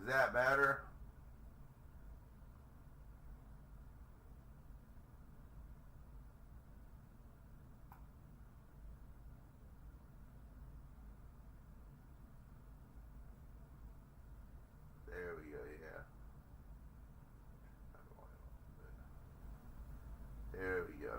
that better? There we go, yeah. There we go.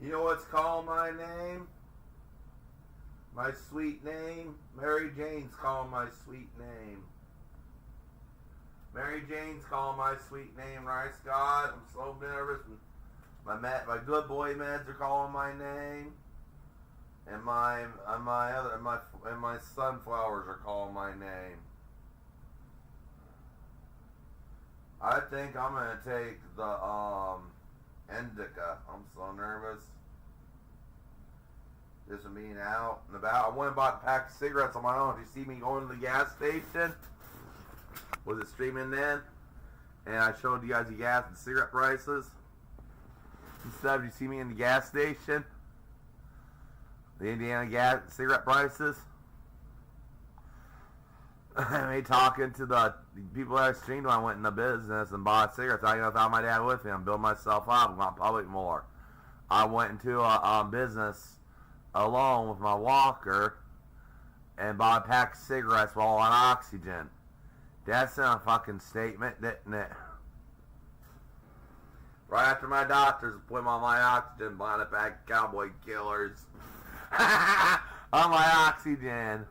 You know what's called my name? My sweet name? Mary Jane's calling my sweet name. Mary Jane's calling my sweet name, right, Scott? I'm so nervous. My good boy meds are calling my name, and my sunflowers are calling my name. I think I'm gonna take the indica. I'm so nervous. This is being out and about. I went and bought a pack of cigarettes on my own. Did you see me going to the gas station? Was it streaming then? And I showed you guys the gas and cigarette prices. Instead, did you see me in the gas station? The Indiana gas cigarette prices. Me talking to the people that I streamed when I went into business and bought cigarettes. I without my dad with me. I'm building myself up. I'm going public more. I went into a business alone with my walker and bought a pack of cigarettes while on oxygen. That's not a fucking statement, isn't it? Right after my doctors put me on my oxygen, bought a pack of Cowboy Killers on my oxygen.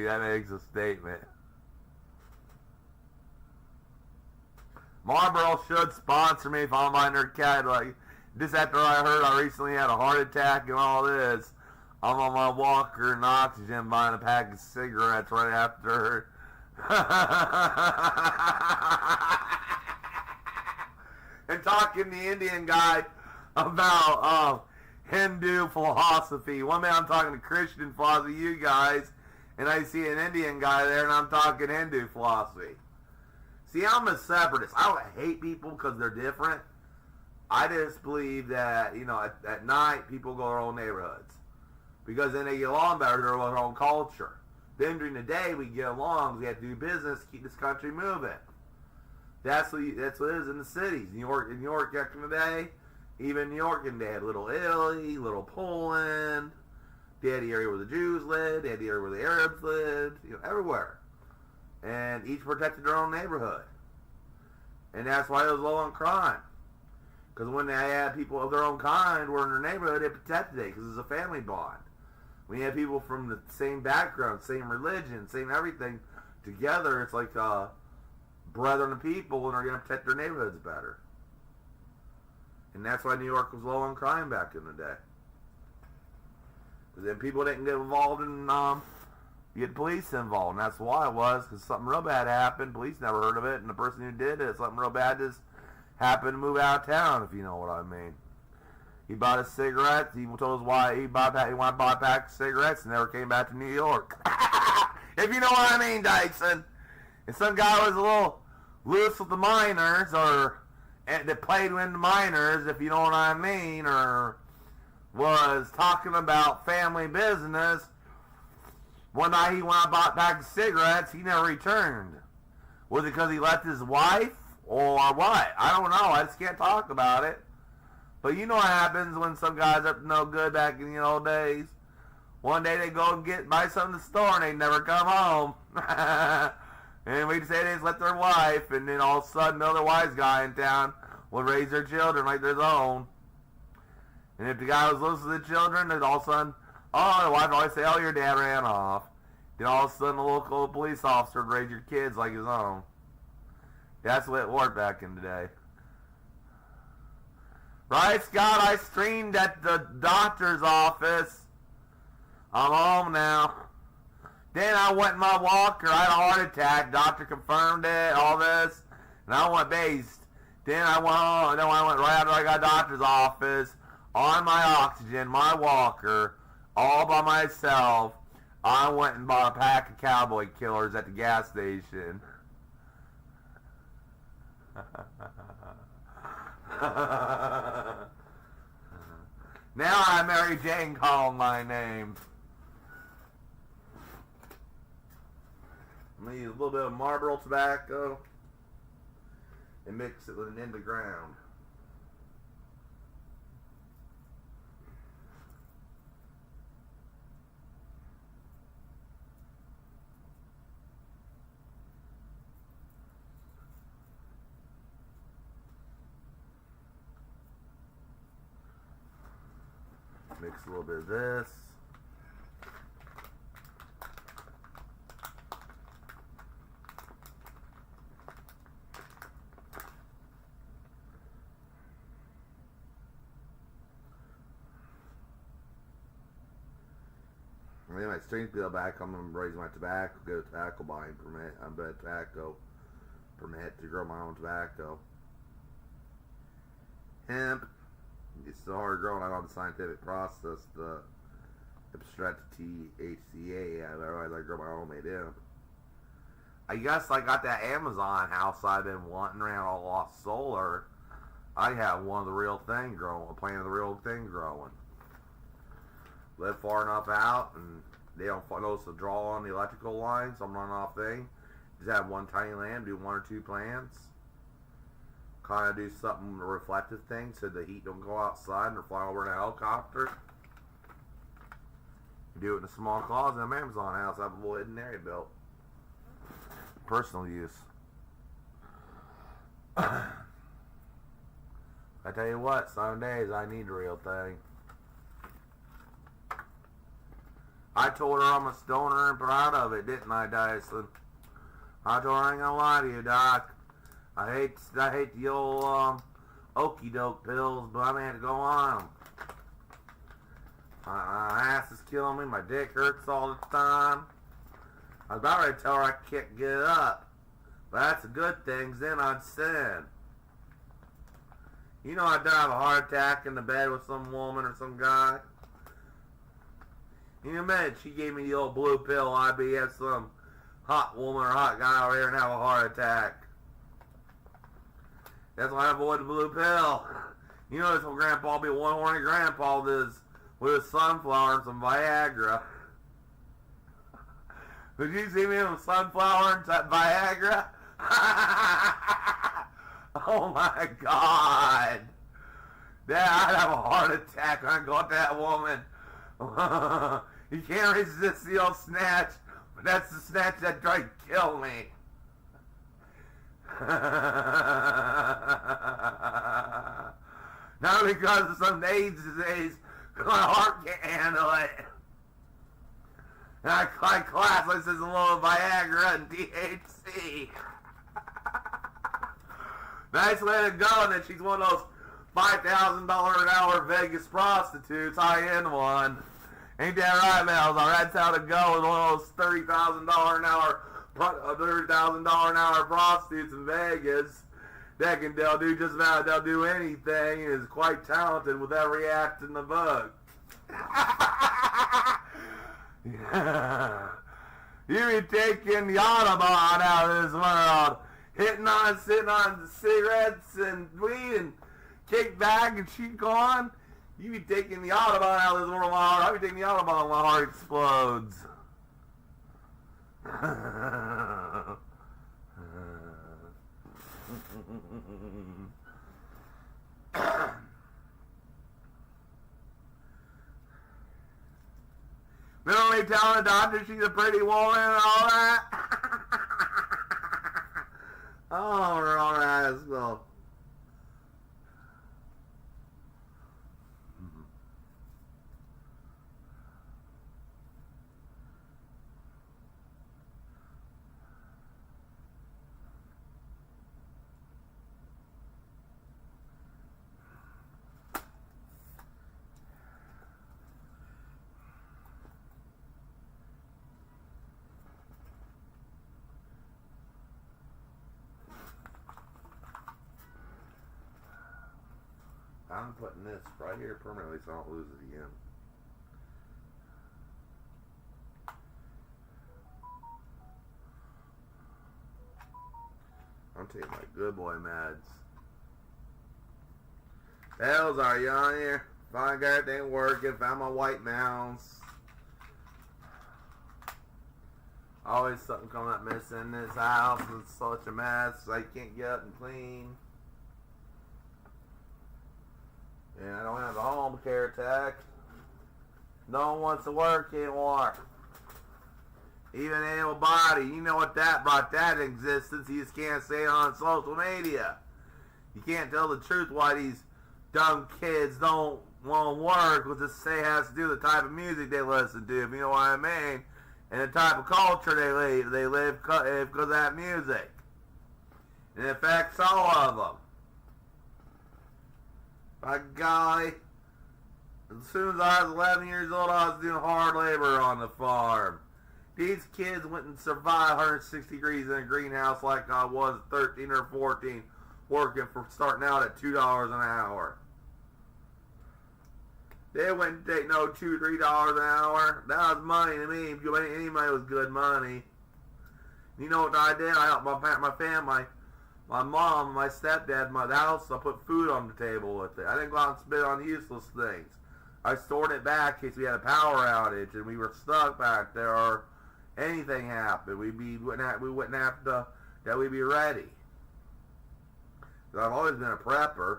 That makes a statement. Marlboro should sponsor me if I'm buying their cat. Like, just after I heard I recently had a heart attack and all this, I'm on my walker and oxygen buying a pack of cigarettes right after. And talking to the Indian guy about Hindu philosophy. One minute I'm talking to Christian philosophy, you guys, and I see an Indian guy there and I'm talking Hindu philosophy. See, I'm a separatist. I don't hate people because they're different. I just believe that, you know, at night, people go to their own neighborhoods. Because then they get along better, they're their own culture. Then during the day, we get along, we have to do business, keep this country moving. That's what it is in the cities. New York back in the day, even New York, and they had Little Italy, Little Poland, they had the area where the Jews lived, they had the area where the Arabs lived, you know, everywhere. And each protected their own neighborhood. And that's why it was low on crime. Because when they had people of their own kind were in their neighborhood, they protected it because it's a family bond. When you have people from the same background, same religion, same everything together, it's like brethren of people, and they're going to protect their neighborhoods better. And that's why New York was low on crime back in the day. Because then people didn't get involved in get police involved, and that's why it was, because something real bad happened, police never heard of it, and the person who did it, something real bad just happened to move out of town, if you know what I mean. He bought a cigarette, he told us why he wanted to buy a pack of cigarettes, and never came back to New York. If you know what I mean, Dyson. And some guy was a little loose with the minors, or that played with the minors, if you know what I mean, or was talking about family business. One night he went and bought a pack of cigarettes, he never returned. Was it because he left his wife, or what? I don't know, I just can't talk about it. But you know what happens when some guys are up to no good back in the old days. One day they go and buy something in the store and they never come home. And we'd say they just left their wife, and then all of a sudden another wise guy in town will raise their children like their own. And if the guy was close to the children, then all of a sudden, oh, the wife would always say, oh, your dad ran off. Then all of a sudden the local police officer would raise your kids like his own. That's the way it worked back in the day. Right, Scott? I streamed at the doctor's office. I'm home now. Then I went in my walker. I had a heart attack. Doctor confirmed it, all this. And I went based. Then I went home. And then I went right after I got doctor's office. on my oxygen, my walker, all by myself. I went and bought a pack of Cowboy Killers at the gas station. Now I Mary Jane call my name. I'm going to use a little bit of Marlboro tobacco and mix it with an in the ground. Mix a little bit of this. Anyway, my strength bill back. I'm gonna raise my tobacco, get a tobacco buying permit. I'm a tobacco permit to grow my own tobacco. Hemp. It's so hard growing. I know the scientific process, the abstract THCA. Otherwise, I grow my own made hemp. I guess I got that Amazon house I've been wanting around all Lost Solar. I have one of the real thing growing, a plant of the real thing growing. Live far enough out, and they don't notice the draw on the electrical line, so I'm running off thing. Just have one tiny lamp, do one or two plants. Kind of do something reflective thing so the heat don't go outside and fly over in a helicopter. Do it in a small closet in an Amazon house. I have a little hidden area built. Personal use. I tell you what, some days I need the real thing. I told her I'm a stoner and proud of it, didn't I, Dyson? I told her I ain't gonna lie to you, Doc. I hate the old okey doke pills, but I'm gonna have to go on them. My ass is killing me. My dick hurts all the time. I was about ready to tell her I can't get up, but that's a good thing. 'Cause then I'd sin. You know, I died of a heart attack in the bed with some woman or some guy. In a minute, she gave me the old blue pill. I'd be have some hot woman or hot guy over here and have a heart attack. That's why I avoid the blue pill. You know, this old grandpa be one horny grandpa with his sunflower and some Viagra. Did you see me with sunflower and that Viagra? Oh my God. Dad, I'd have a heart attack when I got that woman. You can't resist the old snatch, but that's the snatch that tried to kill me. Not because of some AIDS disease, because my heart can't handle it. And I class this as a little Viagra and THC. Nice way to go, and then she's one of those $5,000 an hour Vegas prostitutes, high-end one. Ain't that right, Melzar? That's how to go with one of those $30,000 an hour prostitutes in Vegas. They'll do just about, they'll do anything, and is quite talented with every act in the book. You be taking the Audubon out of this world, sitting on cigarettes and weed and kick back and shit going. You be taking the Audubon out of this world, my heart. I be taking the Audubon, my heart explodes. They only telling the doctor she's a pretty woman and all that. Oh, we're all right as well. I'm putting this right here permanently so I don't lose it again. I'm taking my good boy meds. Hells are you on here? Finally got everything working. Found my white mouse. Always something coming up missing in this house. It's such a mess. I can't get up and clean. And I don't have a home care tech. No one wants to work anymore. Even able body. You know what that brought that in existence. You just can't say it on social media. You can't tell the truth why these dumb kids don't want to work. What this say has to do with the type of music they listen to, if you know what I mean. And the type of culture they live because of that music. And it affects all of them. My golly, as soon as I was 11 years old, I was doing hard labor on the farm. These kids wouldn't survive 160 degrees in a greenhouse like I was at 13 or 14, working for starting out at $2 an hour. They wouldn't take no $2, $3 an hour. That was money to me. Any money was good money. You know what I did? I helped my family. My mom, my stepdad, the house, I put food on the table with it. I didn't go out and spend on useless things. I stored it back in case we had a power outage and we were stuck back there or anything happened. We wouldn't have to, that we'd be ready. So I've always been a prepper.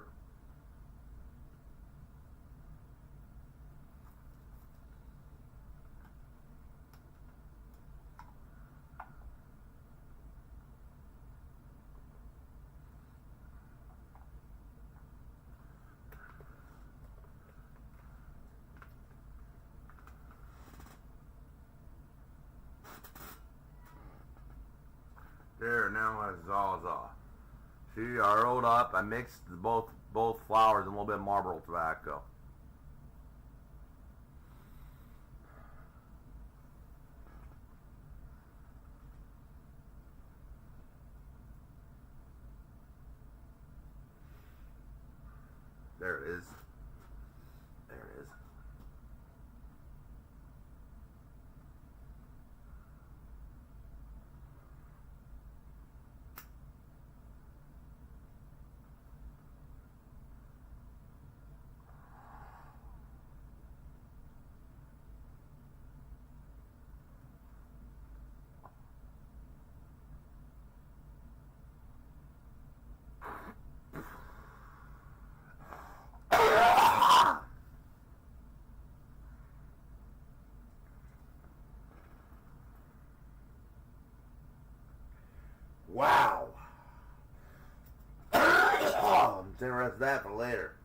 There, now my Zaza. See, I rolled up, I mixed both flowers and a little bit of Marlboro tobacco. There it is. There it is. Wow. I'm saving the rest of that for later.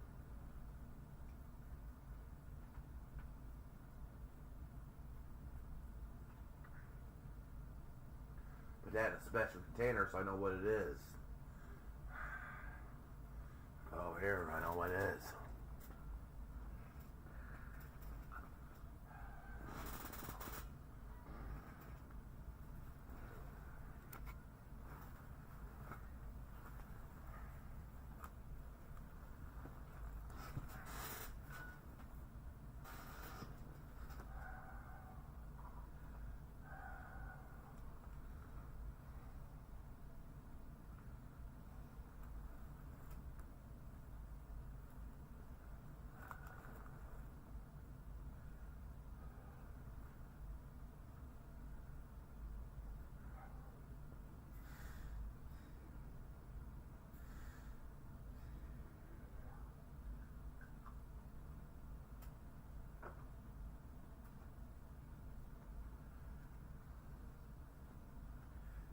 Put that in a special container so I know what it is. Oh, here, I know what it is.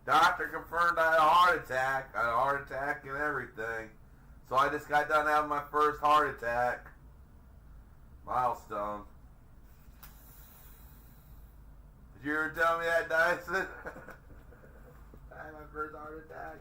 Doctor confirmed I had a heart attack. I had a heart attack and everything. So I just got done having my first heart attack. Milestone. Did you ever tell me that, Dyson? I had my first heart attack.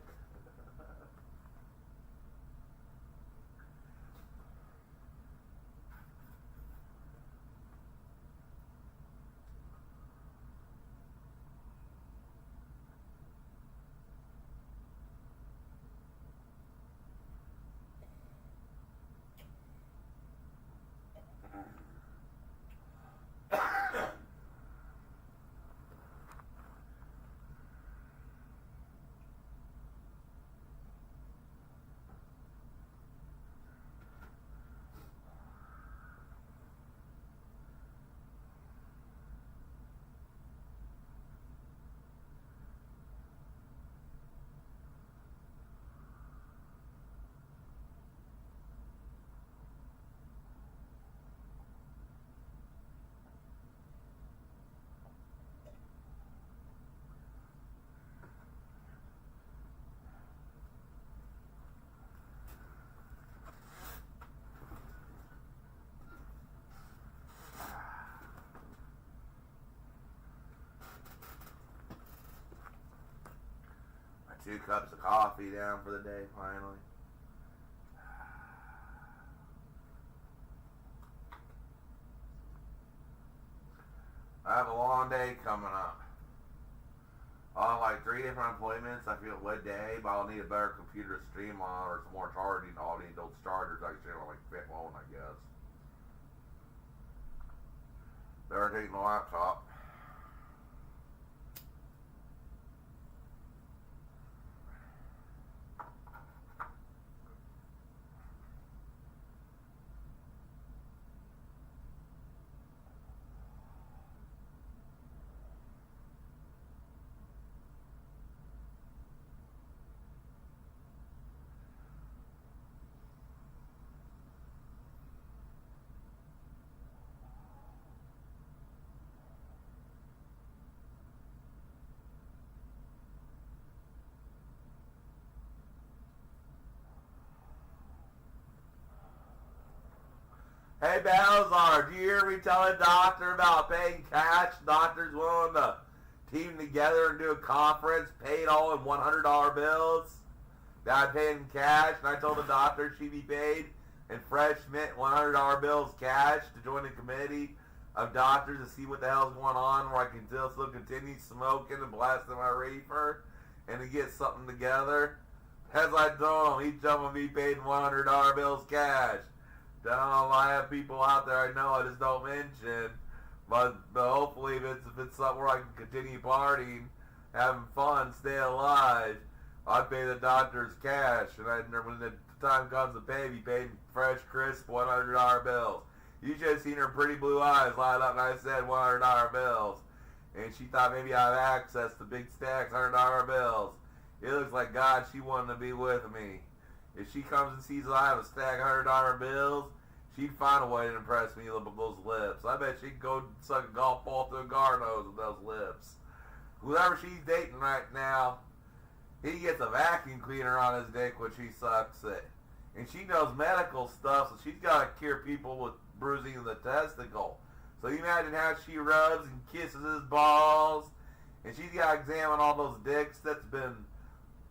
2 cups of coffee down for the day, finally. I have a long day coming up. I'll have like 3 different appointments. I feel one day, but I'll need a better computer to stream on or some more charging. I'll need those chargers I can stream on like phone, I guess. Better take my laptop. Hey Balazar, do you hear me tell a doctor about paying cash? Doctors willing to team together and do a conference, paid all in $100 bills. That I paid in cash, and I told the doctor she'd be paid in fresh mint $100 bills cash to join the committee of doctors to see what the hell's going on, where I can still continue smoking and blasting my reefer, and to get something together. As I told them, each of them be paid in $100 bills cash. I have people out there I know I just don't mention, but hopefully if it's something where I can continue partying, having fun, stay alive, I pay the doctors cash, and when the time comes to pay, be paid in fresh, crisp $100 bills. You should have seen her pretty blue eyes light up, and I said $100 bills, and she thought maybe I have access to big stacks, $100 bills. It looks like God, she wanted to be with me. If she comes and sees I have a stack of $100 bills, she'd find a way to impress me with those lips. I bet she'd go suck a golf ball through a garden hose with those lips. Whoever she's dating right now, he gets a vacuum cleaner on his dick when she sucks it. And she knows medical stuff, so she's got to cure people with bruising of the testicle. So you imagine how she rubs and kisses his balls, and she's got to examine all those dicks that's been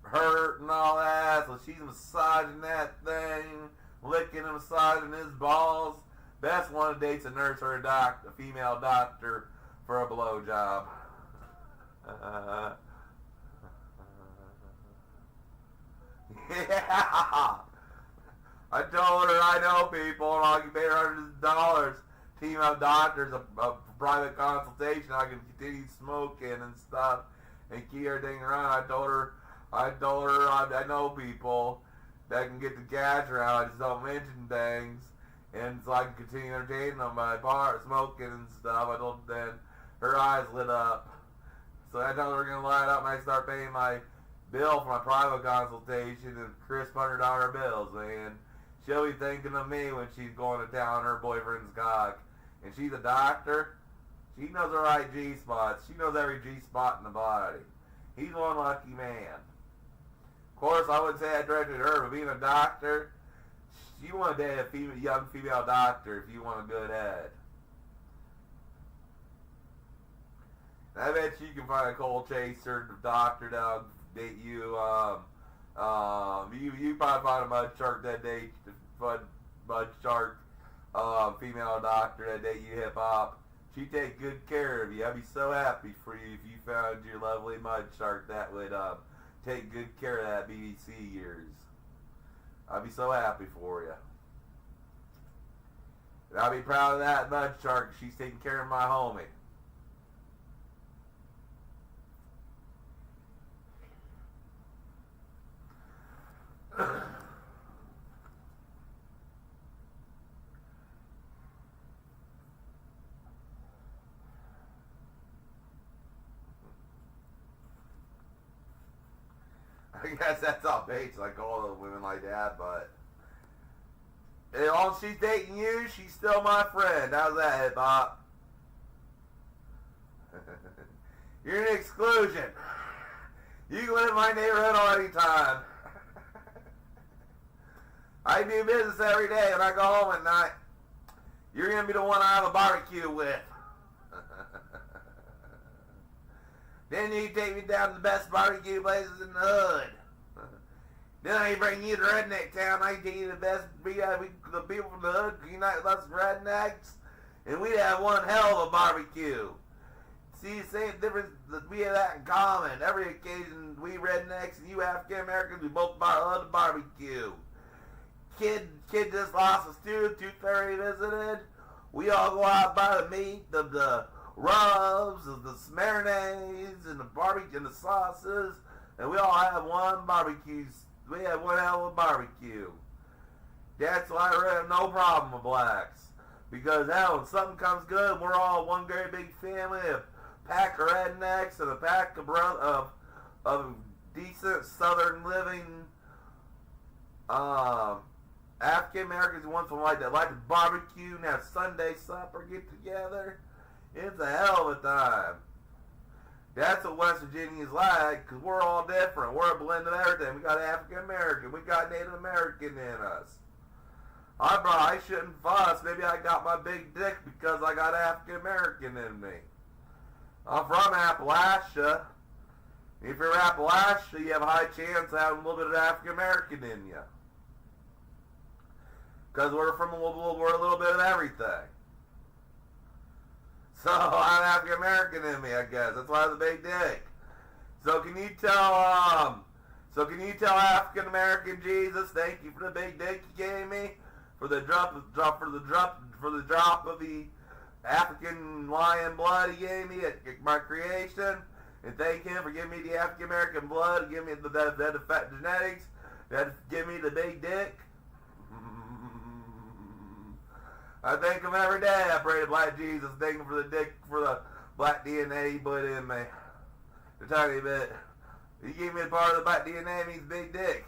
hurt and all that, so she's massaging that thing, licking and massaging his balls. Best one dates a nurse or a female doctor for a blowjob. Yeah. I told her I know people and I can pay her $100. Team of doctors, a private consultation. I can continue smoking and stuff and keep everything around. I told her I know people that can get the cash around. I just don't mention things, and so I can continue entertaining them by smoking and stuff. I told then her eyes lit up. So I told her we're gonna light up, and I start paying my bill for my private consultation in crisp $100 bills, man. She'll be thinking of me when she's going to town her boyfriend's cock. And she's a doctor. She knows her right G-spots. She knows every G-spot in the body. He's one lucky man. Of course, I wouldn't say I directed her, but being a doctor, you want to date a young female doctor if you want a good head. And I bet you can find a cold chaser doctor that'll date you. You probably find a mud shark that date mud shark female doctor that date you hip hop. She'd take good care of you. I'd be so happy for you if you found your lovely mud shark that would take good care of that BBC years. I'd be so happy for you. And I'd be proud of that mud shark. She's taking care of my homie. I guess that's all Bates, like all the women like that, but as long as she's dating you, she's still my friend. How's that, hip hop? You're an exclusion. You can live in my neighborhood all any time. I do business every day when I go home at night. You're going to be the one I have a barbecue with. Then you take me down to the best barbecue places in the hood. Then I bring you to Redneck Town. I take you to the best, the people from the hood unite with us rednecks, and we'd have one hell of a barbecue. See, same difference, we have that in common. Every occasion, we rednecks and you African Americans, we both love to barbecue. Kid just lost his tooth, 2:30 visited. We all go out buy the meat, the rubs, the smarinades, and the barbecue, and the sauces, and we all have one barbecue. We have one hell of a barbecue. That's why I have no problem with blacks. Because hell, when something comes good, we're all one great big family, a pack of rednecks and a pack of decent southern living African Americans who want to like to barbecue and have Sunday supper, get together. It's a hell of a time. That's what West Virginia's like, because we're all different. We're a blend of everything. We got African American. We got Native American in us. I shouldn't fuss. Maybe I got my big dick because I got African American in me. I'm from Appalachia. If you're Appalachia, you have a high chance of having a little bit of African American in you. Because we're a little bit of everything. So I'm African American in me, I guess. That's why I have a big dick. So can you tell African American Jesus, thank you for the big dick you gave me, for the drop of the African lion blood he gave me at my creation, and thank him for giving me the African American blood, give me the fat genetics, that give me the big dick. I thank him every day. I pray to Black Jesus. Thank him for the dick, for the black DNA he put in me. A tiny bit. He gave me a part of the black DNA means big dick.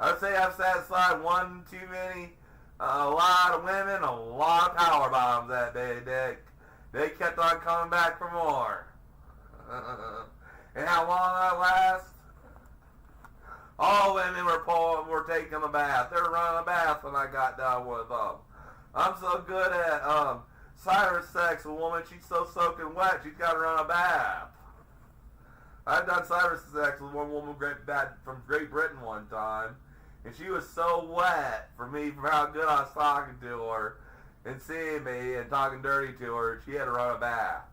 I'd say I've satisfied one too many, a lot of women, a lot of power bombs that big dick. They kept on coming back for more. And how long I last? All women were taking a bath. They were running a bath when I got done with them. I'm so good at Cyrus sex. A woman, she's so soaking wet, she's got to run a bath. I've done Cyrus sex with one woman from Great Britain one time, and she was so wet for me from how good I was talking to her and seeing me and talking dirty to her, she had to run a bath.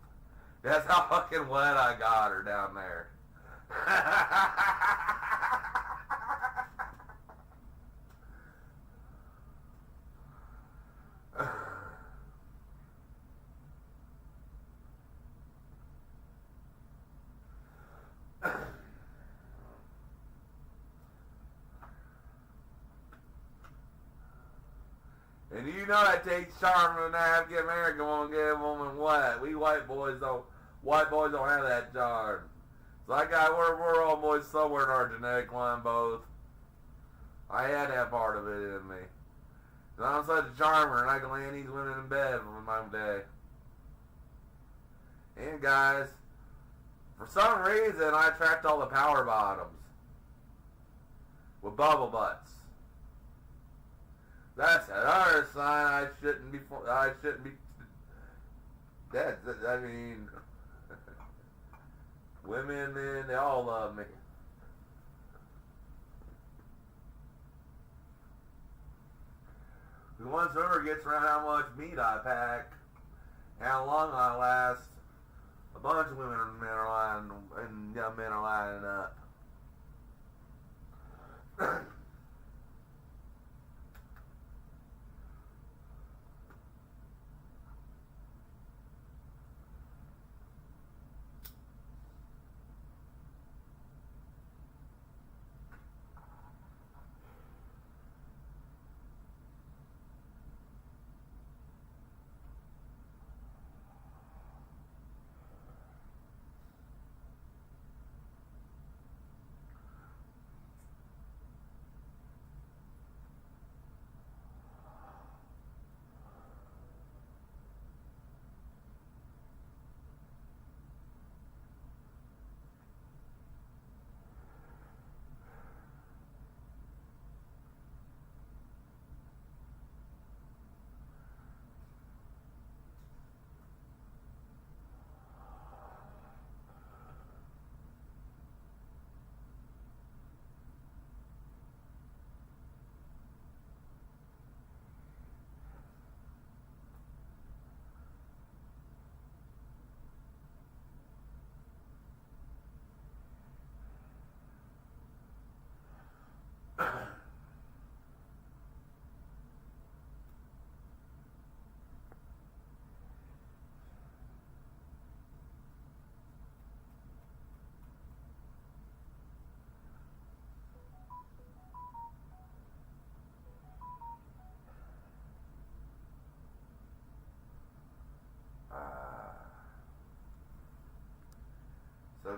That's how fucking wet I got her down there. And you know that takes charm from an African American woman to get a woman wet. We white boys don't have that charm. So we're all boys somewhere in our genetic line both. I had that part of it in me. And I'm such a charmer and I can land these women in bed for my day. And guys, for some reason I attract all the power bottoms with bubble butts. That's another sign I shouldn't be. I mean, women, men, they all love me. Who once ever gets around how much meat I pack, how long I last, a bunch of women and men are lining up.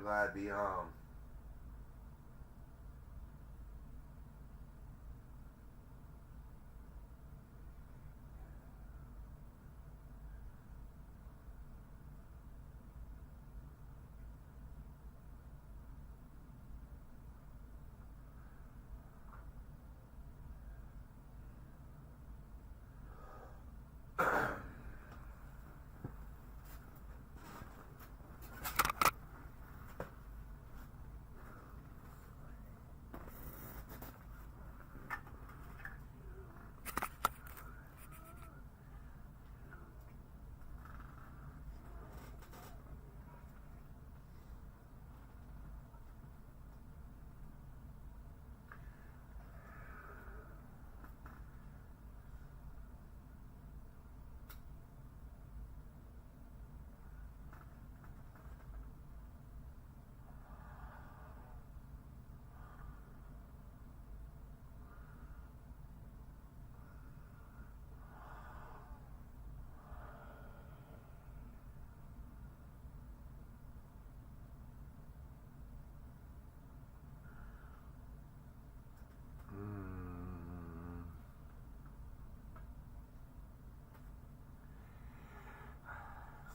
glad to be home.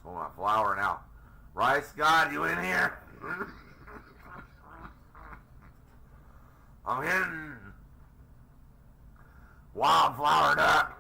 So my flower now. Rice God, you in here? I'm hitting wildflower duck.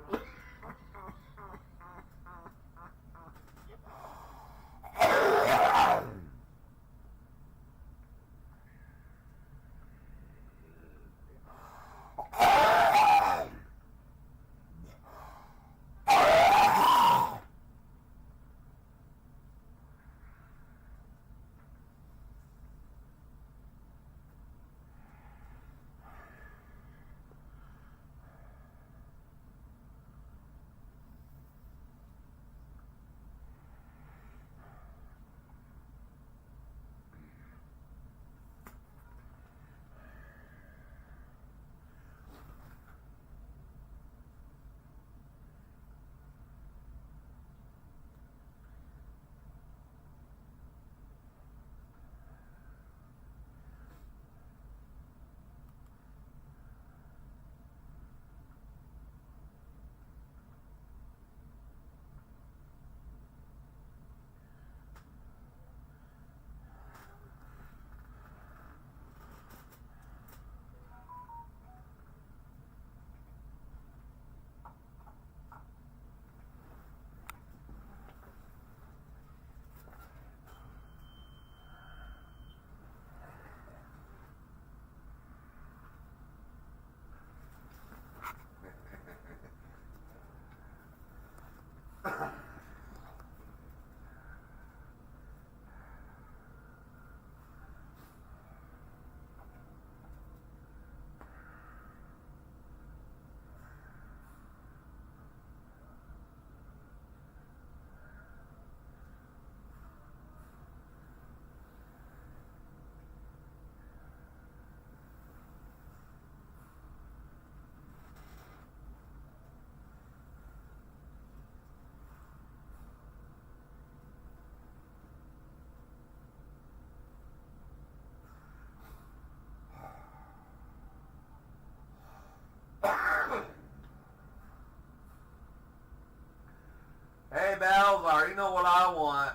Hey, Bells, I already know what I want.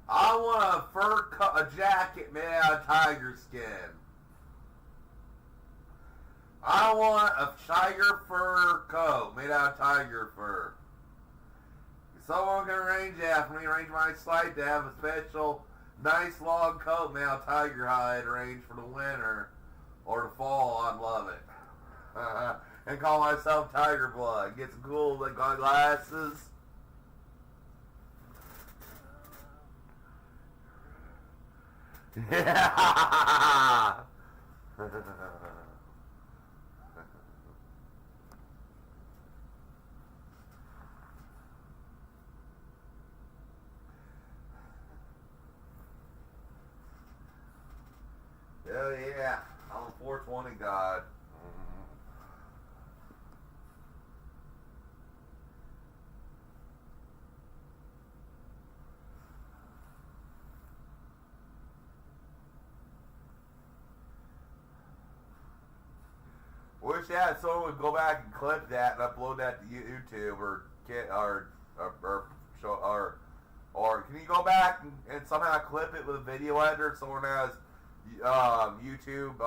I want a jacket made out of tiger skin. I want a tiger fur coat made out of tiger fur. If someone can arrange that for me, arrange my site to have a special nice long coat made out of tiger hide arranged for the winter or the fall, I'd love it. And call myself Tiger Blood. Get some cool glasses. Yeah. Hell yeah. I'm a 420 god. yeah, someone would go back and clip that and upload that to YouTube or can you go back and somehow clip it with a video editor? Someone has YouTube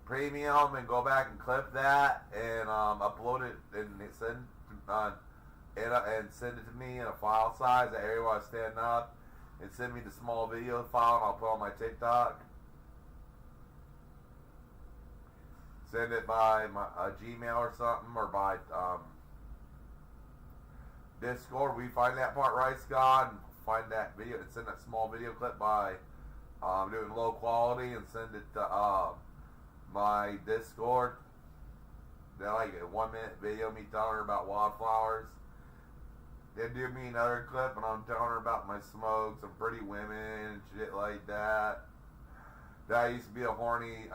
Premium and go back and clip that and upload it and send it to me in a file size that area where I stand up and send me the small video file and I'll put on my TikTok. Send it by my Gmail or something or by Discord. We find that part right, Scott, and find that video and send that small video clip by doing low quality and send it to my Discord. Then like a 1 minute video me telling her about wildflowers. Then do me another clip and I'm telling her about my smokes and pretty women and shit like that. I used to be a horny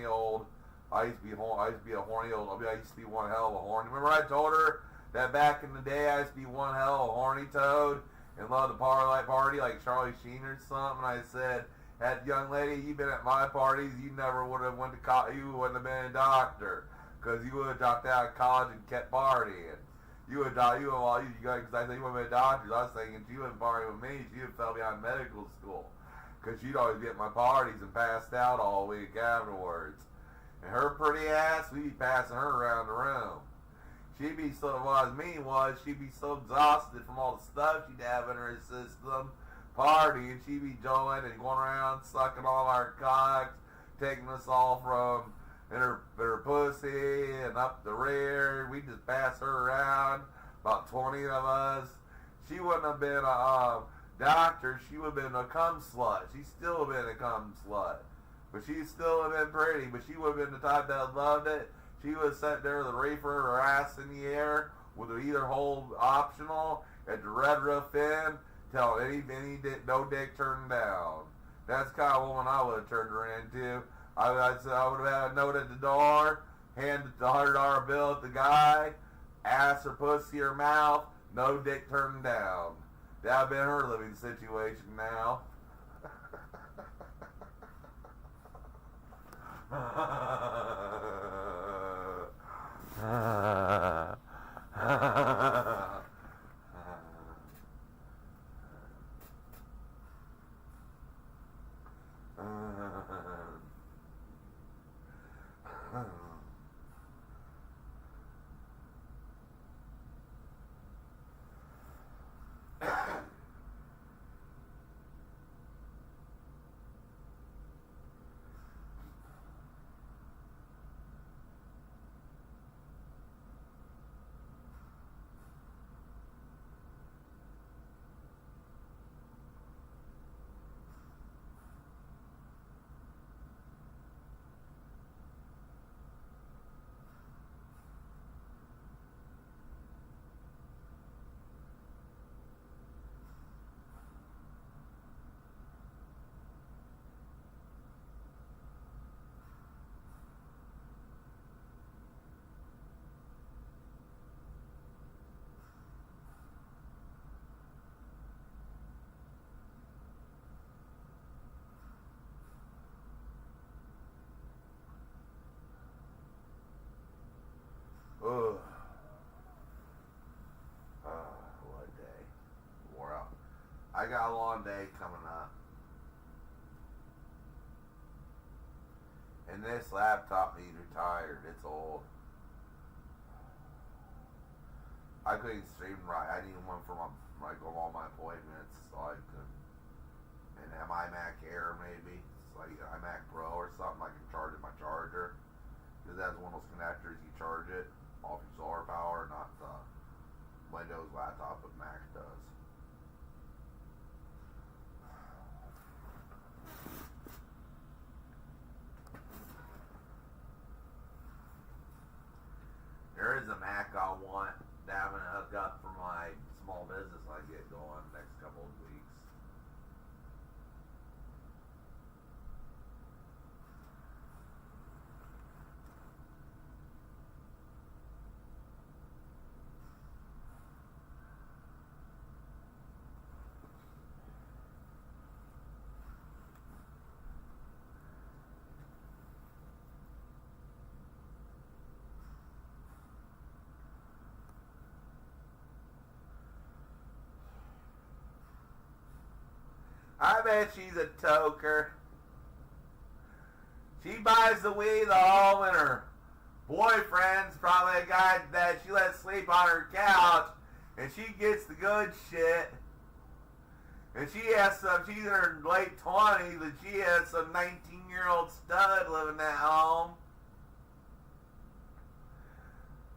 old. I used to be a one hell of a horny. Remember I told her that back in the day I used to be one hell of a horny toad and love the party like Charlie Sheen or something. I said, that young lady, you've been at my parties, you never would have went to college, you wouldn't have been a doctor, because you would have dropped out of college and kept partying. Because I said you would have been a doctor. I was thinking she wouldn't party with me, she would have fell behind medical school, because she'd always be at my parties and passed out all week afterwards. And her pretty ass, we'd be passing her around the room. She'd be so exhausted from all the stuff she'd have in her system, party, and she'd be joining and going around sucking all our cocks, taking us all from in her pussy and up the rear. We'd just pass her around, about 20 of us. She wouldn't have been a doctor, she would have been a cum slut. She still would have been a cum slut. But she still would have been pretty, but she would have been the type that loved it. She would have sat there with a reefer, her ass in the air, with her either hold optional at the Red Roof Inn, till no dick turned down. That's the kind of woman I would have turned her into. I would have had a note at the door, handed the $100 bill at the guy, ass or pussy or mouth, no dick turned down. That would have been her living situation now. Ugh. What day? Wore out. I got a long day coming up. And this laptop needs retired. It's old. I couldn't stream right. I need one for all my appointments, so I could. And an iMac Air maybe. It's like an iMac Pro or something. I can charge it my charger. Because that's one of those connectors you charge it off your solar power, not the Windows laptop, but Mac does. There is a Mac I want to have it hooked up for my small business I get going next couple of weeks. admit she's a toker. She buys the weed the home and her boyfriend's probably a guy that she lets sleep on her couch, and she gets the good shit. And she has she's in her late 20s, and she has some 19-year-old stud living at home.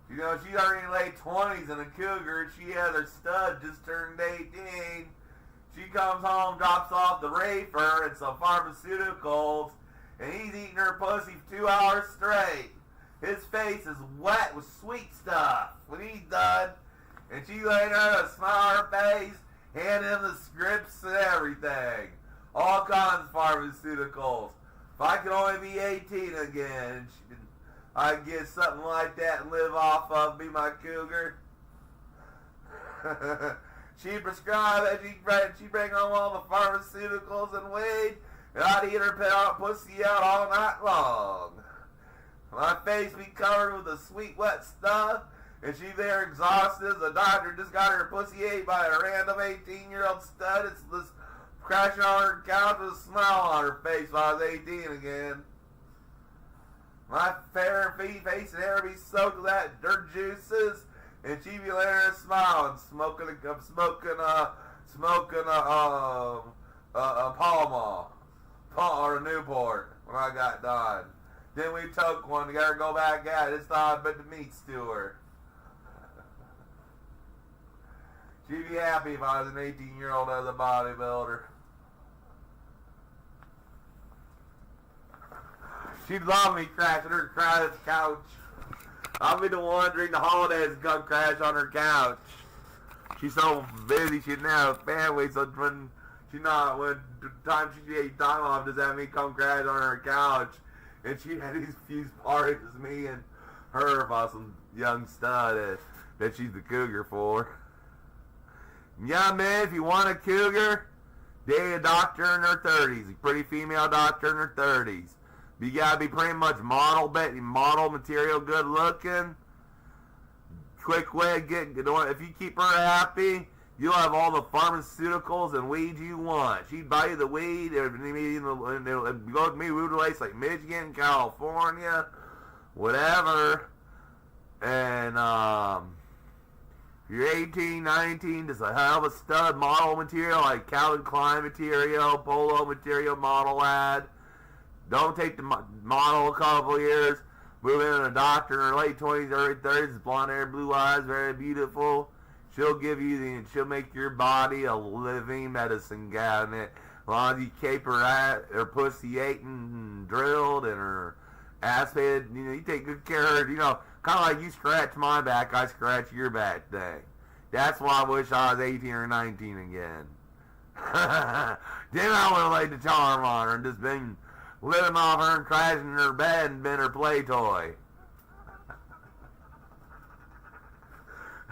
You know, she's already in late 20s and a cougar. She has her stud just turned 18. She comes home, drops off the reefer and some pharmaceuticals, and he's eating her pussy for 2 hours straight. His face is wet with sweet stuff when he's done, and she laying there with a smile on her face, handing him the scripts and everything. All kinds of pharmaceuticals. If I could only be 18 again, I'd get something like that and live off of, be my cougar. She prescribed that she bring home all the pharmaceuticals and weed, and I'd eat her pussy out all night long. My face be covered with the sweet wet stuff, and she there exhausted as the doctor just got her pussy ate by a random 18-year-old stud. It's this crashing on her couch with a smile on her face while I was 18 again. My fair face and hair be soaked with that dirt juices, and she be laying there smiling, smoking a Pall Mall or a Newport when I got done. Then we took one, got her to go back at it. This time I put the meats to her. She'd be happy if I was an 18-year-old as a bodybuilder. She'd love me crashing her couch. I'll be the one during the holidays to come crash on her couch. She's so busy, she didn't have a family, so when the time she had time off, just have me come crash on her couch. And she had these few parties with me and her about some young stud that she's the cougar for. Yeah, man, if you want a cougar, date a doctor in her 30s, a pretty female doctor in her 30s. You gotta be pretty much model material, good looking. Quick way of getting, if you keep her happy, you'll have all the pharmaceuticals and weed you want. She'd buy you the weed, and go to me, we would place like Michigan, California, whatever. And if you're 18, 19, just a hell of a stud model material, like Calvin Klein material, polo material, model ad. Don't take the model a couple years. Move in a doctor in her late 20s, early 30s, blonde hair, blue eyes, very beautiful. She'll she'll make your body a living medicine cabinet. As long as you keep her pussy ate and drilled and her ass fed, you take good care of her. Kind of like you scratch my back, I scratch your back thing. That's why I wish I was 18 or 19 again. Then I would have laid the charm on her and just been living off her and crashing in her bed and been her play toy.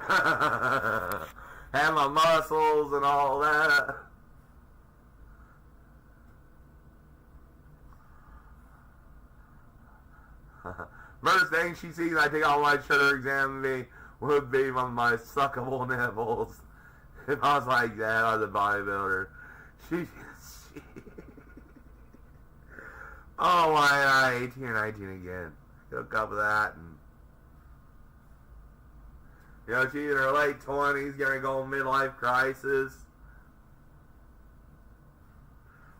Have my muscles and all that. First thing she sees, I take all my shirt or examine me, would be one of my suckable nipples. If I was like that, I was a bodybuilder. Oh, why 18 or 19 again? Hook up with that, and she's in her late 20s, gonna go midlife crisis,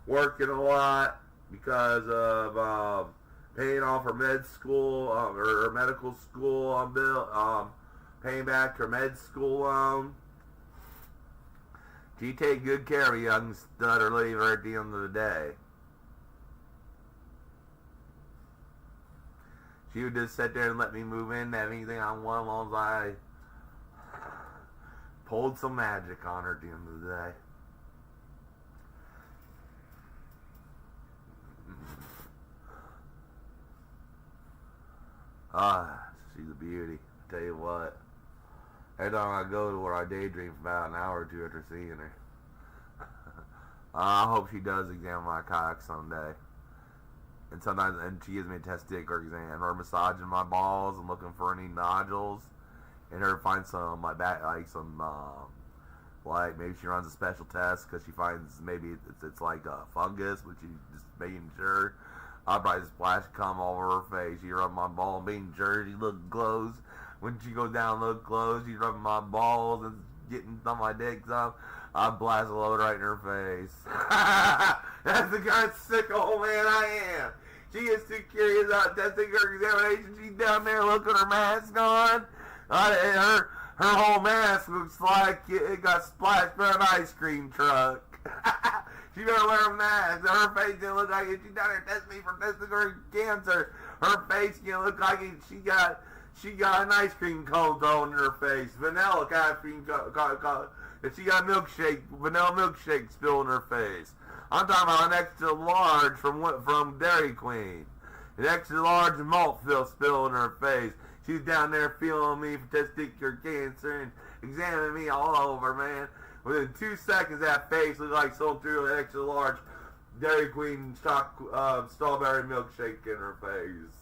working a lot because of paying off her med school, her medical school bill, paying back her med school loan. She take good care of a young stud or leave her at the end of the day. She would just sit there and let me move in, have anything I want, as long as I pulled some magic on her at the end of the day. She's a beauty. I tell you what. Every time I go to where I daydream for about an hour or two after seeing her. I hope she does examine my cock someday. And sometimes, she gives me a testicular exam, or massaging my balls and looking for any nodules, and her find some my back, like some Like maybe she runs a special test because she finds maybe it's like a fungus, but she's just making sure. I'll probably splash cum all over her face. She rub my ball and being jerky, she look glows. When she goes down, look glows. She's rubbing my balls and getting on my dick some. I blast a load right in her face. That's the kind of sick old man I am. She gets too curious about testing her examination. She's down there looking with her mask on. Her whole mask looks like it got splashed by an ice cream truck. She better wear a mask. Her face didn't look like it. She's down there testing me for testicular cancer. Her face didn't look like it. She got an ice cream cone thrown in her face. Vanilla ice cream cone. She got vanilla milkshake spilled in her face. I'm talking about an extra large from Dairy Queen. An extra large malt spill in her face. She's down there feeling me for testicular cancer and examining me all over, man. Within 2 seconds, that face looked like someone threw an extra large Dairy Queen strawberry milkshake in her face.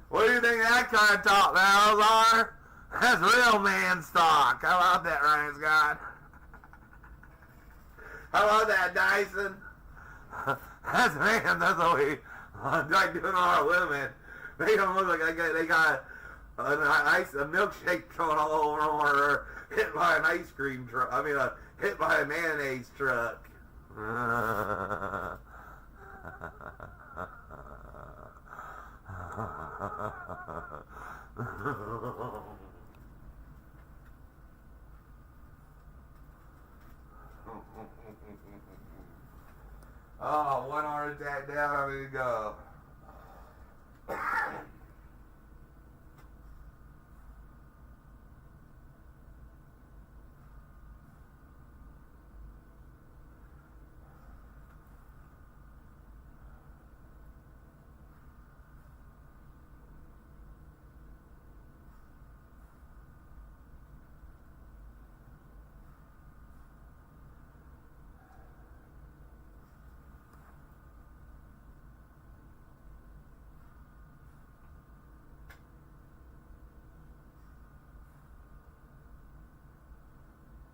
What do you think that kind of talk those are? That's real man stock. How about that, Ryan Scott? How about that, Dyson? That's what we like doing our women. They don't look like they got a milkshake thrown all over them, or hit by an ice cream truck. I mean, hit by a mayonnaise truck. Oh, one heart attack down, I'm gonna go.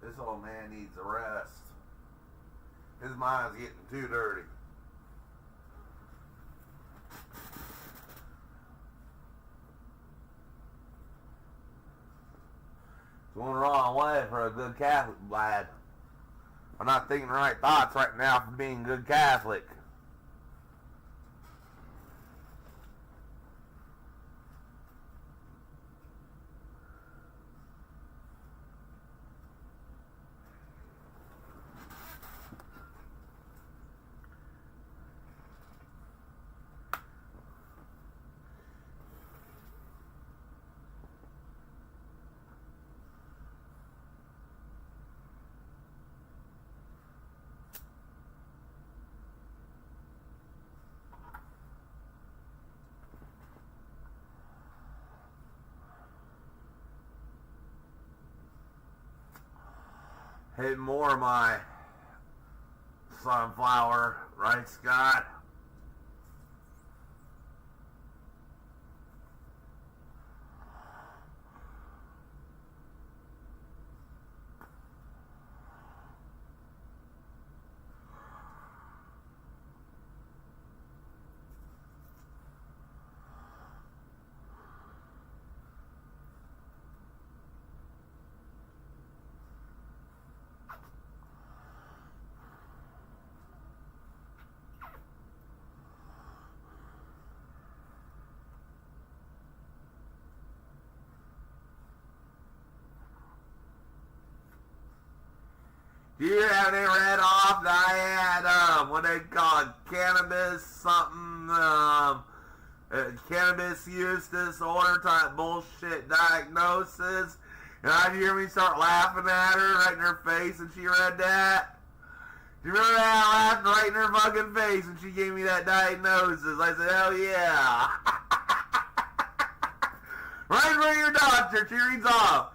This old man needs a rest. His mind's getting too dirty. It's going the wrong way for a good Catholic lad. I'm not thinking the right thoughts right now for being a good Catholic. Hit more of my sunflower, right, Scott? Do you have any read off that I had, what they call it, cannabis something, cannabis use disorder type bullshit diagnosis? And I'd hear me start laughing at her right in her face when she read that. Do you remember that? I laughed right in her fucking face when she gave me that diagnosis. I said, hell yeah. Right in front of your doctor, she reads off.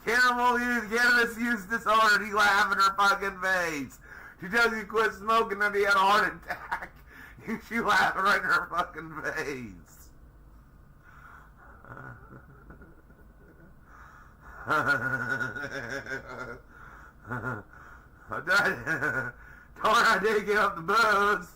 Cannabis use disorder. You laugh in her fucking face. She tells you to quit smoking and you had a heart attack. She laughing right in her fucking face. I did get up the booze.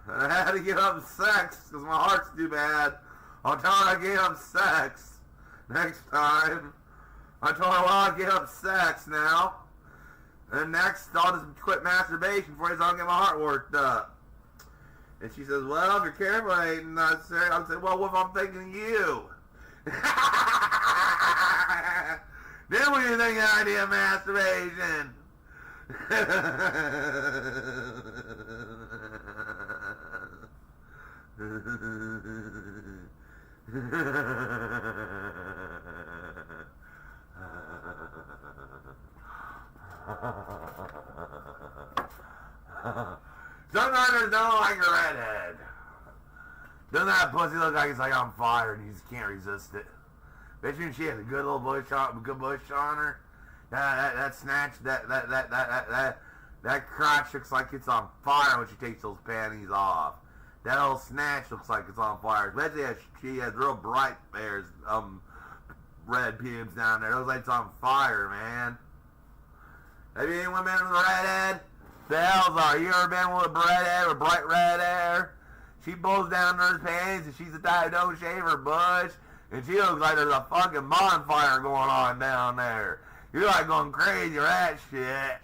I had to give up sex because my heart's too bad. I'll tell her I gave up sex next time. I told her, well, I'll give up sex now. And next, I'll just quit masturbation before I don't get my heart worked up. And she says, well, if you're careful, it ain't necessary. I said, well, what if I'm thinking of you? Then what do you think of the idea of masturbation? Sometimes there's no like a redhead. Doesn't that pussy look like it's like on fire and you just can't resist it? Bet you she has a good little bush on, good bush on her. That snatch, that crotch looks like it's on fire when she takes those panties off. That old snatch looks like it's on fire. Especially as she has real bright hairs, red pubes down there. It looks like it's on fire, man. Have you anyone been with a redhead? The hell's are you ever been with a redhead with bright red hair? She pulls down her pants and she's the type that don't shave her bush. And she looks like there's a fucking bonfire going on down there. You're like going crazy with that shit.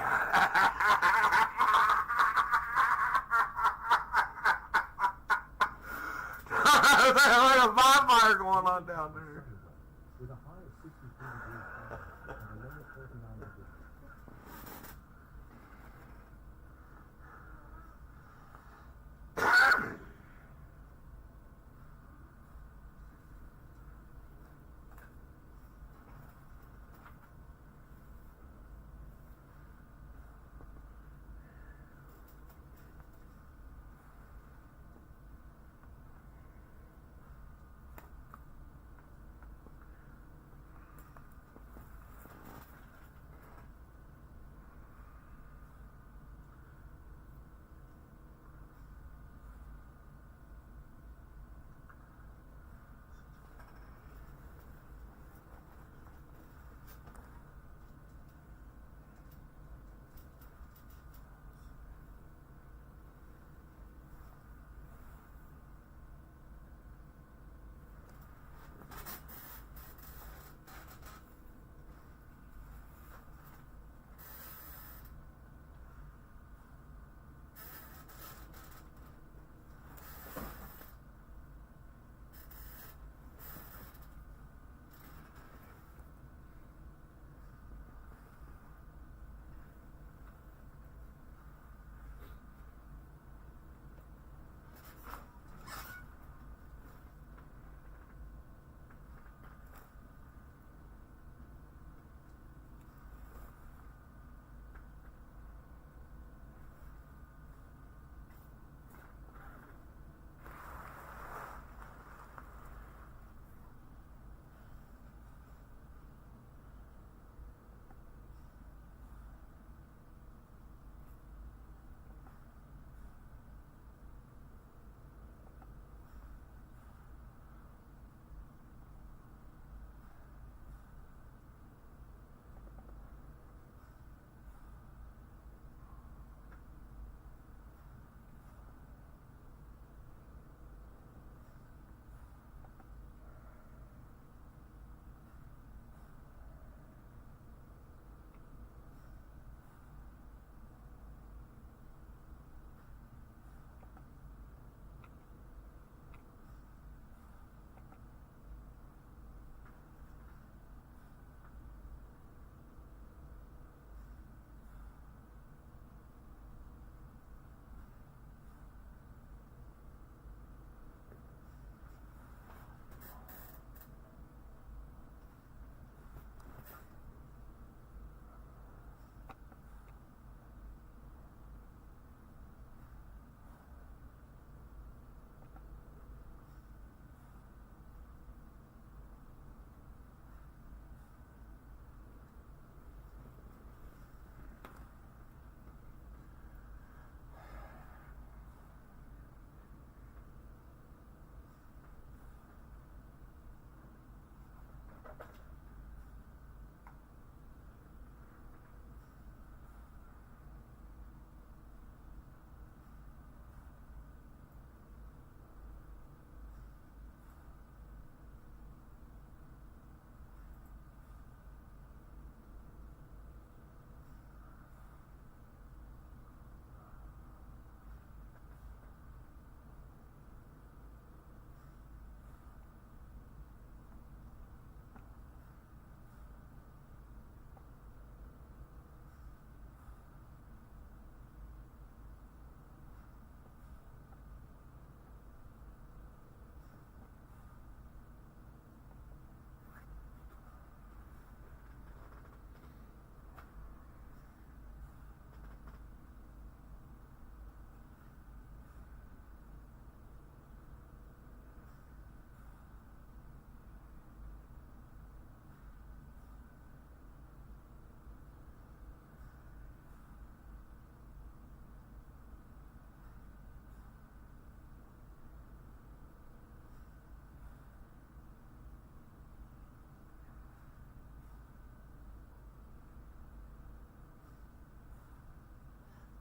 There's like a bonfire going on down there. With a high of 63 degrees and a low of 49 degrees.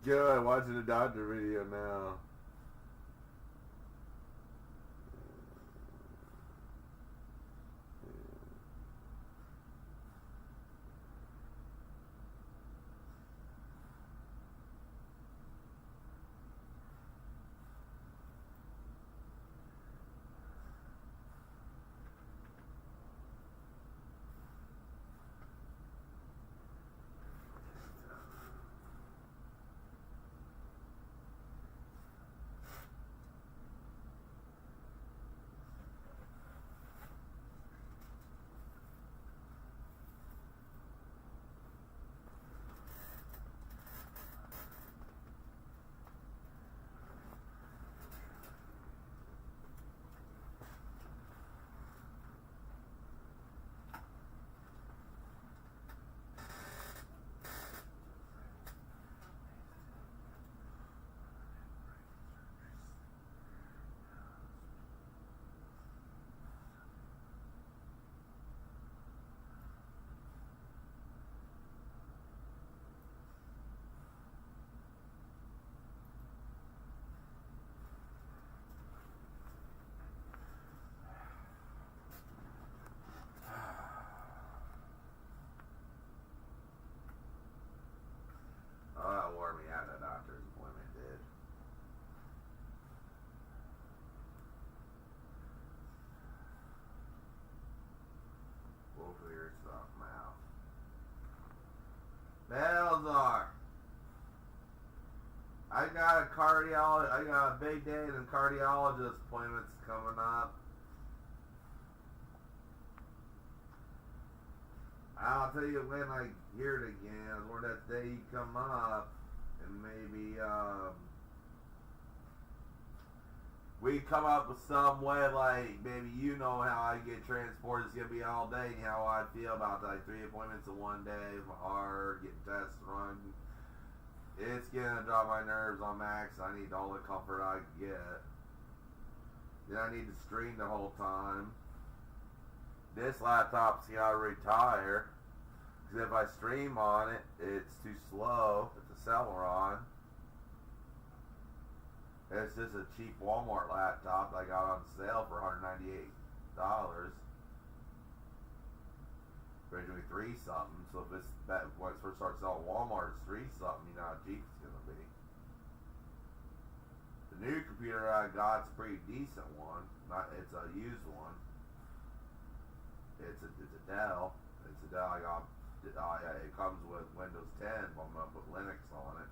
Good, watching a doctor video now. Oh, that wore me out, that doctor's appointment did. We'll figure something out. Belzar! I got a big day and cardiologist appointments coming up. I'll tell you when I hear it again, or that day come up, and maybe we come up with some way, like maybe you know how I get transported. It's gonna be all day, and how I feel about like 3 appointments in one day, my heart, getting tests run. It's gonna drop my nerves on max. I need all the comfort I can get. Then I need to stream the whole time. This laptop's gotta retire, because if I stream on it, it's too slow. It's a Celeron. It's just a cheap Walmart laptop that I got on sale for $198. Originally 3 something. So if when it first starts selling Walmart, it's 3 something. You know how cheap it's gonna be. The new computer I got's a pretty decent one. It's a used one. It's a Dell. It's a Dell. I got. It comes with Windows 10, but I'm gonna put Linux on it.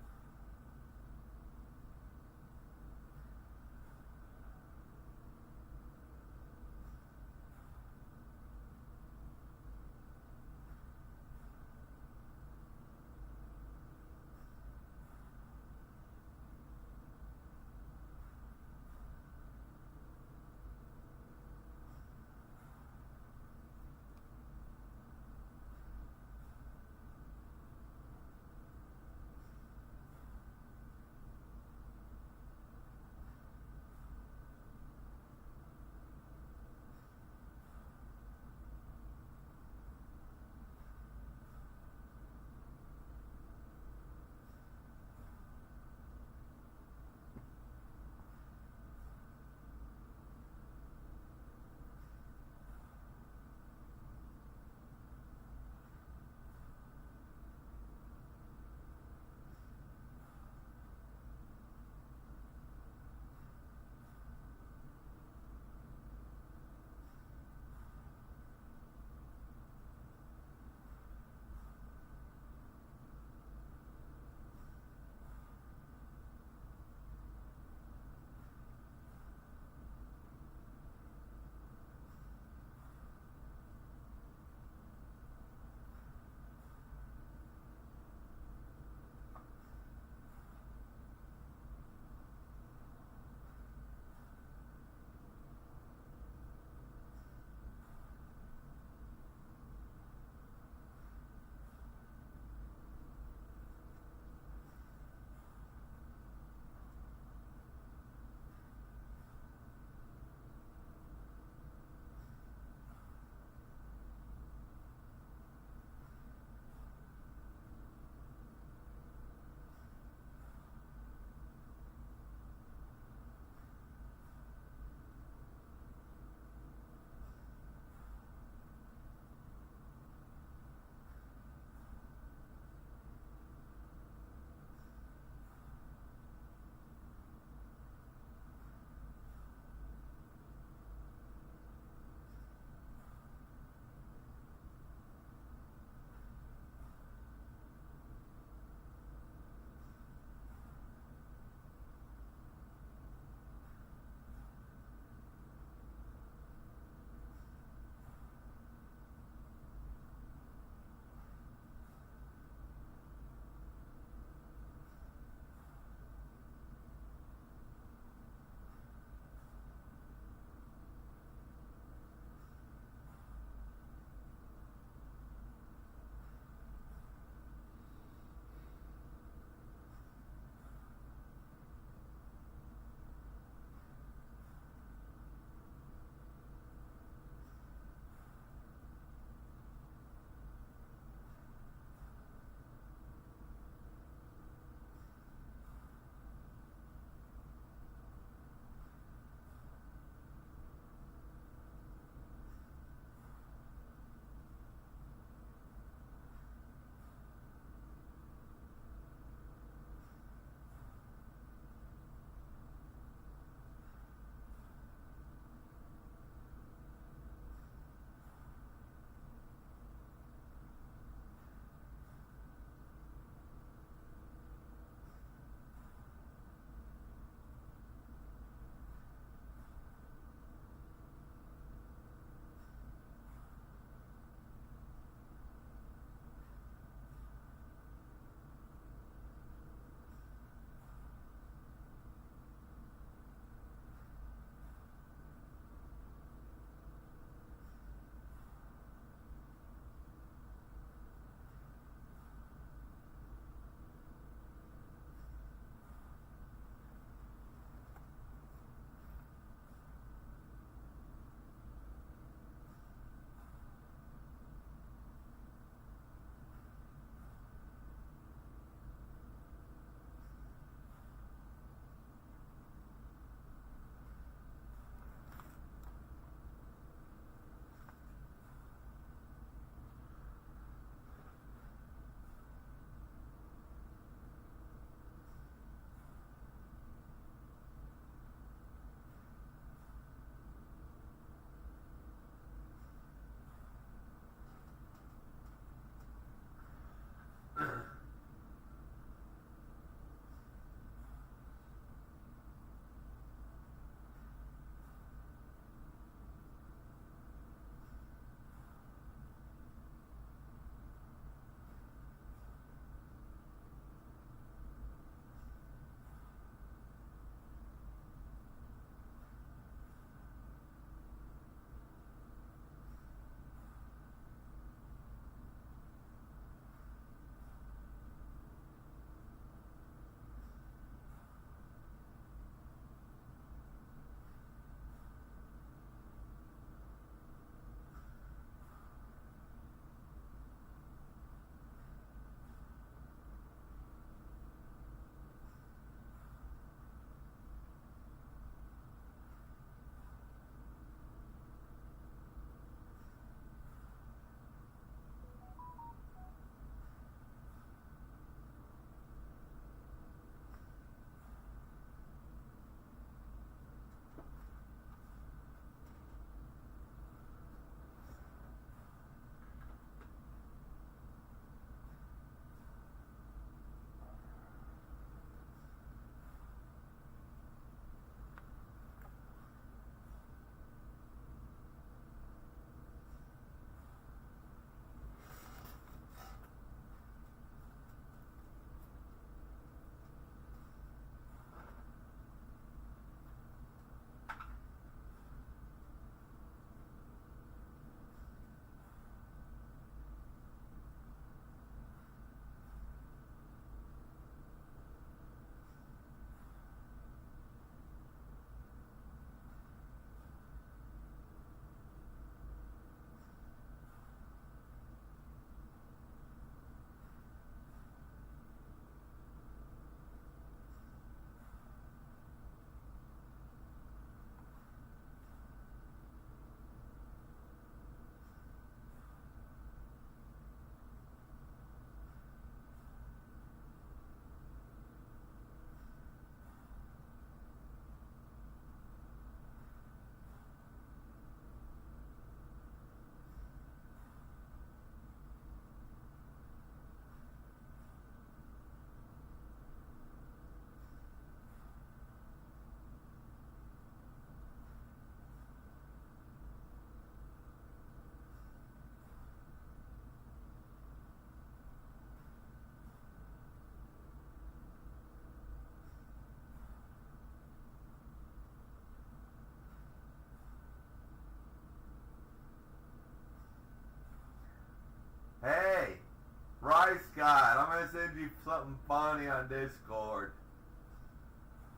trying to send you something funny on Discord.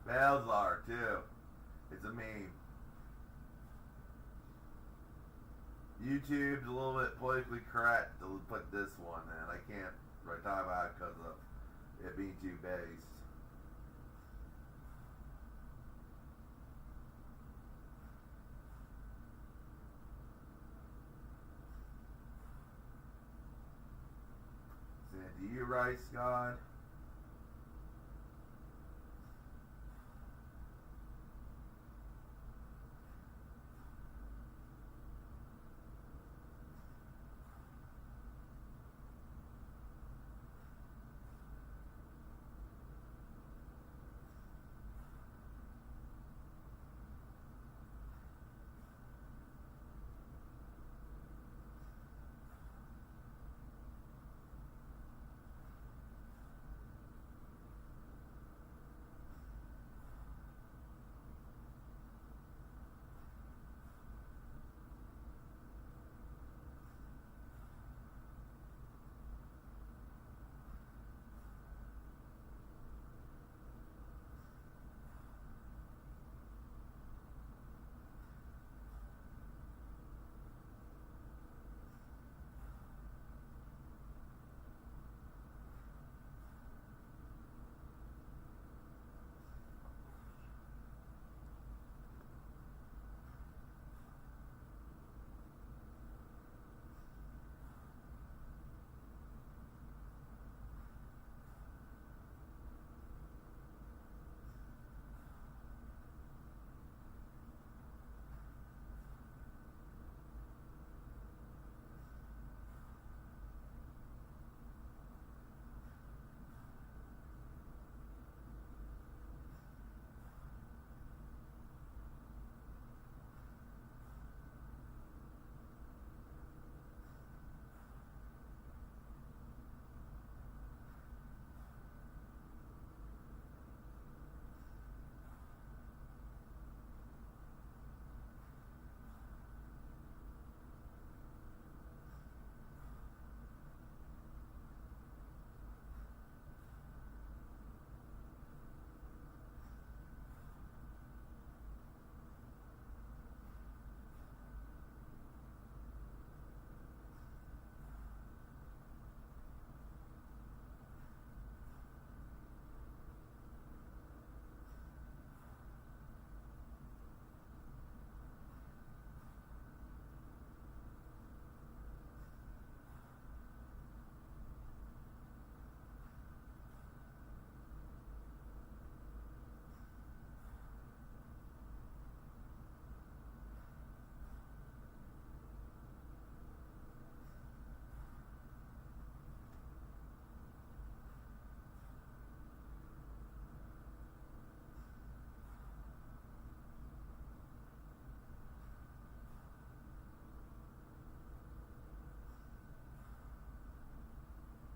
Balzar, too. It's a meme. YouTube's a little bit politically correct to put this one in. I can't talk about it because of it being too based. Do you right, Scott?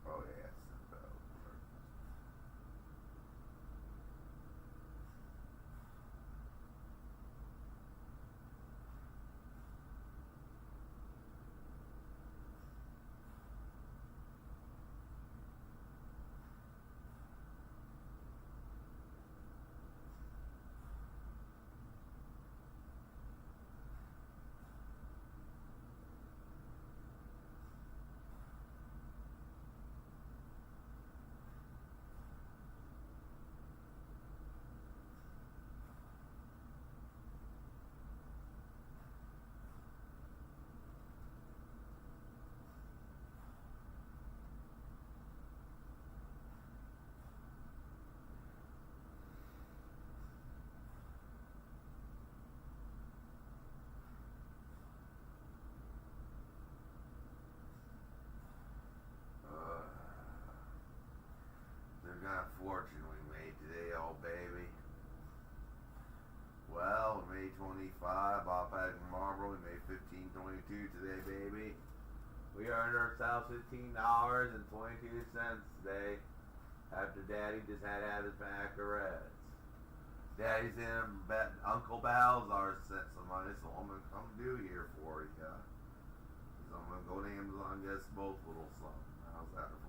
Oh, yes. Fortune we made today, old baby. Well, we made 25 off Patrick Marlboro. We made 15.22 today, baby. We earned ourselves $15.22 today. After Daddy just had to have his pack of Reds. Daddy's in Uncle Balzar sent some money, so I'm gonna come do here for you. So I'm gonna go to Amazon and get us both a little something. How's that from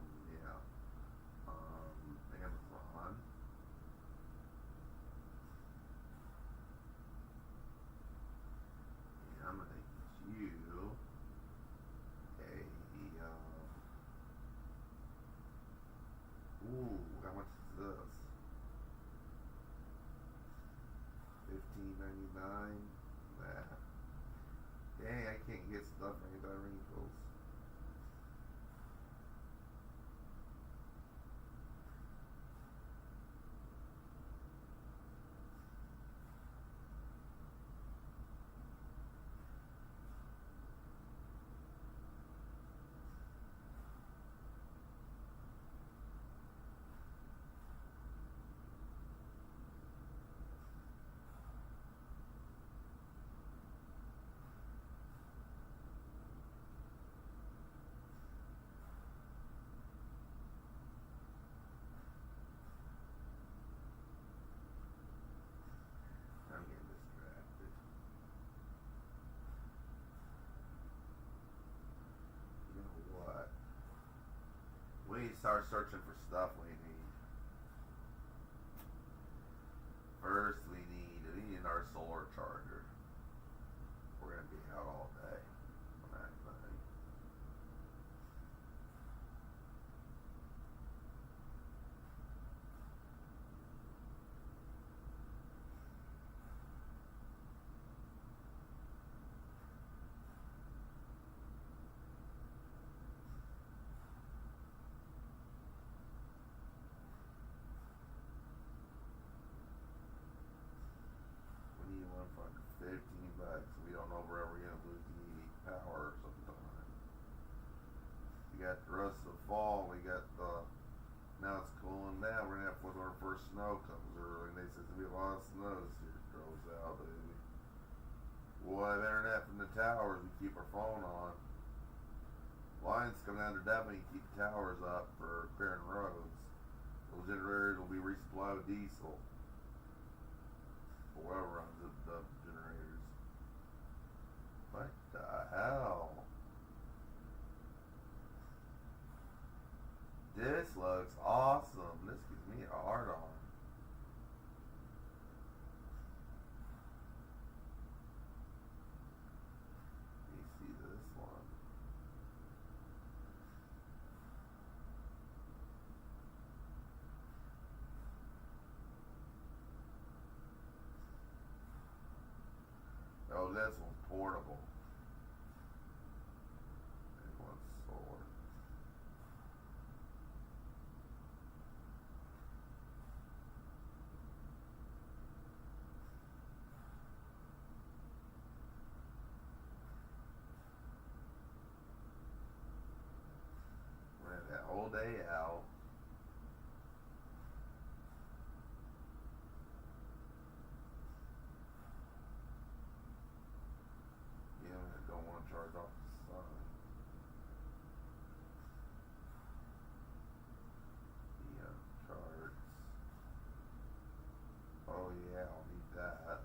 start searching for stuff we need. First, we need our solar charger. We're gonna be out all day on that thing. We need one for like $15. We don't know if we're ever gonna lose the power sometime. We got the rest of the fall. We got the now it's cooling down. We're gonna have when our first snow comes early, and they said there'll be a lot of snow this year. Grows out, baby. We'll have internet from the towers. We keep our phone on. Lines coming down to Devon. Keep the towers up for clearing roads. Those generators will be resupplied with diesel. Whoever runs the generators. What the hell? This looks awesome. This gives me a hard on. Let me see this one. Oh, this one's portable. And one's solar. We're gonna have that whole day out. Yeah, I don't want to charge off the sun. Yeah, charts. Oh yeah, I'll need that.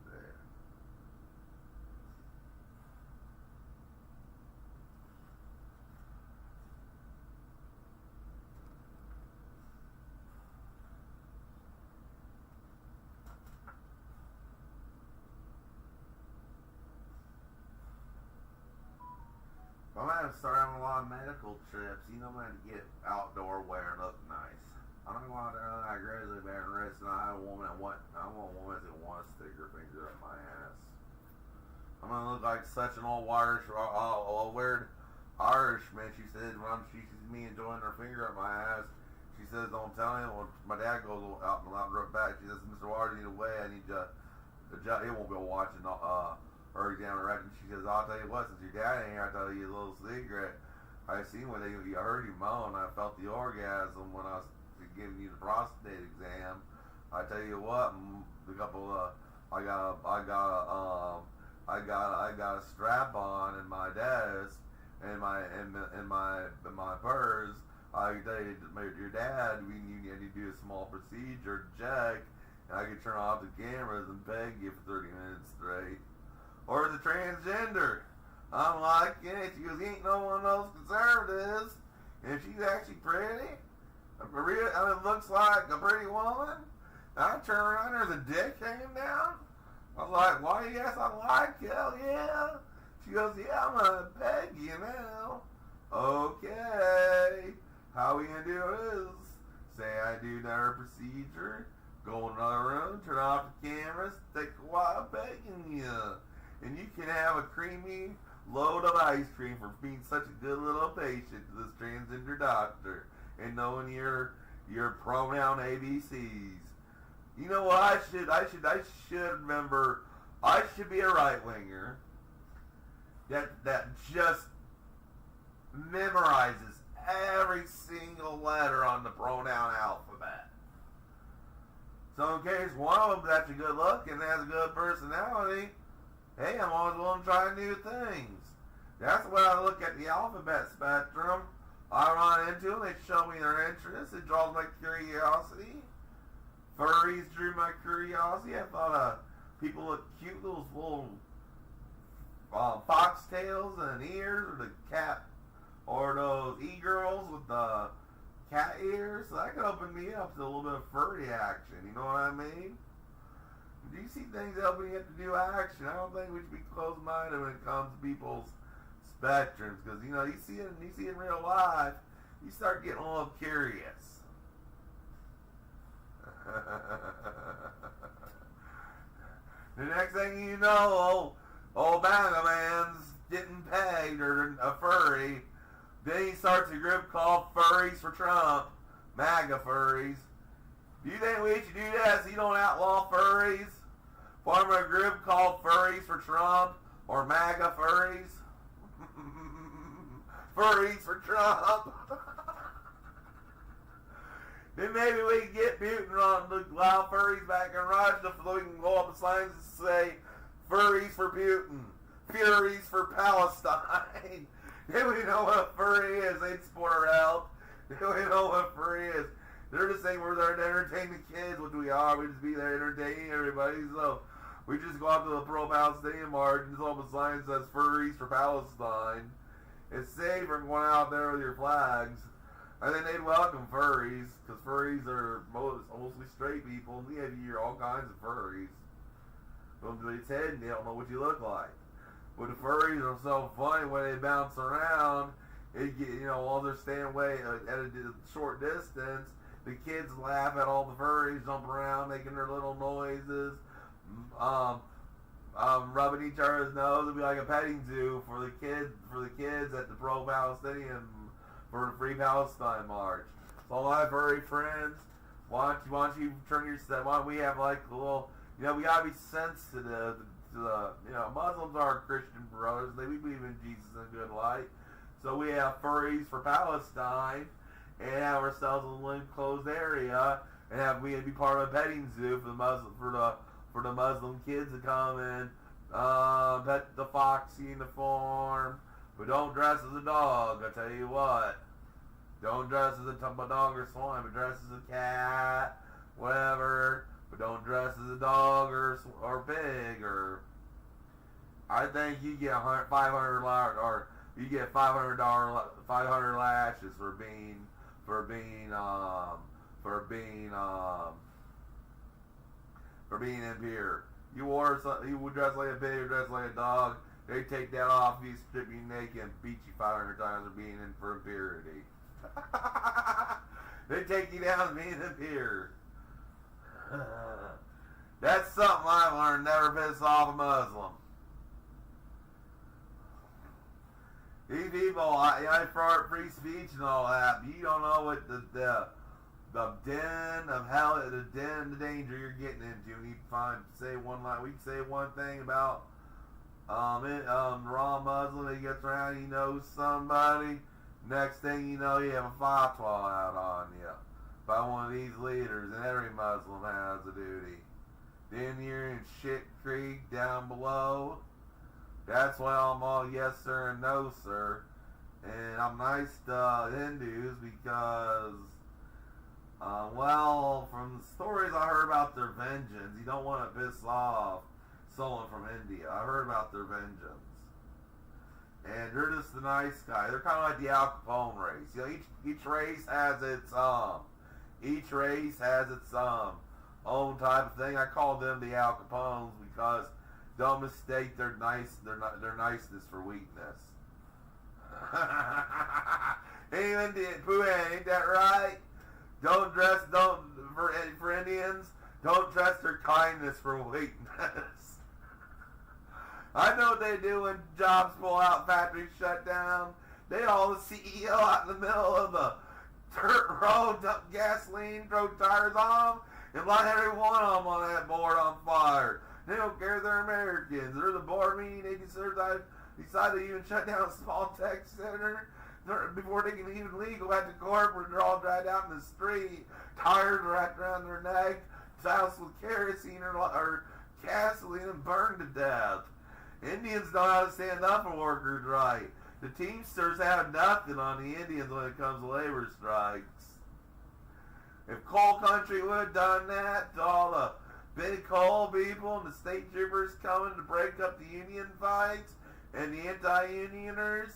There. I'm gonna start having a lot of medical trips. You know, I'm gonna get outdoor wear and look nice. I don't want to go that grizzly bear and rest. And I want a woman that wants to stick her finger up my ass. I'm gonna look like such an old Irish, weird Irishman. She said when she sees me enjoying her finger up my ass, she says, "Don't tell him." When my dad goes out and road back, she says, "Mr. Waters, you need a way. I need you." He won't be watching her down the right. And she says, "I'll tell you what, since your dad ain't here, I'll tell you a little secret. I seen when I heard you moan. I felt the orgasm when I was giving you the prostate exam. I tell you what, a couple of I got a strap on in my desk and my purse. I tell you, your dad, you need to do a small procedure check, and I could turn off the cameras and peg you for 30 minutes straight." Or is it transgender? I'm like, yeah. She goes, "He ain't no one of those conservatives, and she's actually pretty. It looks like a pretty woman." I turn around, there's a dick hanging down. I was like, "Why? Yes, I like it. Hell yeah." She goes, "Yeah, I'm gonna peg you now." Okay. How we gonna do is say I do another procedure, go in another room, turn off the cameras, take a while pegging you. And you can have a creamy load of ice cream for being such a good little patient to this transgender doctor and knowing you're your pronoun ABCs. You know what? I should remember. I should be a right winger that just memorizes every single letter on the pronoun alphabet. So in case one of them's actually good looking and has a good personality, hey, I'm always willing to try new things. That's the way I look at the alphabet spectrum. I run into them, they show me their interest, it draws my curiosity. Furries drew my curiosity. I thought people look cute, those little foxtails and ears, or the cat, or those e-girls with the cat ears. So that could open me up to a little bit of furry action, you know what I mean? Do you see things helping you to do action? I don't think we should be closed-minded when it comes to people's spectrums, because you see it in real life, you start getting a little curious. The next thing you know, old MAGA man's getting pegged, or a furry. Then he starts a group called Furries for Trump, MAGA furries. Do you think we should do that so you don't outlaw furries? Form a group called Furries for Trump, or MAGA furries? Furries for Trump. Then maybe we can get Putin on the allow furries back in Russia so we can go up the signs and say, furries for Putin, furies for Palestine. Then we know what a furry is. They'd support our help. Then we know what a furry is. They're just saying we're there to entertain the kids, which we are. We just be there entertaining everybody. So we just go out to the pro-Palestinian march and all the sign says furries for Palestine. It's safe from going out there with your flags. I think they'd welcome furries, because furries are mostly straight people. We have here all kinds of furries. Don't do its head and they don't know what you look like. But the furries are so funny when they bounce around. While they're staying away at a short distance, the kids laugh at all the furries, jump around, making their little noises, rubbing each other's nose. It'd be like a petting zoo for the kids at the pro-Palestinian, for the Free Palestine March. So all my furry friends, why don't you turn your step? Why don't we have like a little, we gotta be sensitive to the, Muslims are Christian brothers. We believe in Jesus in a good light. So we have Furries for Palestine, and have ourselves a little enclosed area, and we be part of a petting zoo for the Muslim kids to come and pet the foxy in the farm. But don't dress as a dog, I tell you what. Don't dress as a dog or swine, but dress as a cat, whatever. But don't dress as a dog or pig, or I think you get $500 or you get $500 lashes for being impure. You would dress like a pig or dress like a dog. They take that off you, strip you naked, and beat you 500 times for being in for impurity. They take you down as being impure. That's something I've learned. Never piss off a Muslim. These people, I for free speech and all that. But you don't know what the den of hell, the danger you're getting into. We can say one thing about raw Muslim. He gets around, he knows somebody. Next thing you know, you have a fatwa out on you by one of these leaders, and every Muslim has a duty. Then you're in shit creek down below. That's why I'm all yes sir and no sir. And I'm nice to Hindus because, from the stories I heard about their vengeance, you don't want to piss off someone from India. I heard about their vengeance. And they're just a nice guy. They're kind of like the Al Capone race. Each race has its own type of thing. I call them the Al Capones because don't mistake their niceness for weakness. Ain't that right? For Indians, don't dress their kindness for weakness. I know what they do when jobs pull out, factories shut down. They all the CEO out in the middle of the dirt road, dump gasoline, throw tires on them, and light every one of them on that board on fire. They don't care they're Americans. They're the board meeting. They decided to even shut down a small tech center before they can even legal at the corporate. They're all dragged out in the street, tires wrapped around their neck, doused with kerosene or gasoline and burned to death. Indians know how to stand up for workers' right. The Teamsters have nothing on the Indians when it comes to labor strikes. If coal country would have done that to all the big coal people and the state troopers coming to break up the union fights and the anti-unioners,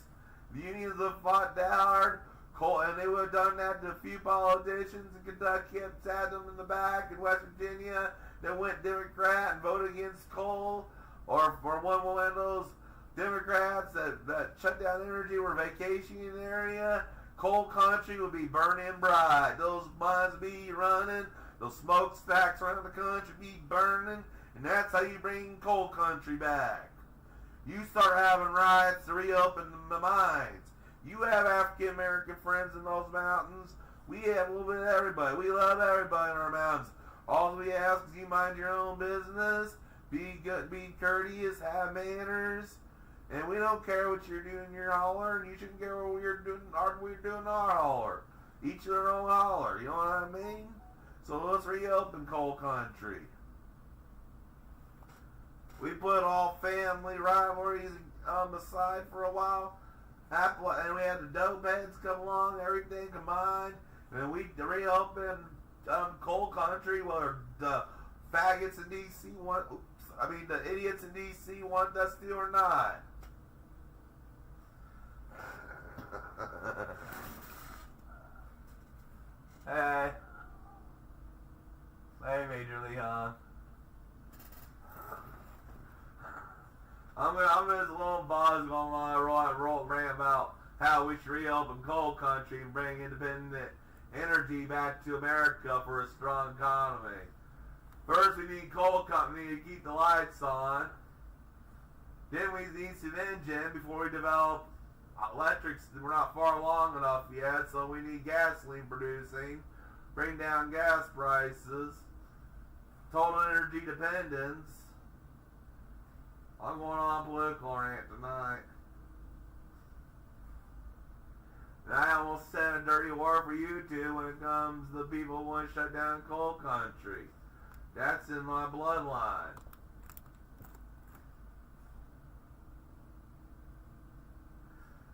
the unions would have fought that hard. And they would have done that to a few politicians in Kentucky and stabbed them in the back in West Virginia that went Democrat and voted against coal, or for one of those Democrats that shut down energy were vacationing in the area. Coal country would be burning bright. Those mines would be running. Those smokestacks around the country be burning. And that's how you bring coal country back. You start having riots to reopen the mines. You have African American friends in those mountains. We have a little bit of everybody. We love everybody in our mountains. All we ask is you mind your own business. Be good, be courteous, have manners. And we don't care what you're doing in your holler, and you shouldn't care what we're doing in our holler. Each their own holler, you know what I mean? So let's reopen coal country. We put all family rivalries aside for a while, and we had the dope heads come along, everything combined, and we reopened coal country where the faggots in D.C. the idiots in D.C. want us to or not. Hey, Major League, huh? I'm just a little buzz going on rant about how we should reopen coal country and bring independent energy back to America for a strong economy. First, we need coal company to keep the lights on. Then we need some engine before we develop electrics. We're not far along enough yet, so we need gasoline producing. Bring down gas prices. Total energy dependence. I'm going on political rant tonight. And I almost said a dirty war for you two when it comes to the people who want to shut down coal country. That's in my bloodline.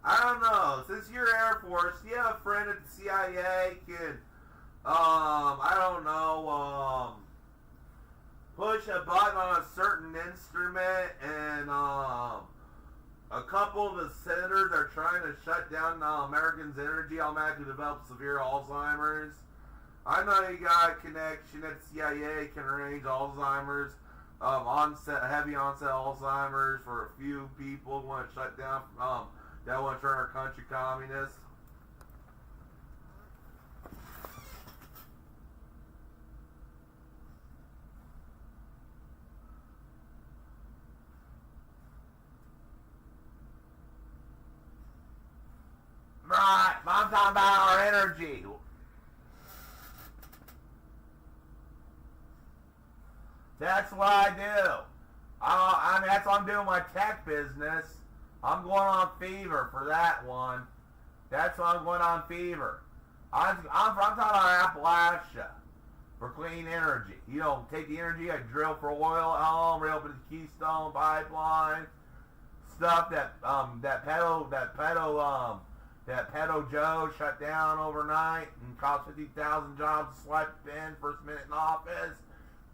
I don't know. Since you're Air Force, do you have a friend at the CIA can, push a button on a certain instrument and, a couple of the senators are trying to shut down Americans' energy automatically develop severe Alzheimer's. I know you got a connection at the CIA can arrange Alzheimer's, heavy onset Alzheimer's for a few people who want to shut down, that want to turn our country communist. Right, I'm talking about our energy. That's what I do. That's what I'm doing my tech business. I'm going on fever for that one. That's what I'm going on fever. I'm talking about Appalachia for clean energy. You know, take the energy, I drill for oil, reopen the Keystone Pipeline, stuff that pedo Joe shut down overnight and cost 50,000 jobs to swipe in first minute in office.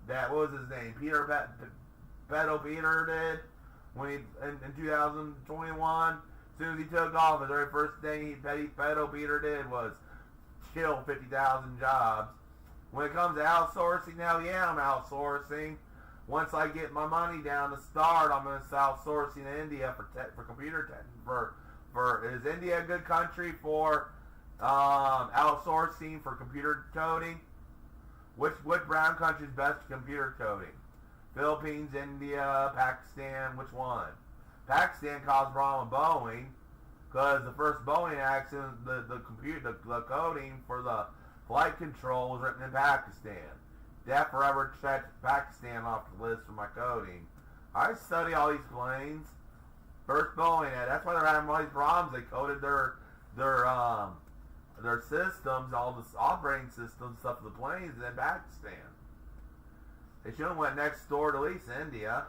That was his name, Pedo Peter did when he in 2021. As soon as he took office, the very first thing Pedo Peter did was kill 50,000 jobs. When it comes to outsourcing, now yeah, I'm outsourcing. Once I get my money down to start, I'm going to outsourcing to India for computer tech. Is India a good country for outsourcing for computer coding? Which brown country is best for computer coding? Philippines, India, Pakistan, which one? Pakistan caused a problem with Boeing. Because the first Boeing accident, the coding for the flight control was written in Pakistan. That forever checked Pakistan off the list for my coding. I study all these planes. First Boeing, that's why they're having all these problems. They coded their systems, all the operating systems, stuff of the planes in Pakistan. They should have went next door to at least India.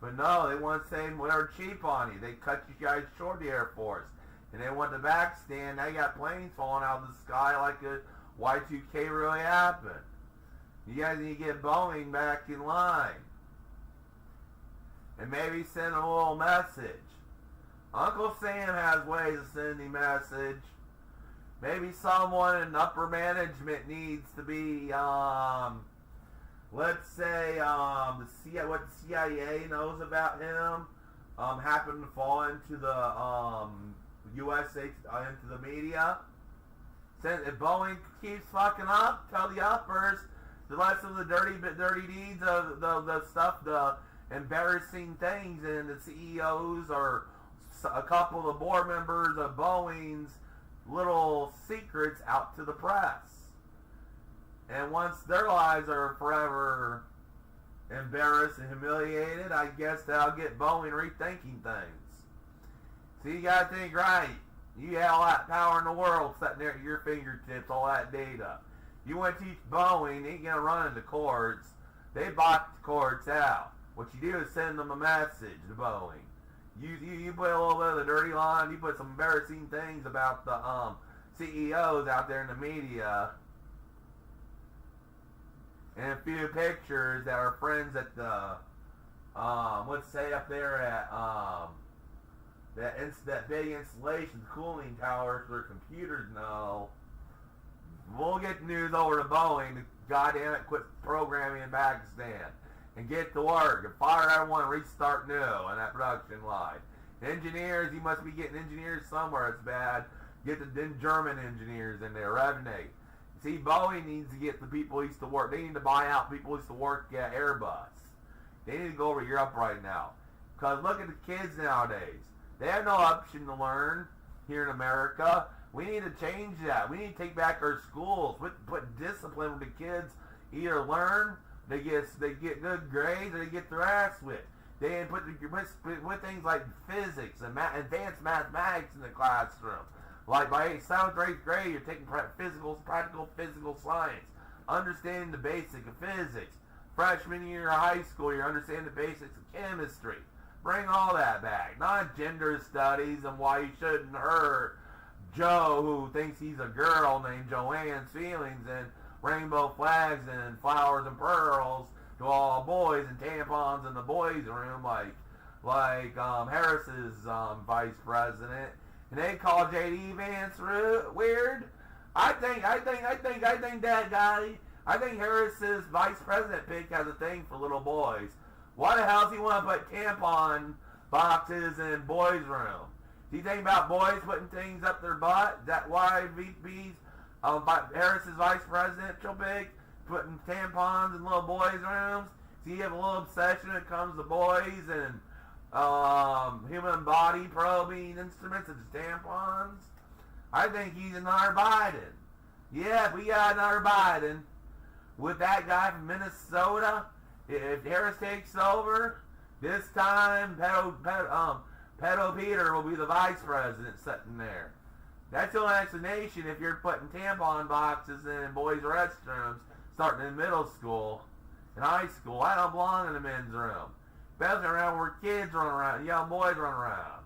But no, they want to say they're cheap on you. They cut you guys short, the Air Force. And they went to Pakistan. Now you got planes falling out of the sky like a Y2K really happened. You guys need to get Boeing back in line. And maybe send a little message. Uncle Sam has ways of sending message. Maybe someone in upper management needs to be, let's say, what the CIA knows about him, happened to fall into the USA, into the media. If Boeing keeps fucking up, tell the uppers to let some of the dirty deeds of the stuff, the embarrassing things, and the CEOs or a couple of the board members of Boeing's little secrets out to the press. And once their lives are forever embarrassed and humiliated, I guess that'll get Boeing rethinking things. So you gotta think right. You have all that power in the world sitting there at your fingertips, all that data. You want to teach Boeing, they ain't gonna run into courts. They box the courts out. What you do is send them a message to Boeing. You put a little bit of the dirty line, you put some embarrassing things about the CEOs out there in the media, and a few pictures that are friends at the, let's say up there at that big installation, cooling towers where computers know. We'll get news over to Boeing to goddamn it quit programming in Pakistan and get to work and fire everyone and restart new on that production line. Engineers, you must be getting engineers somewhere. It's bad. Get the German engineers in there, Revenate. See, Boeing needs to get the people who used to work. They need to buy out people who used to work at Airbus. They need to go over to Europe right now. Because look at the kids nowadays. They have no option to learn here in America. We need to change that. We need to take back our schools. Put discipline with the kids. Either learn, they get good grades, or they get their ass whipped. They put things like physics and advanced mathematics in the classroom. Like by 7th or 8th grade, you're taking practical physical science, understanding the basics of physics. Freshman year of high school, you're understanding the basics of chemistry. Bring all that back. Not gender studies and why you shouldn't hurt Joe, who thinks he's a girl named Joanne's feelings, and rainbow flags and flowers and pearls to all boys and tampons in the boys' room, like Harris's vice president. And they call J.D. Vance weird. I think that guy. I think Harris's vice president pick has a thing for little boys. Why the hell does he want to put tampon boxes in boys' room? Do you think about boys putting things up their butt? Is that why VP's Harris's vice presidential pick putting tampons in little boys' rooms? So you have a little obsession when it comes to boys and human body probing instruments such as tampons. I think he's another Biden. Yeah, if we got another Biden with that guy from Minnesota, if Harris takes over, this time Pedo Peter will be the vice president sitting there. That's the only explanation if you're putting tampon boxes in boys' restrooms starting in middle school and high school. I don't belong in the men's room. Especially around where kids run around, young boys run around.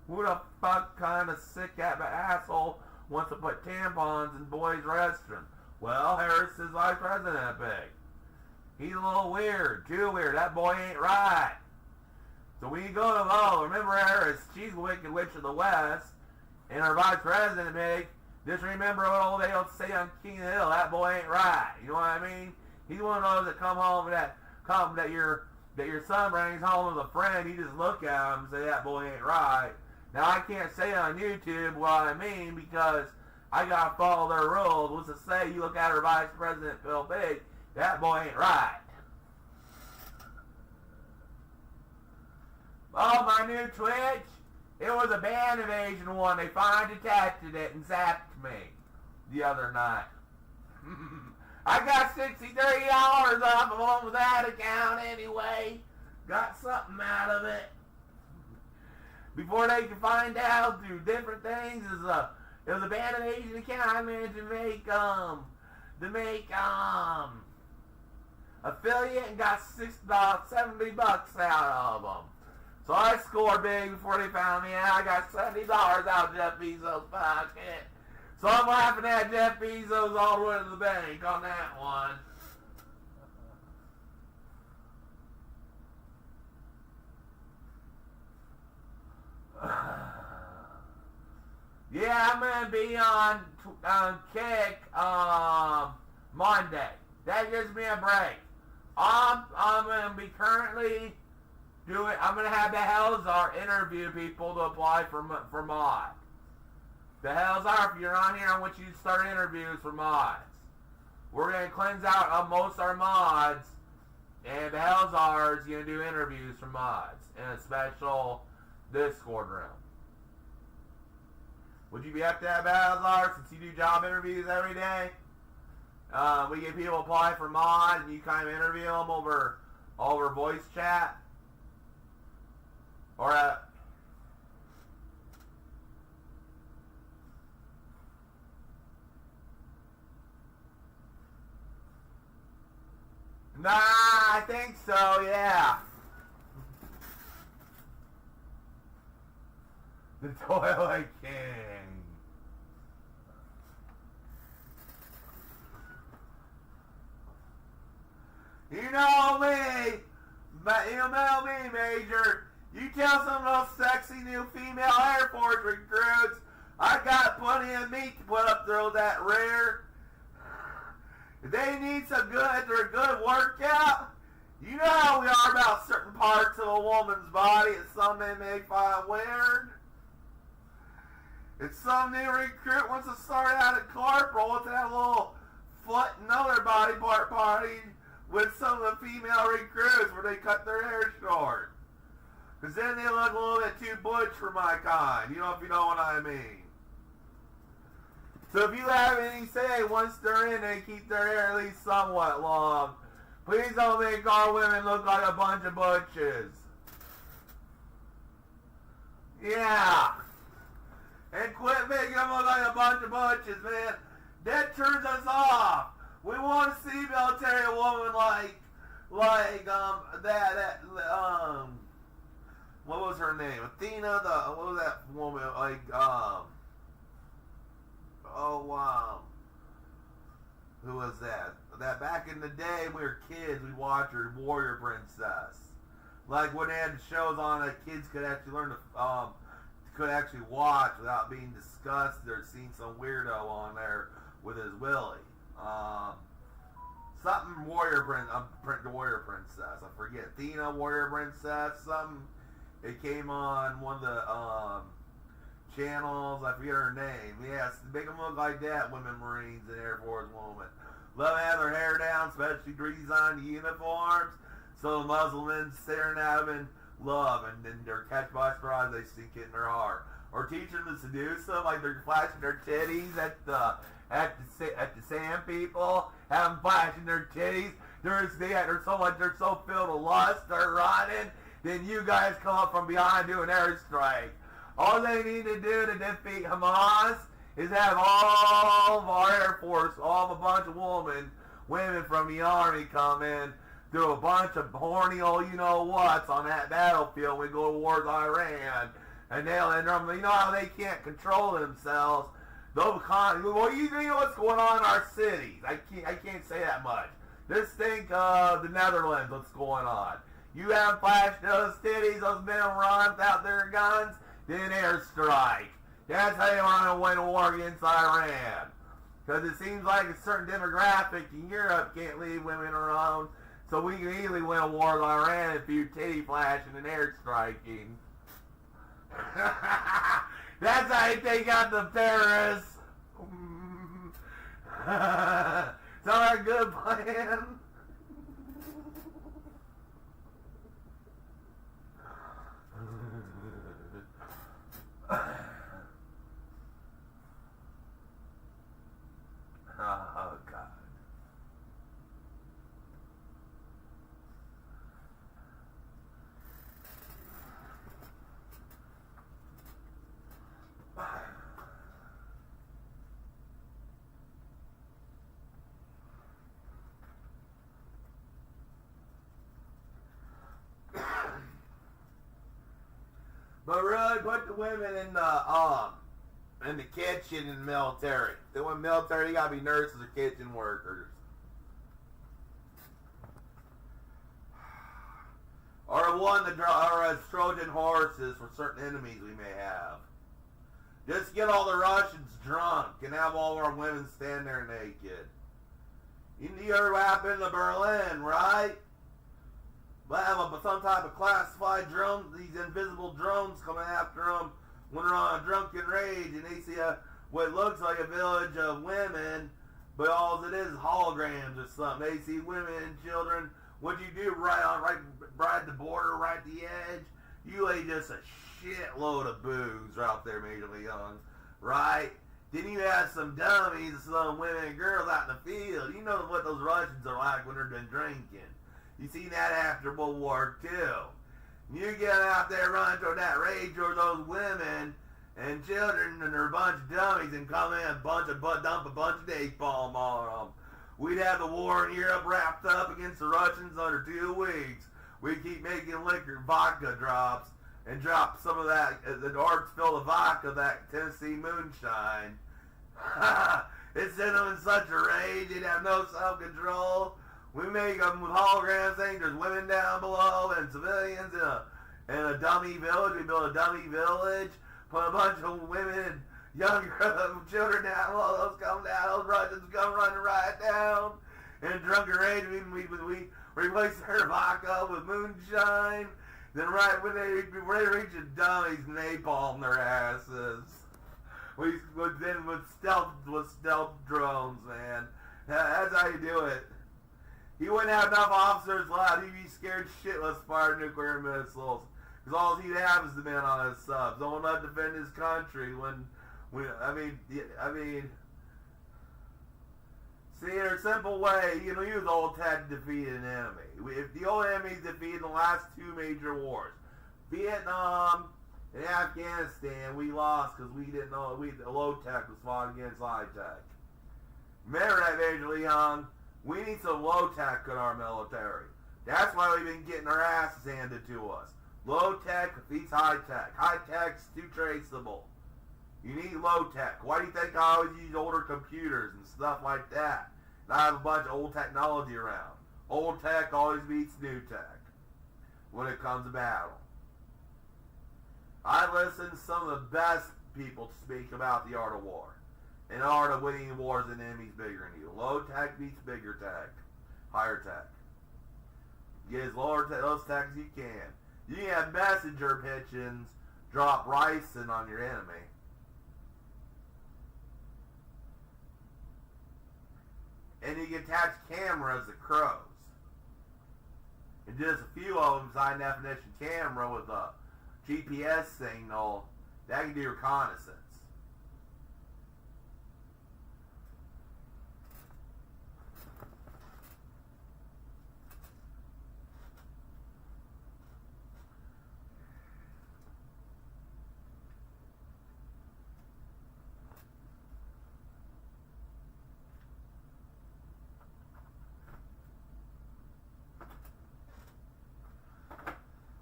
Who the fuck kind of sick asshole wants to put tampons in boys' restrooms? Well, Harris is vice president big. He's a little weird, too weird. That boy ain't right. So when you go to vote, remember Harris, she's the Wicked Witch of the West, and her vice president big. Just remember what old they ought to say on King of the Hill. That boy ain't right. You know what I mean? He's one of those that come home that your son brings home with a friend. You just look at him and say that boy ain't right. Now I can't say on YouTube what I mean because I gotta follow their rules. What's to say you look at her vice president Bill Big, that boy ain't right. Oh, my new Twitch? It was a band invasion one. They finally detected it and zapped me the other night. I got $63 off of that account anyway. Got something out of it. Before they could find out through different things, it was a band invasion account. I managed to make affiliate and got $70 out of them. So I scored big before they found me out. I got $70 out of Jeff Bezos' pocket. So I'm laughing at Jeff Bezos all the way to the bank on that one. Yeah, I'm gonna be on Kick Monday. That gives me a break. I'm gonna be currently doing. I'm gonna have the Hellzar interview people to apply for mods. The Hellzar, if you're on here, I want you to start interviews for mods. We're gonna cleanse out most of our mods, and the Hellzar is gonna do interviews for mods in a special Discord room. Would you be up to that, Hellzar, since you do job interviews every day? We get people apply for mods, and you kind of interview them over voice chat. Or nah, I think so, yeah. The Toilet King. You know me, Major. You tell some of those sexy new female Air Force recruits, I got plenty of meat to put up through that rear. If they need some good workout, you know how we are about certain parts of a woman's body and some they may find weird. If some new recruit wants to start out at corporal with that little foot and other body part party with some of the female recruits where they cut their hair short. Because then they look a little bit too butch for my kind. You know, if you know what I mean. So if you have anything to say once they're in, they keep their hair at least somewhat long. Please don't make our women look like a bunch of butches. Yeah. And quit making them look like a bunch of butches, man. That turns us off. We want to see military woman what was her name? Athena, what was that woman, who was that? That back in the day, we were kids, we watched her, Warrior Princess. Like when they had shows on that kids could actually learn to, could actually watch without being disgusted or seeing some weirdo on there with his willy. Something Warrior Princess. I forget. Athena, Warrior Princess, something. It came on one of the channels. I forget her name. Yes, make them look like that, women Marines and Air Force women. Let them have their hair down, especially grease on the uniforms, so the Muslims staring at them in love, and then they're catch by surprise, they sink it in their heart. Or teach them to seduce them, like they're flashing their titties at the sand people, have them flashing their titties. They're so filled with lust, they're running. Then you guys come up from behind, do an airstrike. All they need to do to defeat Hamas is have all of our Air Force, a bunch of women from the Army come in, do a bunch of horny old you-know-whats on that battlefield. We go to war with Iran. And you know how they can't control themselves. Well, you know what's going on in our cities. I can't say that much. Just think of the Netherlands, what's going on. You haven't flashed those titties, those men run without their guns, then airstrike. That's how you want to win a war against Iran. Because it seems like a certain demographic in Europe can't leave women alone. So we can easily win a war with Iran if you titty flashing and airstriking. That's how you take out the terrorists. Sound like a good plan? But really, put the women in the kitchen in the military. They want military, you gotta be nurses or kitchen workers. Or as Trojan horses for certain enemies we may have. Just get all the Russians drunk and have all our women stand there naked. You heard what happened to Berlin, right? But have some type of classified drones, these invisible drones coming after them when they're on a drunken rage, and they see what looks like a village of women, but all it is holograms or something. They see women and children. What you do right at the border, right at the edge, you lay just a shitload of booze right there, Major League Young, right? Then you have some dummies, some women and girls out in the field. You know what those Russians are like when they're done drinking. You seen that after World War II. You get out there running toward that rage or those women and children, and they're a bunch of dummies, and come in and dump a bunch of napalm on them. We'd have the war in Europe wrapped up against the Russians under 2 weeks. We'd keep making vodka drops, and drop some of that, the darts fill the vodka, that Tennessee moonshine. It sent them in such a rage, they'd have no self-control. We make them with holograms saying there's women down below and civilians in a dummy village. We build a dummy village, put a bunch of women and young children down below. Those come down, those Russians come running right down. In drunken rage, we replace their vodka with moonshine. Then right when they reach the dummies, napalm their asses. With stealth drones, man. That's how you do it. He wouldn't have enough officers left. He'd be scared shitless to fire nuclear missiles. Because all he'd have is the men on his subs. Don't let defend his country see, there's a simple way you can use old tech to defeat an enemy. If the old enemy's defeated the last 2 major wars, Vietnam and Afghanistan, we lost because we didn't know the low tech was fought against high tech. Remember that, Major Leon? We need some low tech in our military. That's why we've been getting our asses handed to us. Low tech defeats high tech. High tech's too traceable. You need low tech. Why do you think I always use older computers and stuff like that? And I have a bunch of old technology around. Old tech always beats new tech when it comes to battle. I listen to some of the best people to speak about the art of war. And the art of winning wars and enemies bigger than you. Low tech beats bigger tech. Higher tech. Get as lower those tech as you can. You can have messenger pigeons drop ricin on your enemy. And you can attach cameras to crows. And just a few of them, high definition camera with a GPS signal, that can do reconnaissance.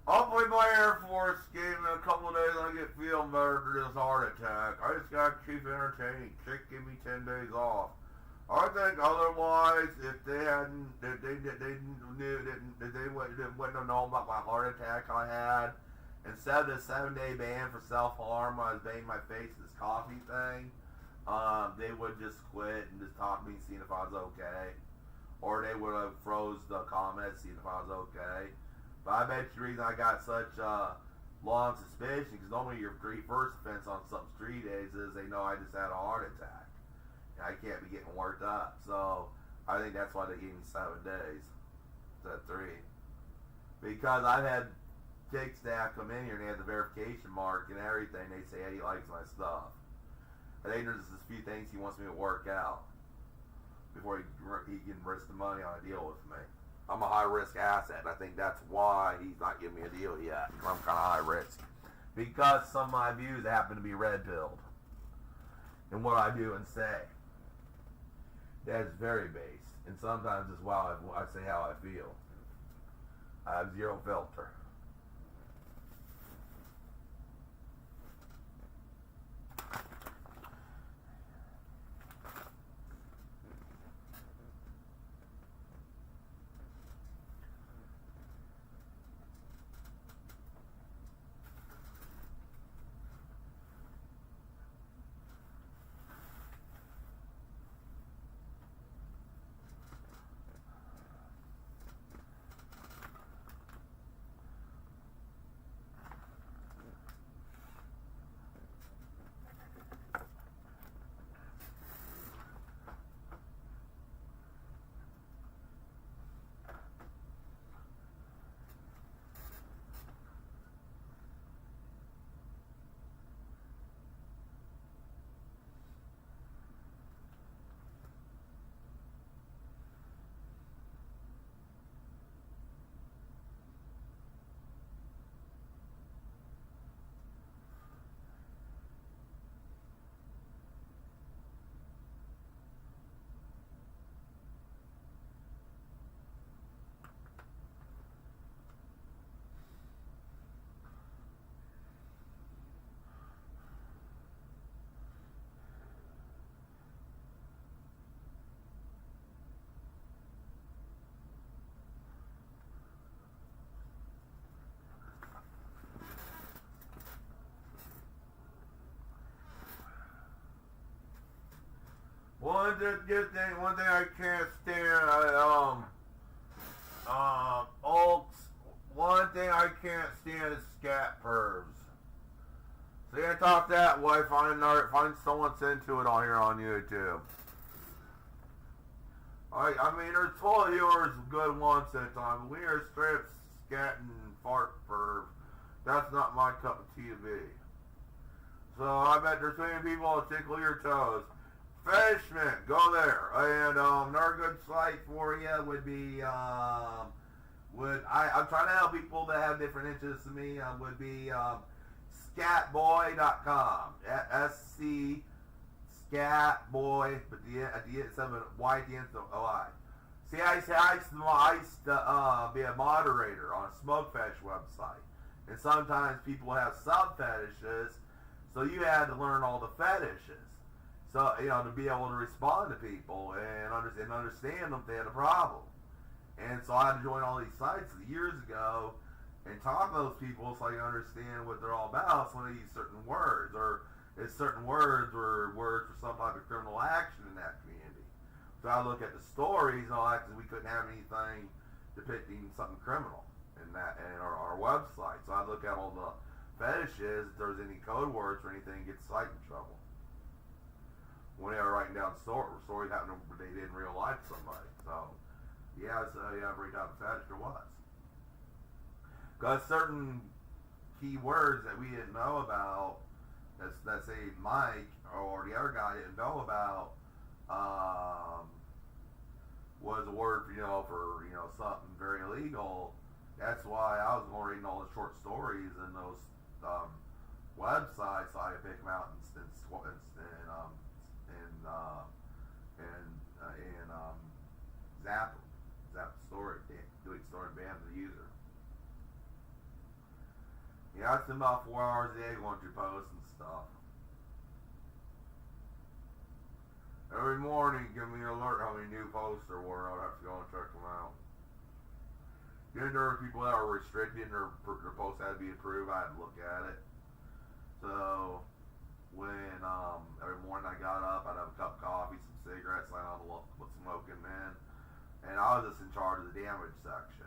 Hopefully my Air Force game in a couple of days I get feeling better for this heart attack. I just got to keep entertaining. Chick give me 10 days off. I think otherwise, if they wouldn't have known about my heart attack I had, instead of the 7-day ban for self-harm when I was banging my face with this coffee thing, they would just quit and just talk to me, seeing if I was okay. Or they would have froze the comments, seeing if I was okay. But I bet you the reason I got such long suspicion, because normally your first offense on some street days is they know I just had a heart attack. And I can't be getting worked up. So I think that's why they gave me 7 days instead of 3. Because I've had TIC staff come in here and they have the verification mark and everything. They say, hey, he likes my stuff. I think there's just a few things he wants me to work out before he can risk the money on a deal with me. I'm a high-risk asset, and I think that's why he's not giving me a deal yet. I'm kind of high-risk. Because some of my views happen to be red-pilled in what I do and say. That's very based, and sometimes as well I say how I feel. I have zero filter. one thing I can't stand, one thing I can't stand is scat pervs. So you talk that way, find someone's into it on here on YouTube. I mean, there's totally yours good once at a time, but when you're straight up scatting fart perv, that's not my cup of tea to be. So I bet there's many people that tickle your toes. Fetishment, go there. And another good site for you would be I'm trying to help people that have different interests than me. Would be scatboy.com. SC Scatboy, but at the end, some Y at the end, so OI. See, I used to be a moderator on a smoke fetish website, and sometimes people have sub fetishes, so you had to learn all the fetishes. So, to be able to respond to people and understand them if they had a problem. And so I had to join all these sites years ago and talk to those people so I can understand what they're all about. So when they use certain words, or if certain words were words for some type of criminal action in that community. So I look at the stories and all that because we couldn't have anything depicting something criminal in our website. So I look at all the fetishes, if there's any code words or anything, get the site in trouble. When they were writing down stories happening they did in real life to somebody. So, every type of fetish there was. Because certain key words that we didn't know about, that say Mike or the other guy didn't know about, was a word for something very illegal. That's why I was reading all the short stories in those websites so I could pick them out and zap the story, delete story, ban the user. I spend about 4 hours a day going through posts and stuff. Every morning, give me an alert how many new posts there were. I'd have to go and check them out. Then there were people that were restricted and their posts had to be approved. I had to look at it. So when every morning I got up, I'd have a cup of coffee, some cigarettes, I had to put smoking in, and I was just in charge of the damage section.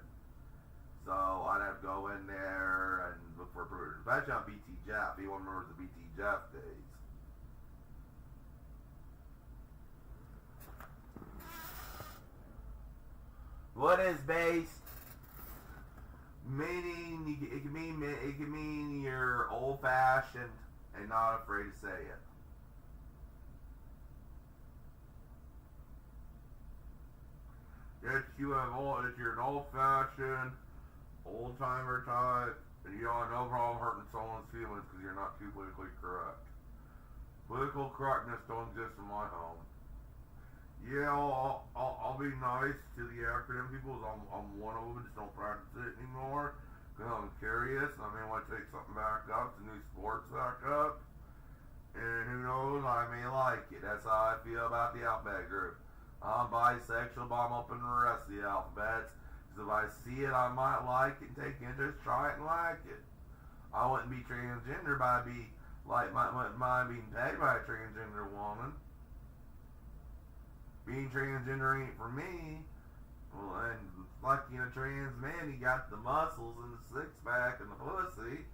So I'd have to go in there and look for approvers, especially on BT Jeff. Everyone remembers the BT Jeff days. What is base? Meaning it can mean you're old-fashioned and not afraid to say it. If you're an old-fashioned, old-timer type, and you don't have no problem hurting someone's feelings because you're not too politically correct. Political correctness don't exist in my home. Yeah, I'll be nice to the acronym people. I'm one of them. Just don't practice it anymore because I'm curious. I may want to take something back up, the new sports back up, and who knows, I may like it. That's how I feel about the alphabet group. I'm bisexual, but I'm open to the rest of the alphabets. Because if I see it, I might like it and take interest, try it and like it. I wouldn't be transgender, but I'd be like mind being pegged by a transgender woman. Being transgender ain't for me. Well, and like a trans man, he got the muscles and the six pack and the pussy.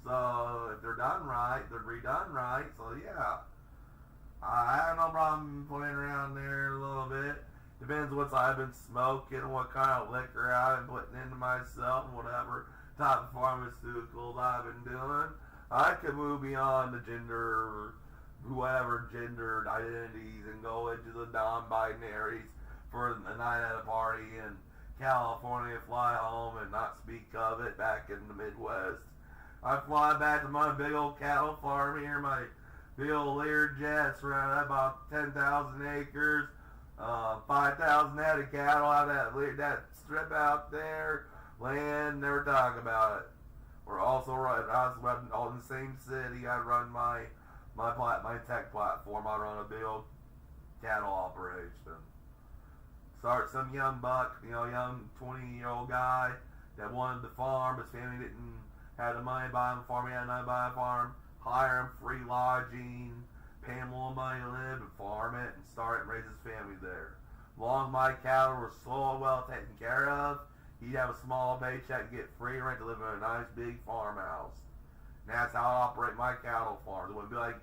So if they're done right, they're redone right. So yeah, I have no problem playing around there a little bit. Depends what I've been smoking, what kind of liquor I've been putting into myself, and whatever type of pharmaceuticals I've been doing. I could move beyond the gender, whoever gendered identities, and go into the non-binaries for a night at a party in California, fly home and not speak of it back in the Midwest. I fly back to my big old cattle farm here, my big old Learjet surrounded by about 10,000 acres, 5,000 head of cattle out of that strip out there, land, never talk about it. We're also all in the same city. I run my tech platform. I run a big old cattle operation. Start some young buck, young 20-year-old guy that wanted to farm, but his family didn't have the money to buy him a farm. He had nothing to buy a farm. Hire him, free lodging, pay him a little money to live and farm it and start it and raise his family there. Long my cattle were so well taken care of, he'd have a small paycheck, get free rent to live in a nice big farmhouse. And that's how I operate my cattle farms. It wouldn't be like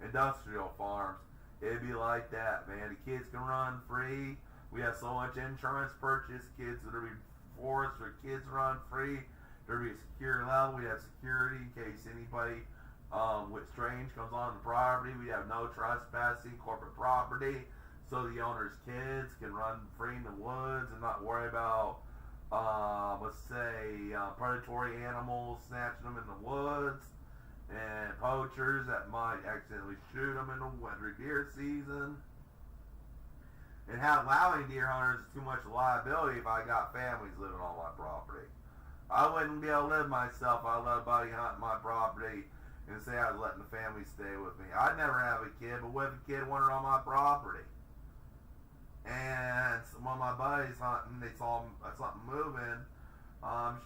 industrial farms. It'd be like that, man. The kids can run free. We have so much insurance purchase. Kids that'll be forced for kids run free. There'll be a secure level. We have security in case anybody with strange comes on the property. We have no trespassing corporate property, so the owner's kids can run free in the woods and not worry about, let's say, predatory animals snatching them in the woods and poachers that might accidentally shoot them in the winter deer season. And allowing deer hunters is too much liability if I got families living on my property. I wouldn't be able to live myself. I'd let a buddy hunt my property and say I was letting the family stay with me. I'd never have a kid, but what if a kid wanted on my property? And one of my buddies hunting, they saw something moving,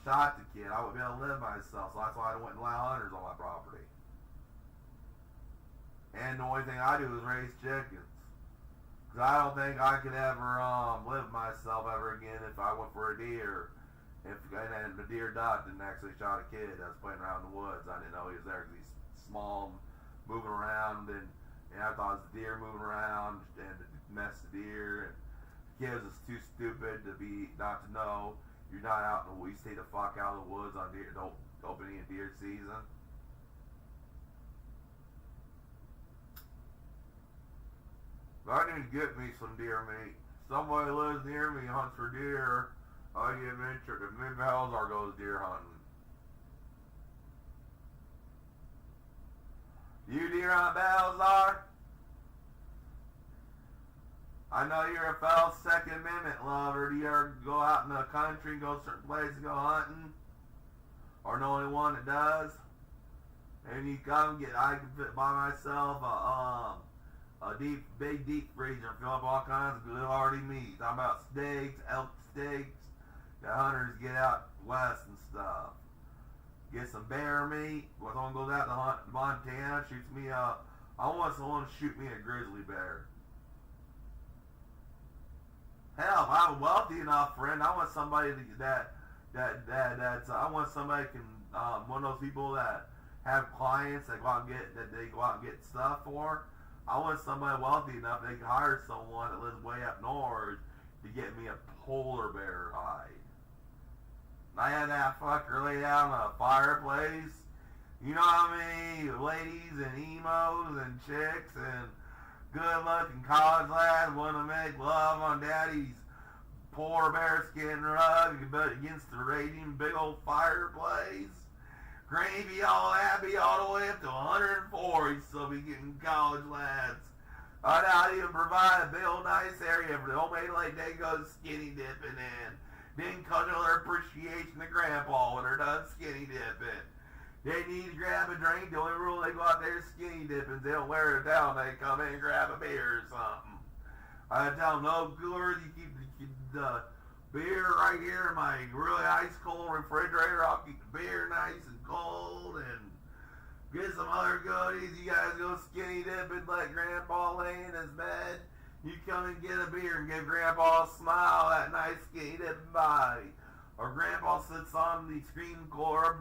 shot the kid. I wouldn't be able to live myself, so that's why I wouldn't allow hunters on my property. And the only thing I do is raise chickens. Because I don't think I could ever live myself ever again if I went for a deer. And the deer died and actually shot a kid that was playing around in the woods. I didn't know he was there because he's small, moving around, and I thought it was the deer moving around and it messed the deer. And the kid was too stupid to not to know you're not out in the woods. Stay the fuck out of the woods on deer opening of deer season. I need to get me some deer meat. Somebody lives near me, hunts for deer. I get ventured. If Mid Balzar goes deer hunting. You deer hunt, Balzar? I know you're a fellow Second Amendment lover. Do you ever go out in the country, go certain places, go hunting? Or know anyone that does? And you come I can fit by myself a big deep freezer, fill up all kinds of good hearty meat. Talking about steaks, elk steaks. The hunters get out west and stuff. Get some bear meat. When someone goes out to hunt Montana, shoots me I want someone to shoot me a grizzly bear. Hell, if I'm a wealthy enough friend, I want somebody I want somebody can one of those people that have clients that they go out and get stuff for. I want somebody wealthy enough they can hire someone that lives way up north to get me a polar bear hide. I had that fucker laid out on a fireplace. You know how many ladies and emos and chicks and good-looking college lads want to make love on daddy's polar bear skin rug against the raging big old fireplace? Gravy all happy all the way up to 104. He's still be getting college lads. I'd not even provide a big old nice area for the homemade like they go skinny dipping in. Then come to their appreciation to grandpa when they're done skinny dipping. They need to grab a drink. The only rule they go out there skinny dipping. They don't wear it down. They come in and grab a beer or something. I tell them no coolers. You keep the beer right here in my really ice cold refrigerator. I'll keep the beer nice and cold and get some other goodies. You guys go skinny dipping, let grandpa lay in his bed. You come and get a beer and give grandpa a smile, that nice skinny dipping body. Or grandpa sits on the screened porch,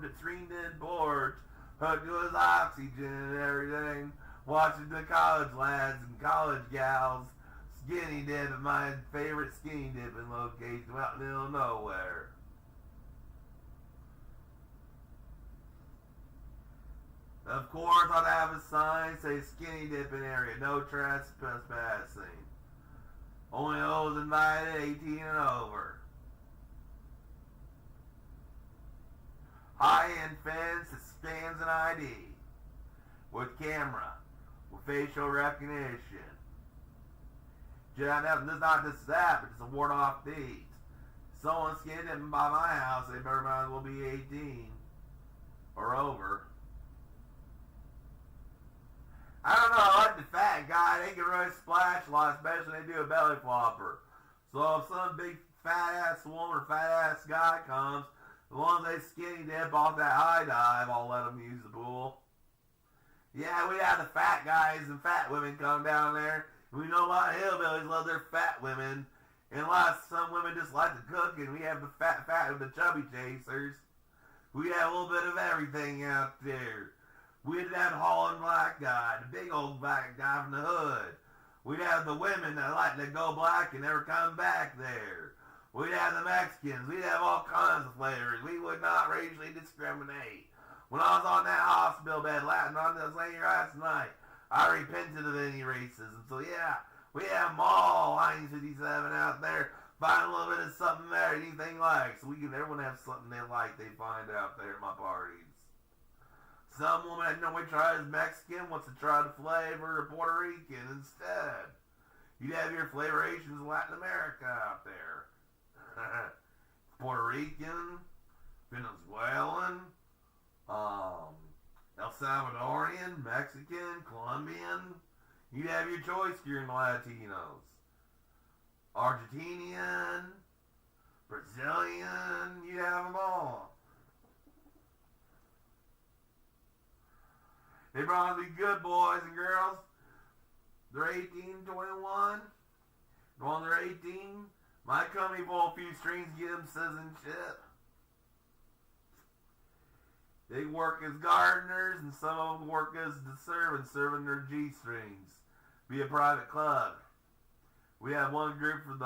hooked to his oxygen and everything, watching the college lads and college gals skinny dip at my favorite skinny dipping location out in the middle of nowhere. Of course, I'd have a sign say skinny dipping area, no trespassing. Only those invited 18 and over. High-end fence that scans an ID with camera, with facial recognition. This is not just that, but it's a ward-off deed. Someone skinned him by my house, they better might as well be 18 or over. I don't know, I like the fat guy. They can really splash a lot, especially when they do a belly flopper. So if some big fat-ass woman or fat-ass guy comes, as long as they skinny dip off that high dive, I'll let them use the pool. Yeah, we have the fat guys and fat women come down there. We know a lot of hillbillies love their fat women. And some women just like to cook, and we have the fat, the chubby chasers. We have a little bit of everything out there. We had that Holland black guy, the big old black guy from the hood. We'd have the women that like to go black and never come back there. We'd have the Mexicans. We'd have all kinds of flavors. We would not racially discriminate. When I was on that hospital bed last night, I repented of any racism. So yeah, we have them all, Heinz 57 out there. Find a little bit of something there, anything like. So everyone have something they like, they find out there at my parties. Some woman that normally tries Mexican wants to try the flavor of Puerto Rican instead. You'd have your flavorations of Latin America out there. Puerto Rican, Venezuelan, El Salvadorian, Mexican, Colombian. You'd have your choice here in the Latinos. Argentinian, Brazilian, you'd have them all. They brought me good boys and girls. They're 18, 21. When they're 18, my company pull a few strings, get them citizenship. They work as gardeners, and some of them work as the servants, serving their G-strings. Be a private club. We have one group for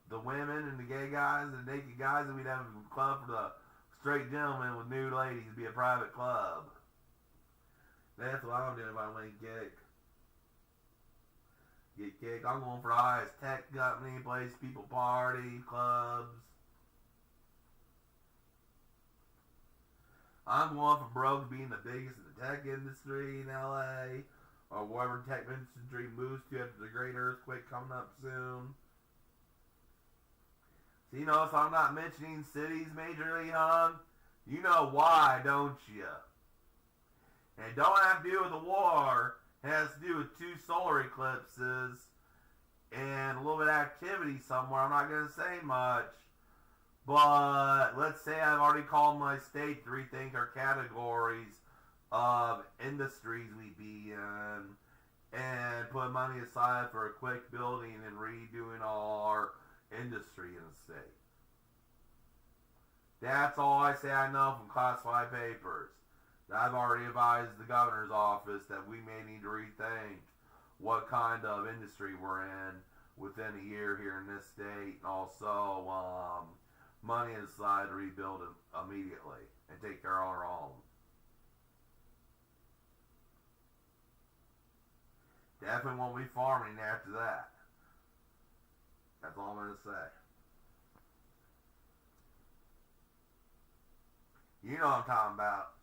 the women and the gay guys and the naked guys, and we'd have a club for the straight gentlemen with nude ladies. Be a private club. That's what I'm doing if I want to get kicked. I'm going for the highest tech company, place people party, clubs. I'm going for Brogues being the biggest in the tech industry in LA, or wherever tech industry moves to after the great earthquake coming up soon. So you know, so I'm not mentioning cities majorly, hon. You know why, don't you? And it don't have to do with the war. It has to do with 2 solar eclipses and a little bit of activity somewhere. I'm not going to say much. But let's say I've already called my state to rethink our categories of industries we be in and put money aside for a quick building and redoing all our industry in the state. That's all I say I know from classified papers. I've already advised the governor's office that we may need to rethink what kind of industry we're in within a year here in this state, and also money aside to rebuild it immediately and take care of our own. Definitely won't be farming after that. That's all I'm going to say. You know what I'm talking about.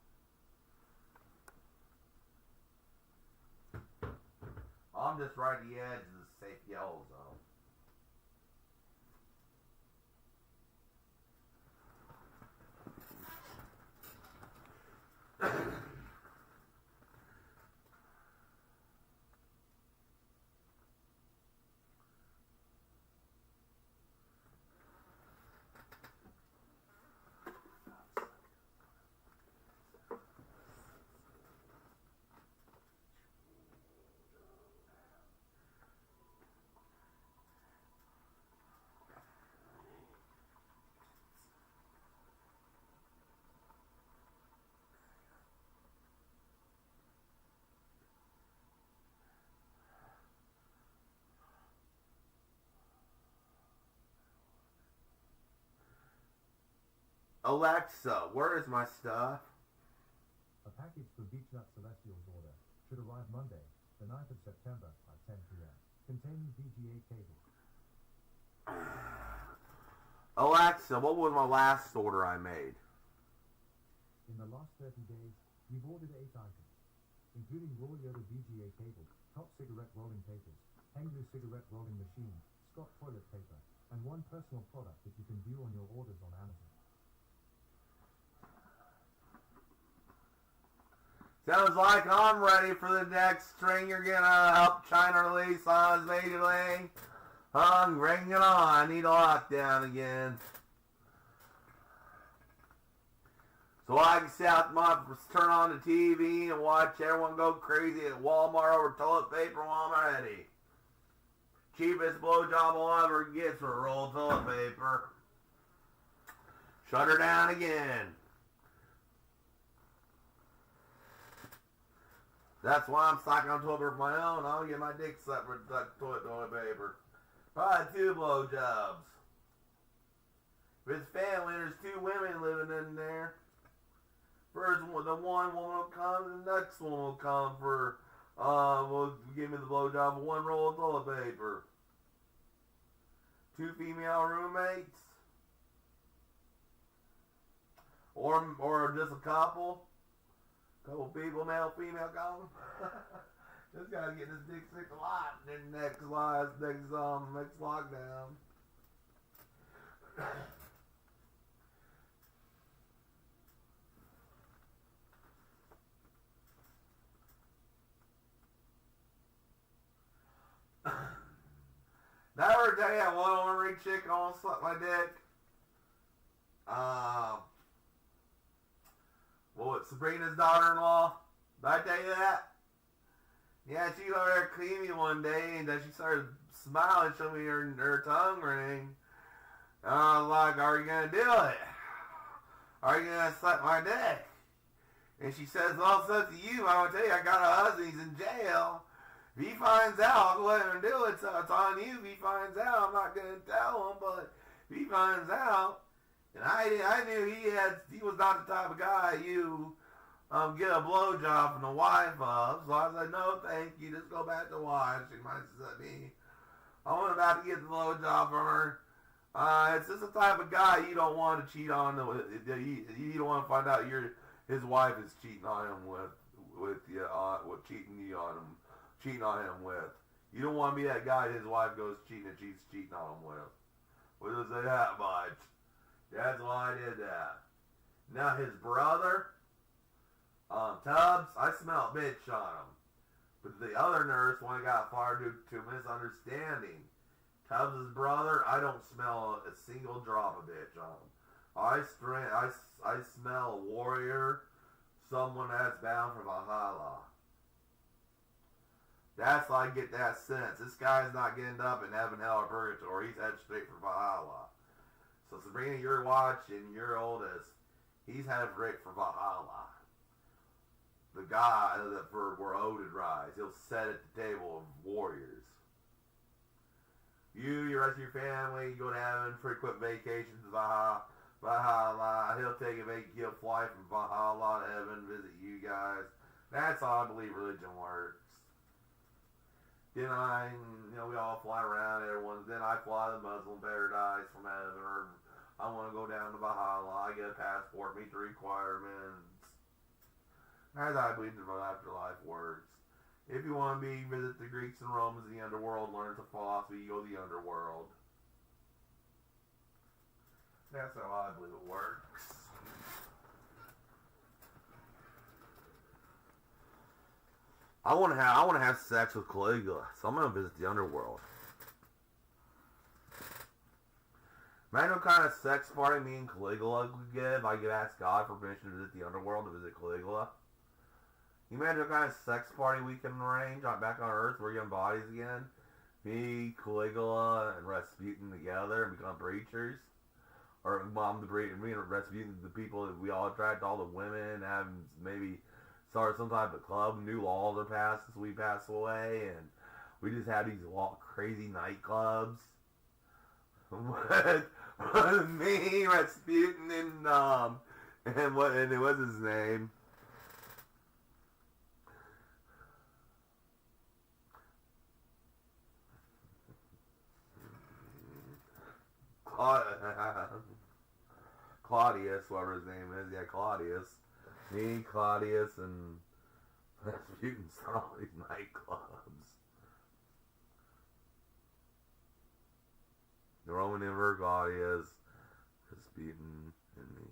I'm just right at the edge of the safe yellow zone. Alexa, where is my stuff? A package for Beechnut Celestial's order should arrive Monday, the 9th of September at 10 p.m., containing VGA cable. Alexa, what was my last order I made? In the last 30 days, you've ordered 8 items, including Royal Yoda VGA cable, top cigarette rolling papers, Henglu cigarette rolling machine, Scott toilet paper, and one personal product that you can view on your orders on Amazon. Sounds like I'm ready for the next string. You're gonna help China release on his immediately. Bring it on. I need a lockdown again. So I can sit out turn on the TV and watch everyone go crazy at Walmart over toilet paper while I'm ready. Cheapest blowjob I'll ever get for a roll of toilet paper. Shut her down again. That's why I'm stocking on toilet paper of my own. I don't get my dick sucked with toilet paper. Probably 2 blowjobs. If it's family, there's 2 women living in there. First, the one woman will come, the next one will come for, will give me the blowjob of 1 roll of toilet paper. 2 female roommates. Or just a couple. Couple people, male, female, couple. This guy's getting his dick sick a lot in the next lockdown. Never tell you one ring chick almost sucked my dick. Sabrina's daughter-in-law. Did I tell you that? Yeah, she was over there cleaning me one day, and then she started smiling, showing me her tongue ring. And I was like, "Are you gonna do it? Are you gonna suck my dick?" And she says, "Well, it's up to you. I'm gonna tell you, I got a husband. He's in jail. If he finds out, I'll go ahead and do it. So it's on you. If he finds out, I'm not gonna tell him. But if he finds out, and I knew he was not the type of guy you get a blowjob from the wife of. So I said, no, thank you. Just go back to watch. She might have me. I wasn't about to get the blowjob from her. It's just the type of guy you don't want to cheat on. You don't want to find out his wife is cheating on him with You don't want to be that guy his wife goes cheating and she's cheating on him with. We'll just say that much. That's why I did that. Now his brother, Tubbs, I smell a bitch on him. But the other nurse, when I got fired due to misunderstanding, Tubbs' brother, I don't smell a single drop of bitch on him. I smell a warrior, someone that's bound for Valhalla. That's I get that sense. This guy's not getting up in heaven, hell, or purgatory. He's headed straight for Valhalla. So Sabrina, you're watching, your oldest, he's headed straight for Valhalla. The guy that for where Odin rides, he'll sit at the table of warriors. You, your rest of your family, you go to heaven, frequent vacations to Valhalla. He'll fly from Valhalla to heaven, visit you guys. That's how I believe religion works. Then we all fly around, then I fly to Muslim paradise from heaven, or I want to go down to Valhalla, I get a passport, meet the requirements. That's how I believe the afterlife works. If you want to visit the Greeks and Romans in the underworld, learn some philosophy, you go to the underworld. That's how I believe it works. I want to have sex with Caligula, so I'm gonna visit the underworld. Imagine what kind of sex party me and Caligula could give. I could ask God for permission to visit the underworld to visit Caligula. You imagine what kind of sex party we can arrange back on Earth? We're getting bodies again. Me, Caligula, and Rasputin together and become preachers. Or me and Rasputin, the people that we all attract, all the women, have maybe start some type of club. New laws are passed as we pass away, and we just have these crazy nightclubs. With me, Rasputin, and what's his name? Claudius, whatever his name is. Yeah, Claudius. Me, Claudius, and Rasputin start all these nightclubs. The Roman Emperor Claudius, Rasputin, and me.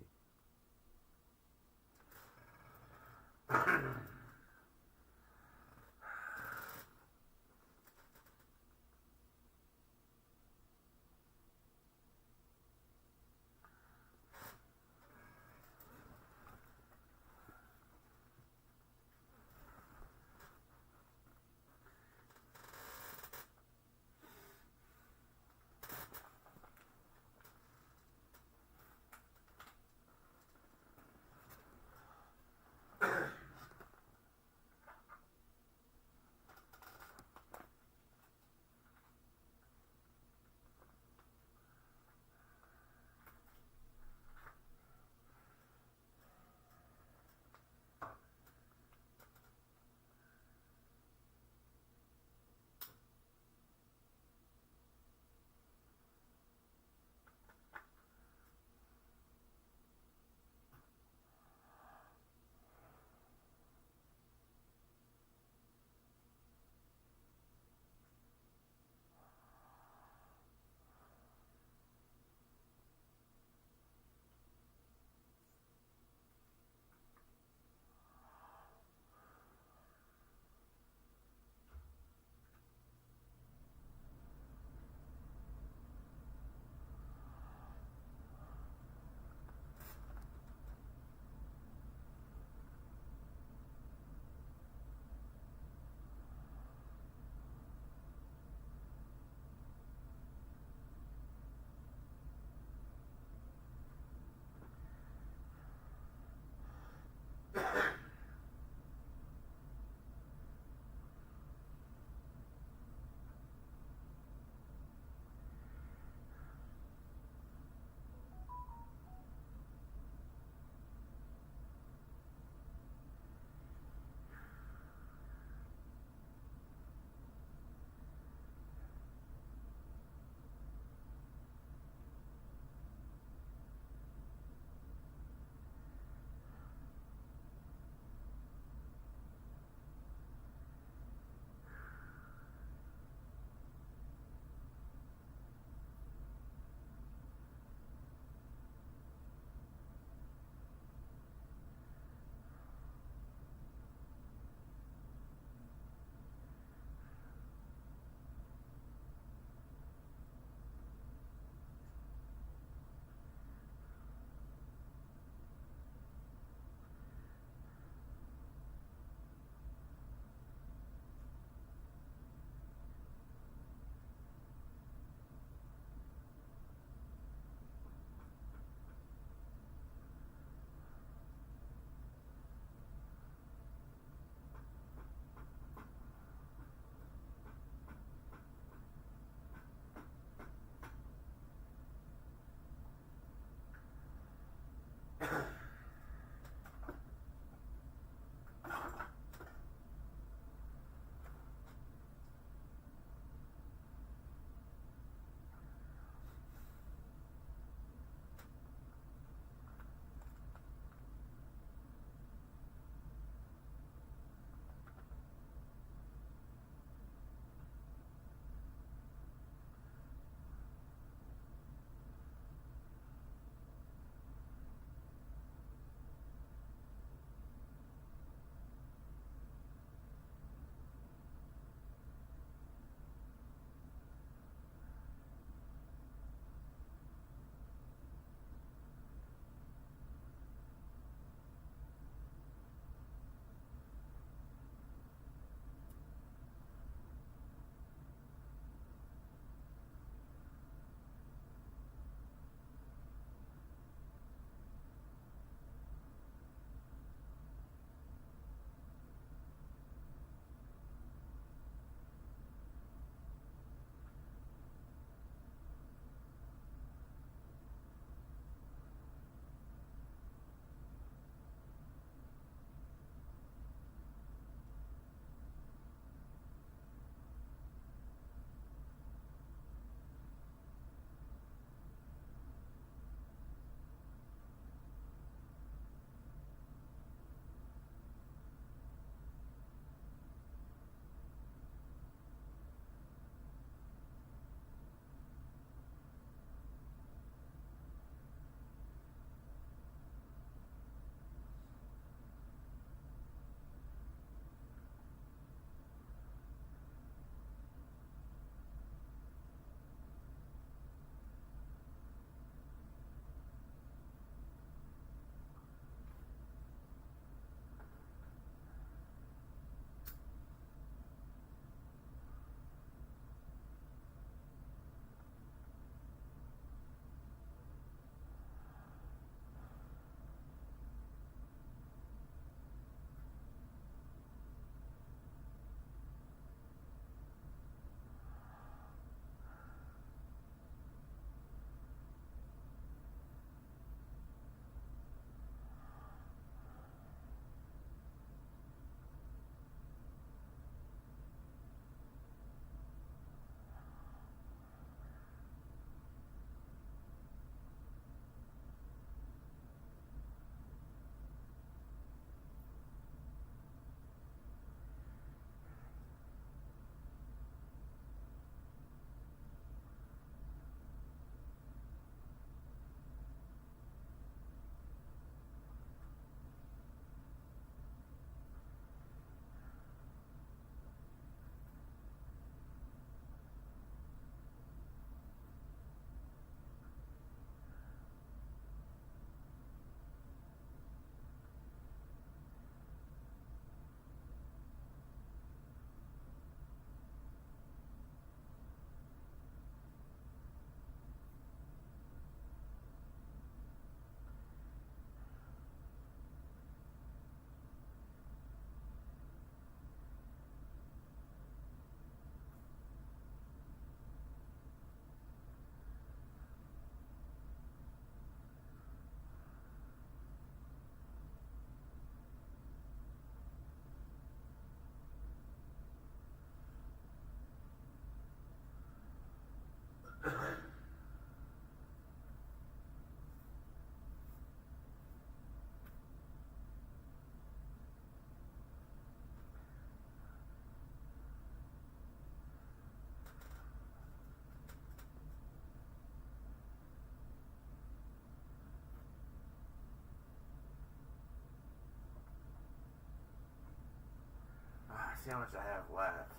see how much I have left.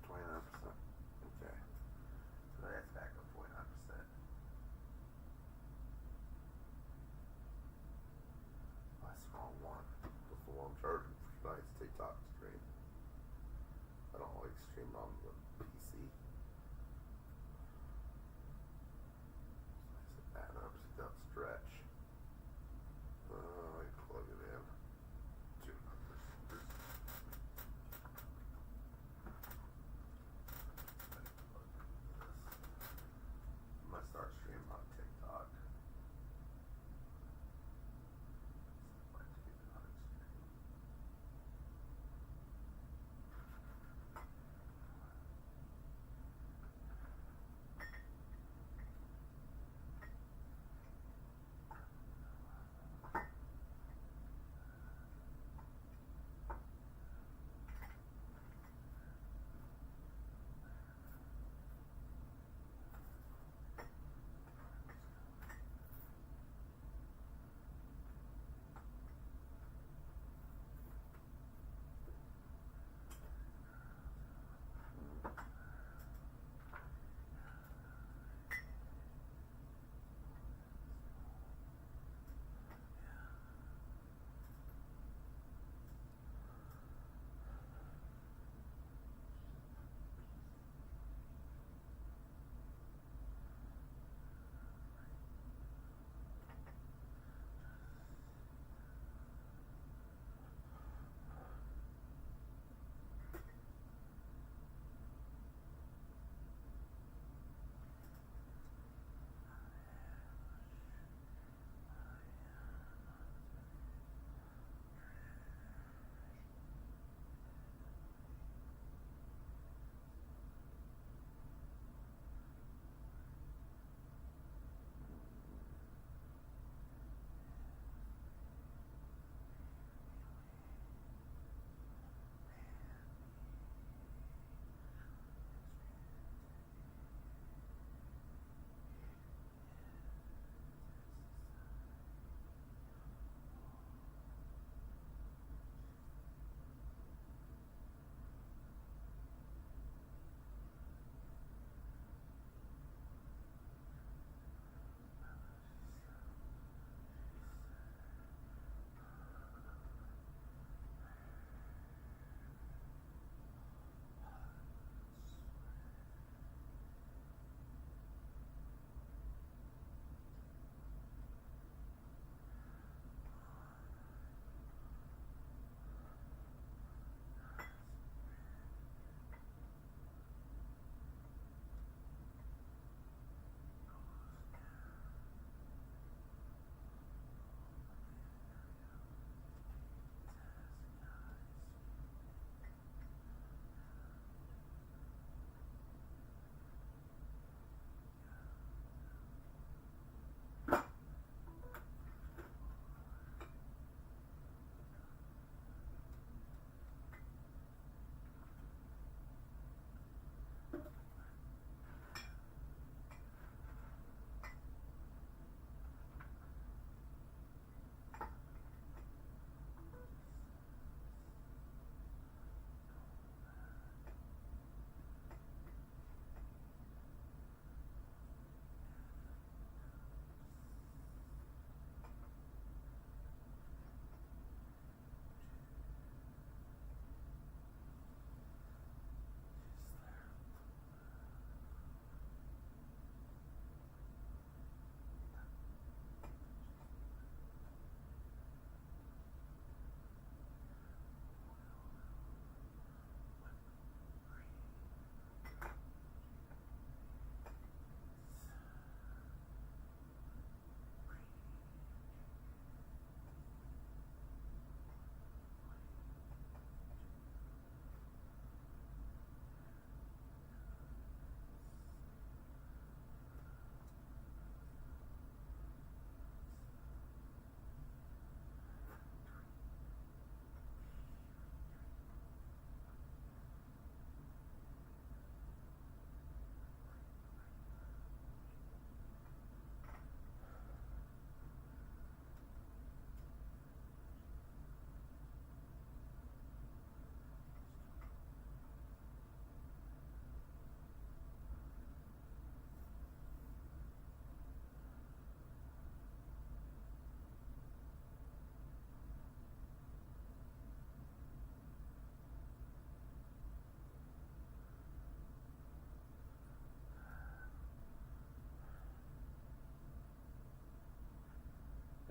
29%. Okay. So that's back up 49%. That's the wrong one. That's the one I'm charging for tonight's TikTok stream. I don't like streaming on the PC. So I said that up, so that stretch. I plug it in. Two numbers.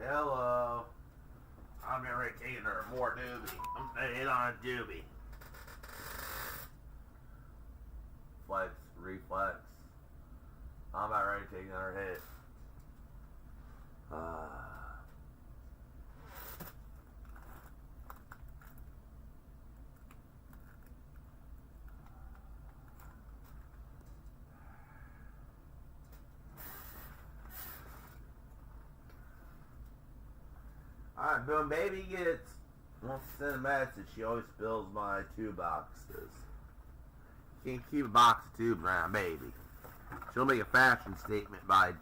Hello. I'm already taking her more doobie. I'm taking on a doobie. Flex, reflex. I'm about ready to take another hit. Alright, boom, baby wants to send a message. She always spills my tube boxes. Can't keep a box of tubes around, baby. She'll make a fashion statement by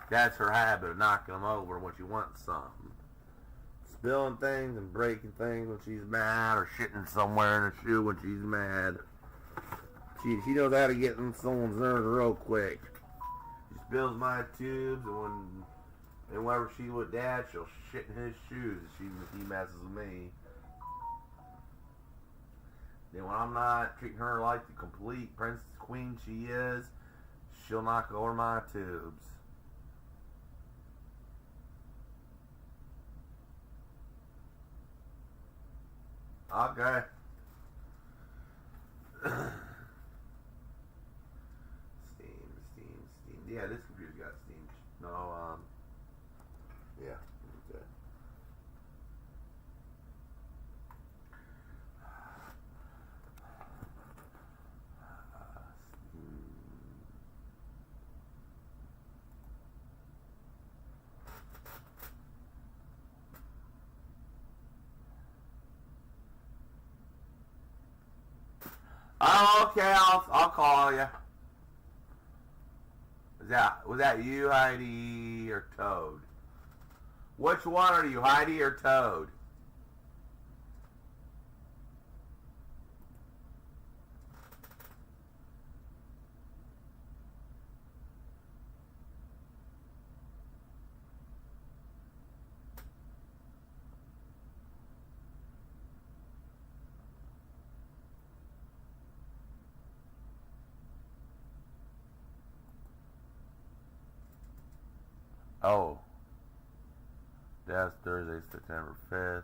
that's her habit of knocking them over when she wants something. Spilling things and breaking things when she's mad, or shitting somewhere in her shoe when she's mad. She knows how to get in someone's nerves real quick. She spills my tubes, and whenever she's with Dad, she'll shit in his shoes if he messes with me. Then when I'm not treating her like the complete princess queen she is, she'll knock over my tubes. Okay. Steam. Yeah, this computer's got Steam. No, yeah, okay. Oh, okay, I'll call you. Was that you, Heidi, or Toad? Which one are you, Heidi or Toad? Oh. That's Thursday, September 5th.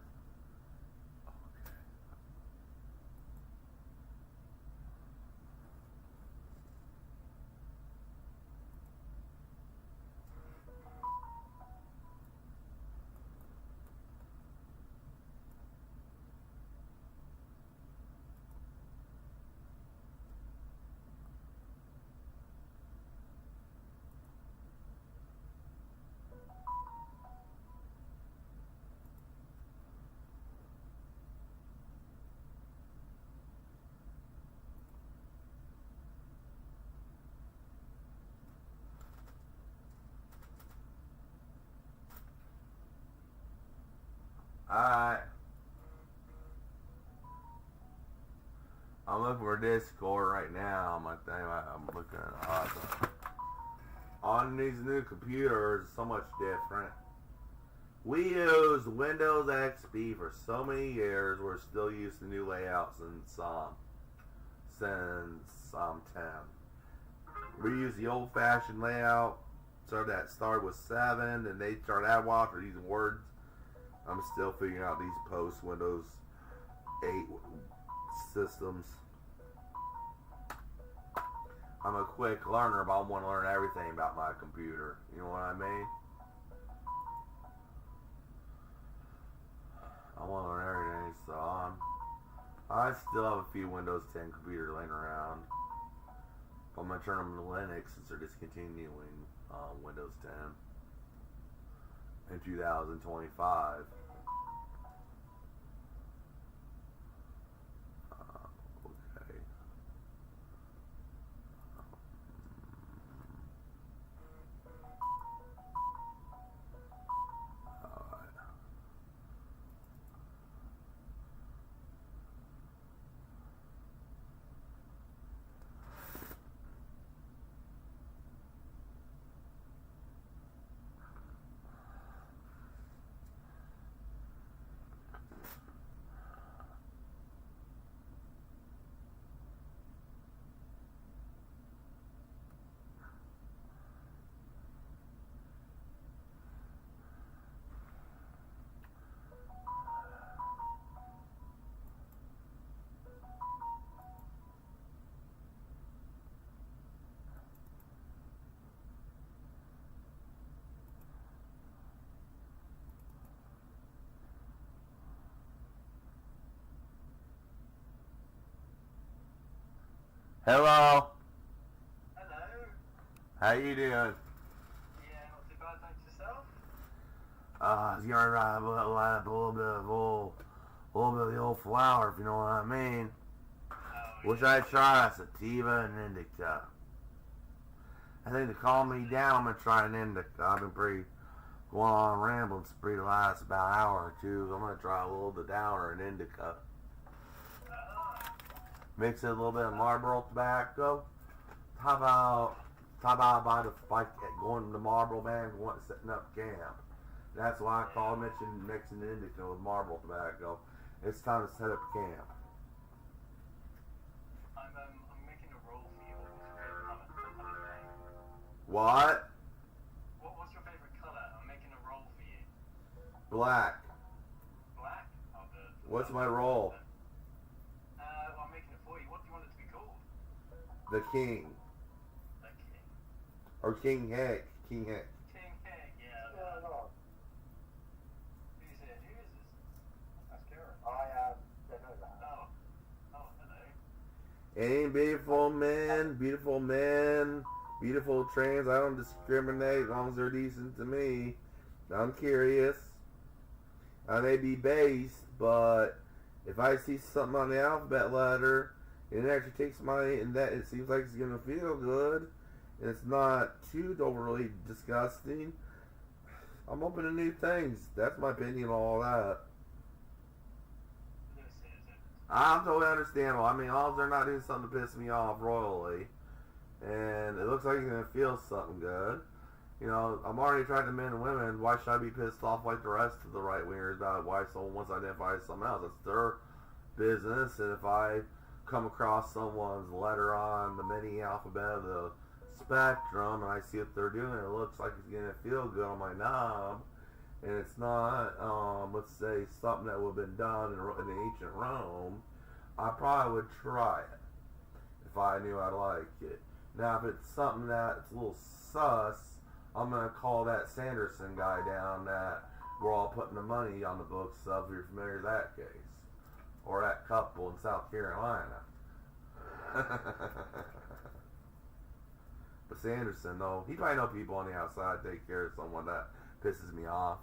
Alright. I'm looking for Discord right now on my thing. I'm looking at awesome. On these new computers, it's so much different. We used Windows XP for so many years. We're still used to new layouts since 10. We use the old-fashioned layout. So that started with 7, and they started AdWalk or using Word. I'm still figuring out these post Windows 8 systems. I'm a quick learner, but I want to learn everything about my computer. You know what I mean? I want to learn everything, so I still have a few Windows 10 computers laying around. I'm going to turn them to Linux since they're discontinuing Windows 10 in 2025. Okay. Hello. Hello. How you doing? Yeah, not too bad, thanks yourself. I was gonna write a little bit of the old flower, if you know what I mean. Oh, Which yeah. I try a sativa and indica. I think to calm me down, I'm gonna try an indica. I've been pretty going on rambling spree the last about hour or two. So I'm gonna try a little of the downer and indica. Ah, Mix it a little bit of Marlboro tobacco. How about if I going to the Marlboro band and setting up camp? That's why I call mixing the indica with Marlboro tobacco. It's time to set up camp. I'm making a roll for you. What's your favorite colour? What? What's your favorite colour? I'm making a roll for you. Black. Black? Oh, good. What's my role? Well, I'm making it for you. What do you want it to be called? The King. The King. Or King Heck. King Heck. King Heck, yeah. Who's it? Who is this? That's Karen. I don't know that. Oh. Oh, hello. Any beautiful men, beautiful trans, I don't discriminate as long as they're decent to me. I'm curious. I may be based, but if I see something on the alphabet letter, and it actually takes and that it seems like it's gonna feel good, and it's not too overly disgusting, I'm open to new things. That's my opinion on all that. This is it. I'm totally understandable. I mean, all they're not doing something to piss me off royally, and it looks like it's gonna feel something good. You know, I'm already attracted to men and women. Why should I be pissed off like the rest of the right wingers about why someone wants to identify as something else? It's their business, and if I come across someone's letter on the mini alphabet of the spectrum and I see what they're doing, it looks like it's gonna feel good on my knob, and it's not, let's say, something that would have been done in ancient Rome, I probably would try it if I knew I liked it. Now, if it's something that's a little sus, I'm going to call that Sanderson guy down that we're all putting the money on the books of, if you're familiar with that case. Or that couple in South Carolina. But Sanderson, though, he probably know people on the outside take care of someone that pisses me off.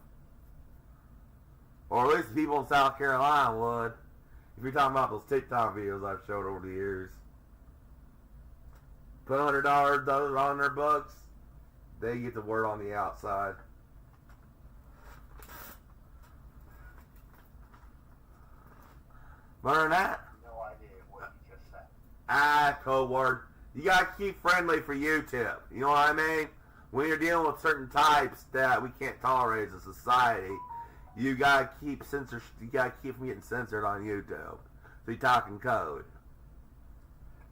Or at least people in South Carolina would. If you're talking about those TikTok videos I've showed over the years. Put $100 on their books, they get the word on the outside. Learn that? No idea what you just said. Code word. You gotta keep friendly for YouTube. You know what I mean? When you're dealing with certain types that we can't tolerate as a society, you gotta keep censorship. You gotta keep from getting censored on YouTube. So you're talking code.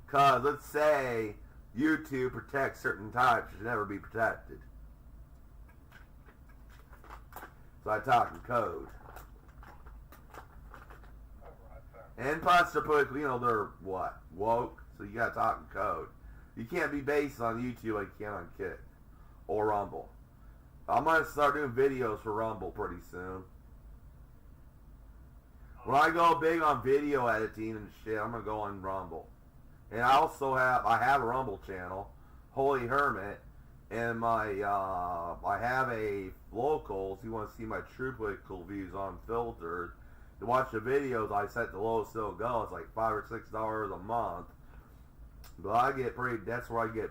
Cause let's say YouTube protects certain types, it should never be protected. So I talk in code. And plus they're politically, you know, they're what? Woke. So you gotta talk in code. You can't be based on YouTube like you can on Kick or Rumble. I'm gonna start doing videos for Rumble pretty soon. When I go big on video editing and shit, I'm gonna go on Rumble. And I also have a Rumble channel, Holy Hermit, and my I have a locals. You want to see my true political views unfiltered? To watch the videos, I set the lowest it'll go. It's like $5 or $6 a month. But I get that's where I get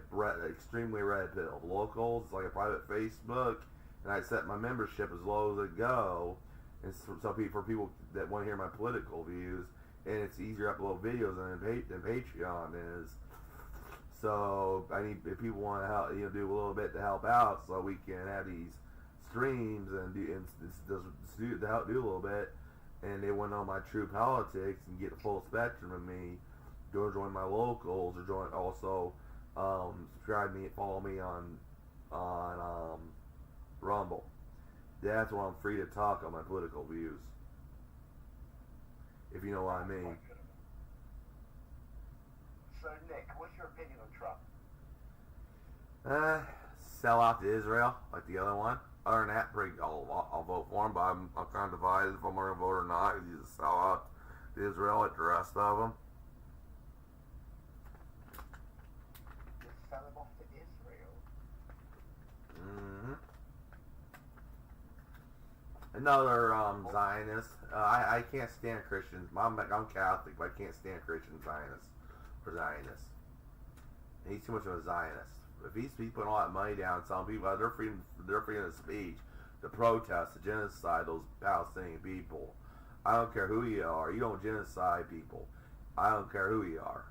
extremely red pilled. Locals, it's like a private Facebook, and I set my membership as low as it go. And so for people that want to hear my political views, and it's easier to upload videos than Patreon is. So I need, if people want to help, do a little bit to help out, so we can have these streams and to help do a little bit, and they want to know my true politics and get the full spectrum of me. Go join my locals, or subscribe me and follow me on Rumble. That's where I'm free to talk on my political views, if you know what I mean. So, Nick, what's your opinion on Trump? Sell out to Israel, like the other one. Other than that, I'll vote for him, but I'm kind of divided if I'm going to vote or not. He's a sell out to Israel like the rest of them. Mm-hmm. Another Zionist. I can't stand Christians. I'm Catholic, but I can't stand Christian Zionists or Zionists. He's too much of a Zionist. If he's putting a lot of money down, some people have their freedom of speech to protest, to genocide those Palestinian people. I don't care who you are. You don't genocide people. I don't care who you are.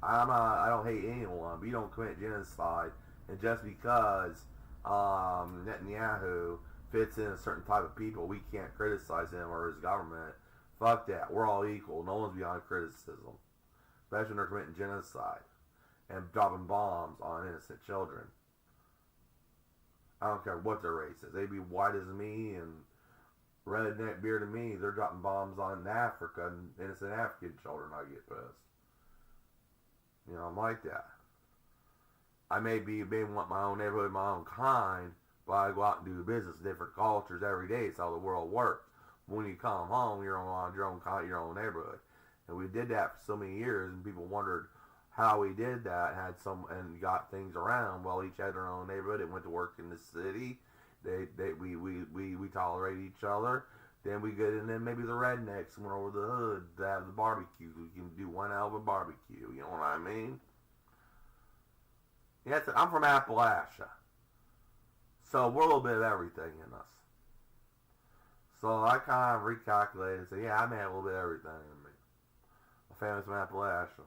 I don't hate anyone, but you don't commit genocide. And just because Netanyahu fits in a certain type of people, we can't criticize him or his government. Fuck that. We're all equal. No one's beyond criticism. Especially when they're committing genocide and dropping bombs on innocent children. I don't care what their race is. They be white as me and redneck beard as me. They're dropping bombs on Africa and innocent African children. I get pissed. You know, I'm like that. I may want my own neighborhood, my own kind, but I go out and do business, different cultures every day. It's how the world works. When you come home, you're on your own neighborhood. And we did that for so many years, and people wondered how we did that, and got things around. Well, each had their own neighborhood. It went to work in the city. We tolerate each other. Then and then maybe the rednecks went over the hood to have the barbecue. We can do one hell of a barbecue. You know what I mean? Yeah, I'm from Appalachia, so we're a little bit of everything in us. So I kind of recalculated and said, yeah, I may have a little bit of everything in me. My family's from Appalachia.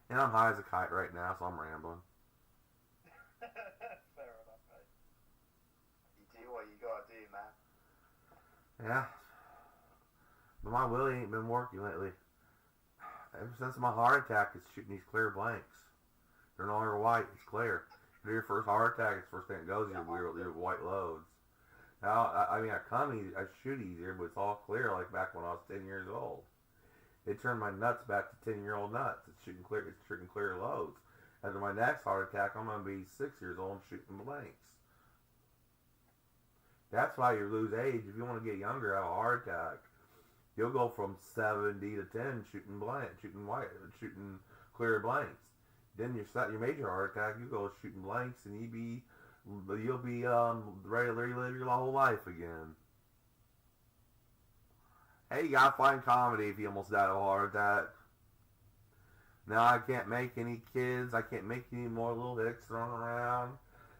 And I'm high as a kite right now, so I'm rambling. Fair enough, mate. You do what you gotta do, man. Yeah. But my willy ain't been working lately. Ever since my heart attack, it's shooting these clear blanks. They're no longer white, it's clear. After your first heart attack, it's the first thing that goes, your white loads. Now, I shoot easier, but it's all clear like back when I was 10 years old. It turned my nuts back to 10-year-old nuts. It's shooting clear loads. After my next heart attack, I'm going to be 6 years old and shooting blanks. That's why you lose age. If you want to get younger, have a heart attack, you'll go from 70 to 10 shooting clear blanks. Then your major heart attack, you go shooting blanks, and you'll be ready to relive your whole life again. Hey, you gotta find comedy if you almost died of a heart attack. Now I can't make any kids. I can't make any more little hicks thrown around.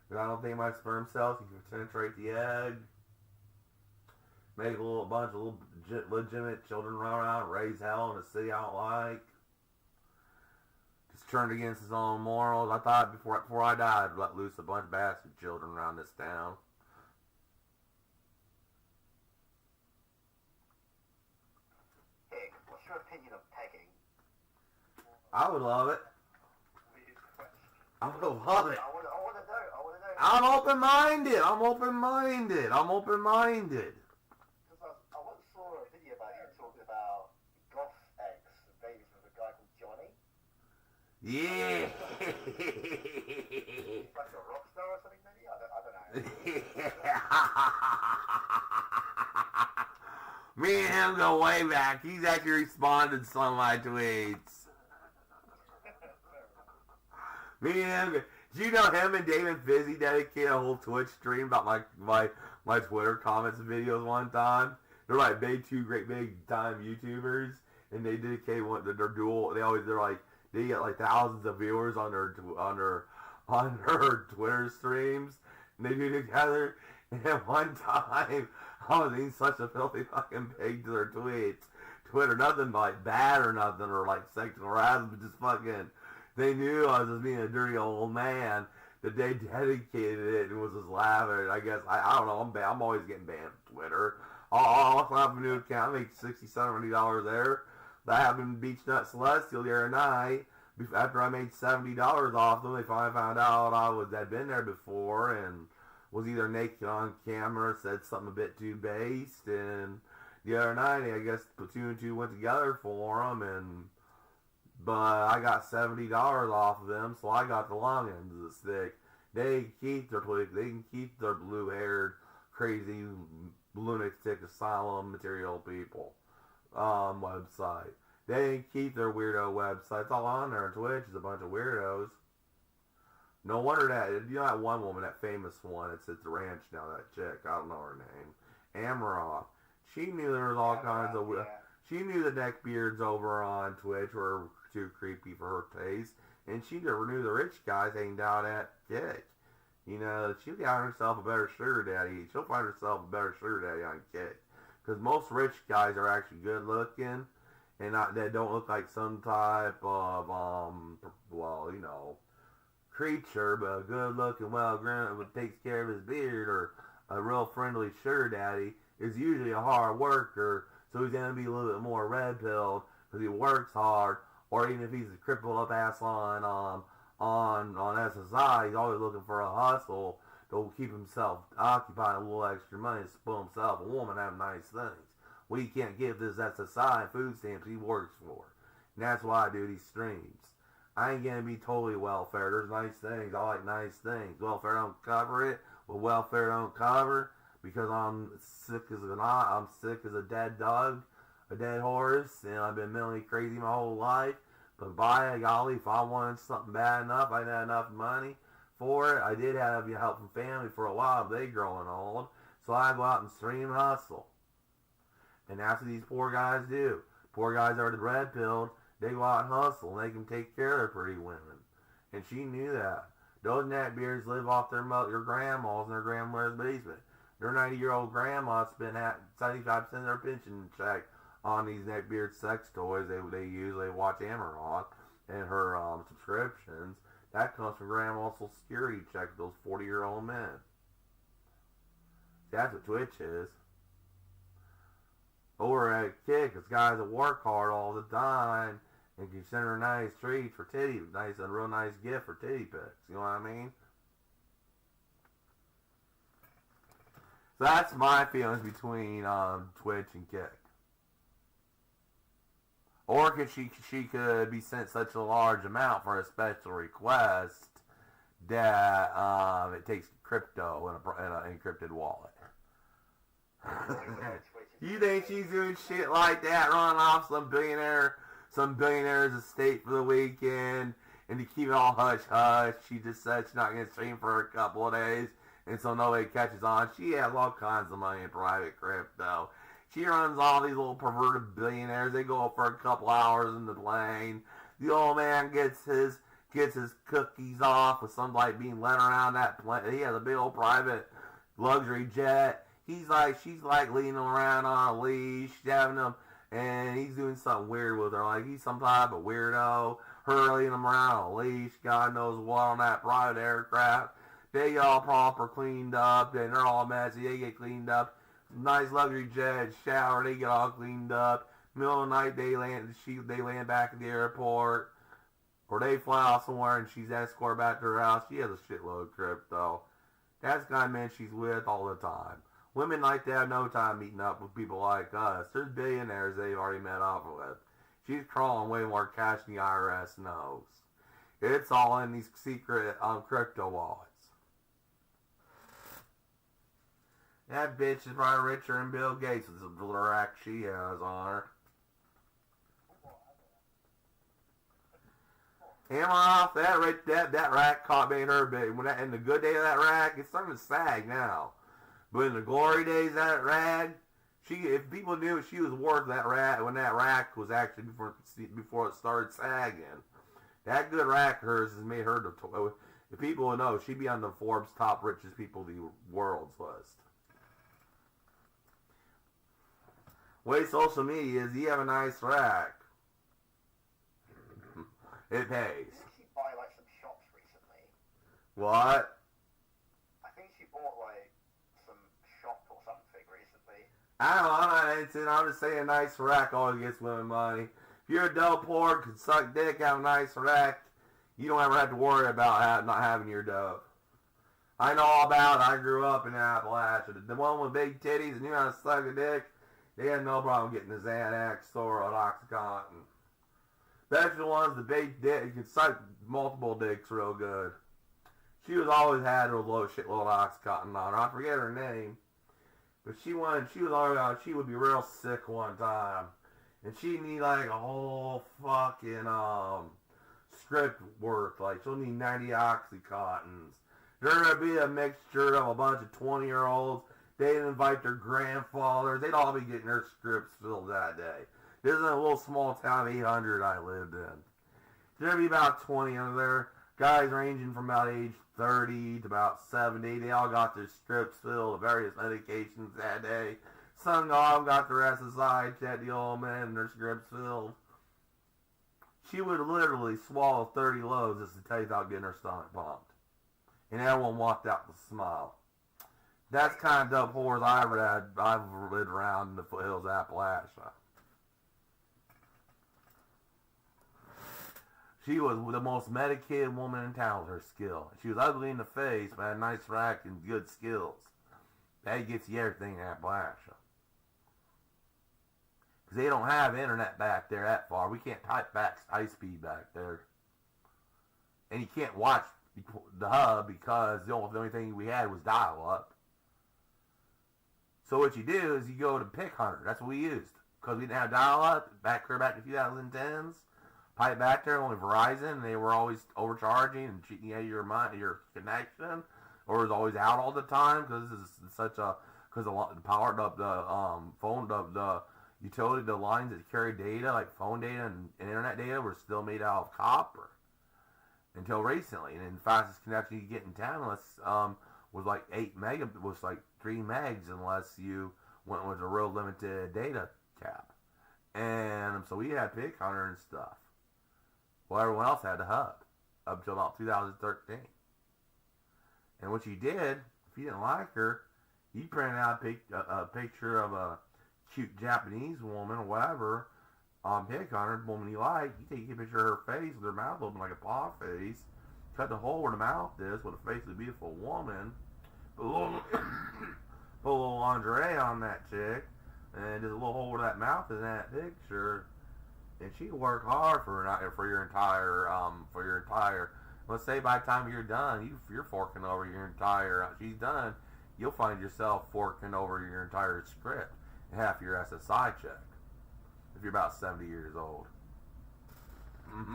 Because I don't think my sperm cells can penetrate the egg. Make a bunch of little legitimate children run around, raise hell in a city I don't like. Just turned against his own morals. I thought before I died, I'd let loose a bunch of bastard children around this town. Hick, what's your opinion of pegging? I would love it. Weird question. I would love it. I wanna know. I'm open-minded. Because I once saw a video about you talking about goth eggs and babies with a guy called Johnny. Yeah. He's like a rock star or something, maybe? I don't know. Me and him go way back. He's actually responded to some of my tweets. Me and him. Do you know him and David Fizzy dedicated a whole Twitch stream about my Twitter comments and videos one time? They're like two great big time YouTubers, and they dedicate their dual. They get like thousands of viewers on their Twitter streams, and they do together. And one time, I was eating such a filthy fucking pig to their tweets. Twitter, nothing like bad or nothing or like sexual harassment, but just fucking. They knew I was just being a dirty old man, that they dedicated it and was just laughing. I guess, I don't know, I'm always getting banned from Twitter. I'll sign up a new account, make $60, $70 there. That happened in Beach Nut Celestial the other night. After I made $70 off them, they finally found out I'd been there before and was either naked on camera, said something a bit too based, and the other night, I guess, two and two went together for them, but I got $70 off of them, so I got the long end of the stick. They can keep their blue-haired, crazy, lunatic asylum material people website. They keep their weirdo websites all on there. Twitch is a bunch of weirdos. No wonder that, you know that one woman, that famous one that's at the ranch now, that chick, I don't know her name, Amaroth. She knew there was all kinds of, she knew the neckbeards over on Twitch were too creepy for her taste, and she never knew the rich guys hanged out at Kick. You know, she'll find herself a better sugar daddy. She'll find herself a better sugar daddy on Kick. Because most rich guys are actually good looking, and they don't look like some type of, well, you know, creature, but a good looking, well grown, that takes care of his beard, or a real friendly sugar daddy is usually a hard worker, so he's going to be a little bit more red-pilled because he works hard, or even if he's a crippled up ass on SSI, he's always looking for a hustle to keep himself occupied, a little extra money to spoil himself, a woman, have nice things. We can't give this SSI and food stamps he works for. And that's why I do these streams. I ain't gonna be totally welfare. There's nice things. I like nice things. Welfare don't cover it. Well, welfare don't cover because I'm sick as a dead dog, a dead horse, and I've been mentally crazy my whole life. But by golly, if I wanted something bad enough, I had enough money for it. I did have help from family for a while, but they growing old. So I go out and stream hustle. And that's what these poor guys do. Poor guys are the red pilled. They go out and hustle, and they can take care of their pretty women. And she knew that. Those neckbeards live off their grandmas in their grandmother's basement. Their 90-year-old grandma spent 75% of their pension check on these neckbeard sex toys they use. They watch Amaroth and her subscriptions. That comes from grandma's Social Security check, those 40-year-old men. That's what Twitch is. Over at Kick, it's guys that work hard all the time and can send her nice treats for titty, a real nice gift for titty pics. You know what I mean? So that's my feelings between Twitch and Kick. Or could she could be sent such a large amount for a special request that it takes crypto in an encrypted wallet. You think she's doing shit like that, running off some billionaire's estate for the weekend, and to keep it all hush-hush, she just said she's not going to stream for a couple of days, and so nobody catches on. She has all kinds of money in private crypto. She runs all these little perverted billionaires. They go up for a couple hours in the plane. The old man gets his cookies off with somebody being led around that plane. He has a big old private luxury jet. She's like leading him around on a leash, having him, and he's doing something weird with her. Like he's some type of weirdo. Her leading him around on a leash, God knows what, on that private aircraft. They get all proper cleaned up, and they're all messy. They get cleaned up. Nice luxury jet, shower, they get all cleaned up. Middle of the night, they land back at the airport, or they fly off somewhere, and she's escorted back to her house. She has a shitload of crypto. That's the kind of man she's with all the time. Women like that have no time meeting up with people like us. There's billionaires they've already met up with. She's crawling way more cash than the IRS knows. It's all in these secret crypto wallets. That bitch is probably richer than Bill Gates with the rack she has on her. Hammer off that rack caught made her big. In the good day of that rack, it's starting to sag now. But in the glory days of that rag, if people knew she was worth that rack when that rack was actually before it started sagging, that good rack of hers has made her if people would know, she'd be on the Forbes top richest people in the world's list. Way social media is, you have a nice rack. It pays. Didn't she buy like some shops recently? What? I think she bought like some shop or something recently. I don't know, I'm not into it. I'm just saying a nice rack always gets women money. If you're a dope whore, can suck dick, have a nice rack, you don't ever have to worry about not having your dope. I know all about it. I grew up in Appalachia. The one with big titties and knew how to suck a dick, they had no problem getting the Xanax or an Oxycontin. Especially the ones the big dick, you can suck multiple dicks real good. She was always had a little shitload of Oxycontin on her. I forget her name. But she would be real sick one time. And she'd need like a whole fucking script work. Like, she'll need 90 Oxycontins. There's going to be a mixture of a bunch of 20-year-olds. They'd invite their grandfathers. They'd all be getting their scripts filled that day. This is a little small town of 800 I lived in. There'd be about 20 under there. Guys ranging from about age 30 to about 70. They all got their scripts filled with various medications that day. Some of them got their SSI checked, the old man, and their scripts filled. She would literally swallow 30 loads just to tell you without getting her stomach pumped. And everyone walked out with a smile. That's kind of dope whores I've lived around in the foothills of Appalachia. She was the most medicated woman in town with her skill. She was ugly in the face, but had a nice rack and good skills. That gets you everything in Appalachia. Because they don't have internet back there that far. We can't type back high speed back there. And you can't watch the hub because the only thing we had was dial-up. So what you do is you go to Pick Hunter. That's what we used. Because we didn't have dial-up back to 2010s. Pipe back there, only Verizon, and they were always overcharging and cheating out of your connection, or it was always out all the time because this is such a the utility, the lines that carry data like phone data and internet data were still made out of copper until recently, and the fastest connection you get in town was like 3 megs unless you went with a real limited data cap, and so we had Pick Hunter and stuff. Well, everyone else had the hub up until about 2013. And what you did, if you didn't like her, you printed out a picture of a cute Japanese woman or whatever on Pick Hunter, the woman you like. You take a picture of her face with her mouth open like a paw face, cut the hole where the mouth is with the face of a beautiful woman, put a little lingerie on that chick, and just a little hole where that mouth is in that picture. And she work hard for your entire. Let's say by the time you're done, you're forking over your entire. She's done. You'll find yourself forking over your entire script and half your SSI check if you're about 70 years old. Would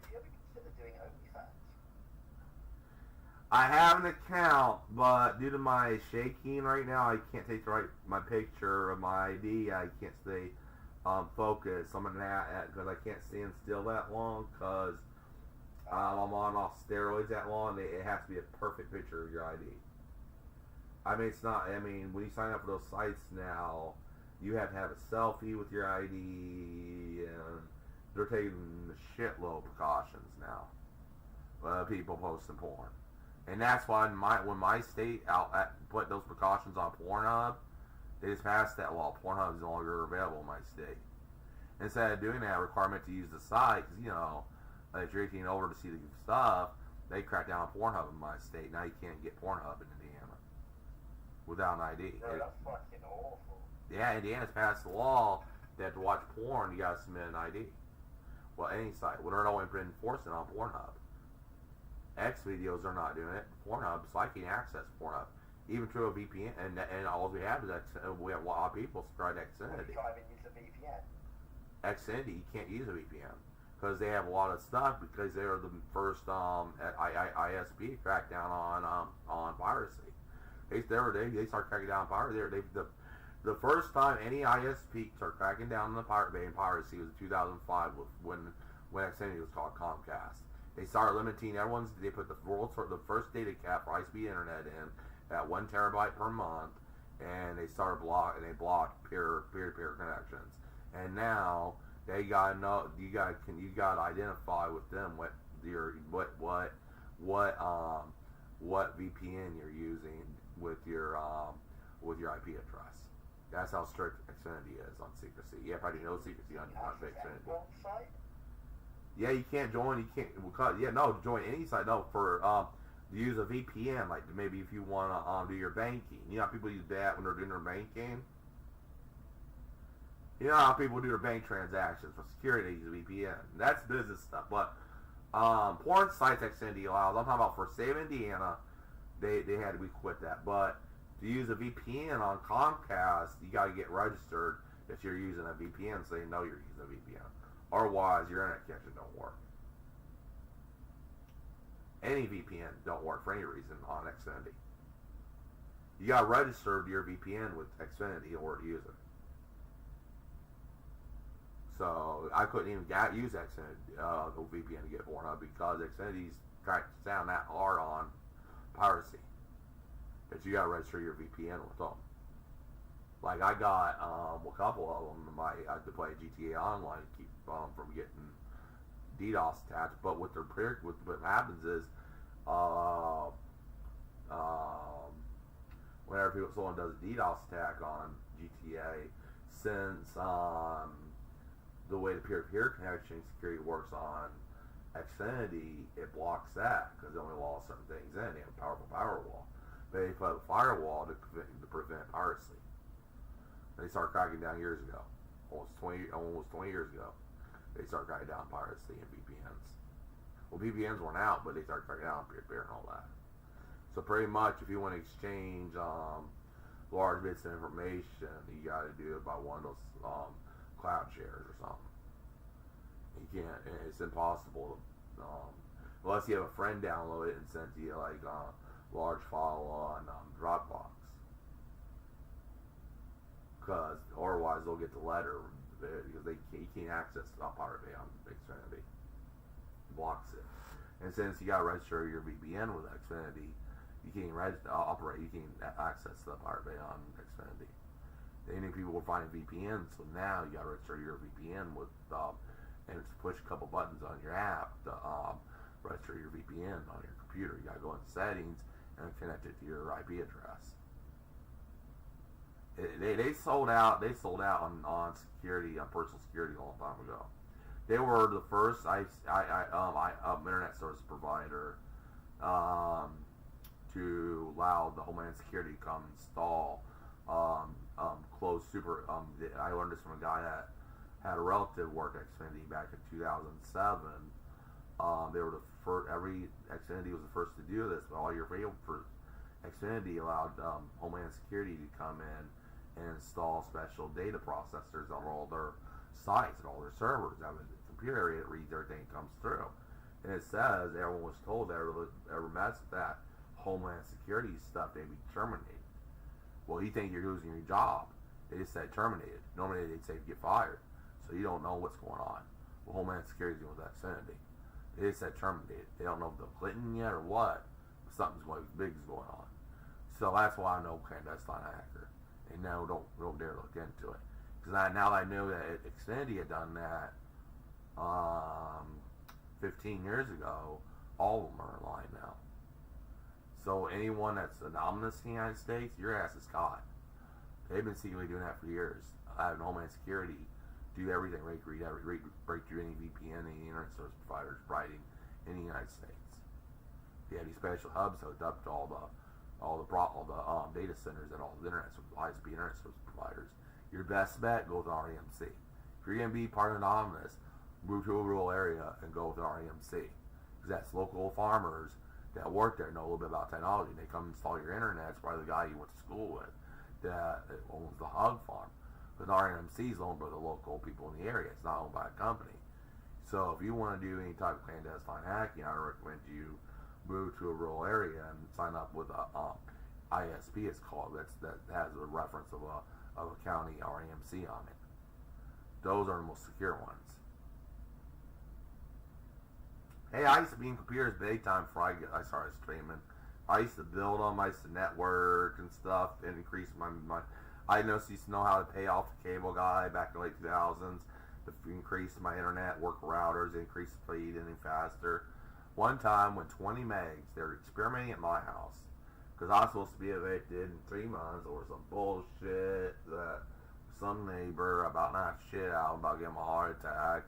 you ever consider doing OnlyFans? I have an account, but due to my shaking right now, I can't take my picture of my ID. I can't stay focused. I'm on that because I can't stand still that long because I'm on steroids that long. It has to be a perfect picture of your ID. I mean, it's not. I mean, when you sign up for those sites now, you have to have a selfie with your ID, and they're taking a shitload of precautions now. People posting porn. And that's why when my state put those precautions on Pornhub, they just passed that law. Pornhub is no longer available in my state. Instead of doing that requirement to use the site, because, if you're 18 over to see the stuff, they cracked down on Pornhub in my state. Now you can't get Pornhub in Indiana without an ID. No, that's fucking awful. Yeah, Indiana's passed the law that to watch porn, you gotta submit an ID. Well, any site. Well, they're only been enforcing on Pornhub. X videos are not doing it. Pornhub, so I can't access Pornhub, even through a VPN. And all we have is we have a lot of people subscribe to Xfinity. Try and use a VPN. Xfinity, you can't use a VPN because they have a lot of stuff because they are the first ISP to crack down on piracy. They start cracking down on piracy. The first time any ISP started cracking down on the piracy was in 2005 when Xfinity was called Comcast. They started limiting everyone's. They put the first data cap for high-speed internet in at 1 terabyte per month, and they started blocked peer-to-peer connections. And now they got you got to identify with them what VPN you're using with your IP address. That's how strict Xfinity is on secrecy. You have probably no secrecy on Xfinity. Yeah, you can't join. You can't. Join any site. No, for use a VPN. Like maybe if you want to do your banking. You know how people use that when they're doing their banking. You know how people do their bank transactions for security. They use a VPN. That's business stuff. But porn sites Xfinity allows. I'm talking about for state of Indiana. They had to quit that. But to use a VPN on Comcast, you got to get registered that you're using a VPN, so they know you're using a VPN. Otherwise, your internet connection don't work. Any VPN don't work for any reason on Xfinity. You got to register your VPN with Xfinity in order to use it. So I couldn't even use Xfinity, the VPN to get Pornhub because Xfinity's cracks down that hard on piracy. But you got to register your VPN with them. Like I got a couple of them. I had to play GTA Online to keep from getting DDoS attacks. But what happens is, whenever someone does a DDoS attack on GTA, since the way the peer-to-peer connection security works on Xfinity, it blocks that because it only allows certain things in. They have a powerful firewall. But they put a firewall to prevent piracy. They started cracking down years ago, almost 20 years ago. They started cracking down piracy and VPNs. Well, VPNs weren't out, but they started cracking down peer-to-peer and all that. So pretty much, if you want to exchange large bits of information, you got to do it by one of those cloud shares or something. You can't. It's impossible unless you have a friend download it and send to you like a large file on Dropbox. Because otherwise they'll get the letter because you can't access Pirate Bay on Xfinity. It blocks it. And since you got to register your VPN with Xfinity, you can't operate. You can't access the Pirate Bay on Xfinity. Any people will find VPNs, so now you got to register your VPN with, and it's push a couple buttons on your app to register your VPN on your computer. You got to go into settings and connect it to your IP address. They sold out. They sold out on security, on personal security, a long time ago. They were the first internet service provider to allow the Homeland Security to come install closed super. I learned this from a guy that had a relative work at Xfinity back in 2007. They were the first. Xfinity was the first to do this, but all your for Xfinity allowed Homeland Security to come in and install special data processors on all their sites and all their servers. I mean, the computer area that reads everything that comes through. And it says everyone was told that ever messed with that Homeland Security stuff, they'd be terminated. Well, you think you're losing your job. They just said terminated. Normally they'd say get fired. So you don't know what's going on. Well, Homeland Security's doing with Xfinity. They just said terminated. They don't know if they're Clinton yet or what. But something's big is going on. So that's why I know clandestine hacker. And now don't dare look into it. Because now I know that Xfinity had done that 15 years ago, all of them are in line now. So anyone that's anonymous in the United States, your ass is caught. They've been secretly doing that for years. Having Homeland Security do everything, break through any VPN, any internet service providers writing in the United States. They have these special hubs hooked up to all the data centers and all the high-speed internet service providers. Your best bet, go with REMC. If you're going to be part of Anonymous, move to a rural area and go with REMC. Because that's local farmers that work there, know a little bit about technology. They come install your internet. It's probably the guy you went to school with that owns the hog farm. But REMC is owned by the local people in the area. It's not owned by a company. So if you want to do any type of clandestine hacking, I recommend you move to a rural area and sign up with a ISP. It's called that has a reference of a county REMC on it. Those are the most secure ones. Hey, I used to be in computers big time before I started streaming. I used to build them. I used to network and stuff and increase my I used to know how to pay off the cable guy back in the late 2000s to increase my internet, work routers, increase the speed, and faster. One time when 20 megs, they were experimenting at my house because I was supposed to be evicted in 3 months over some bullshit that some neighbor about knocked shit out about getting a heart attack.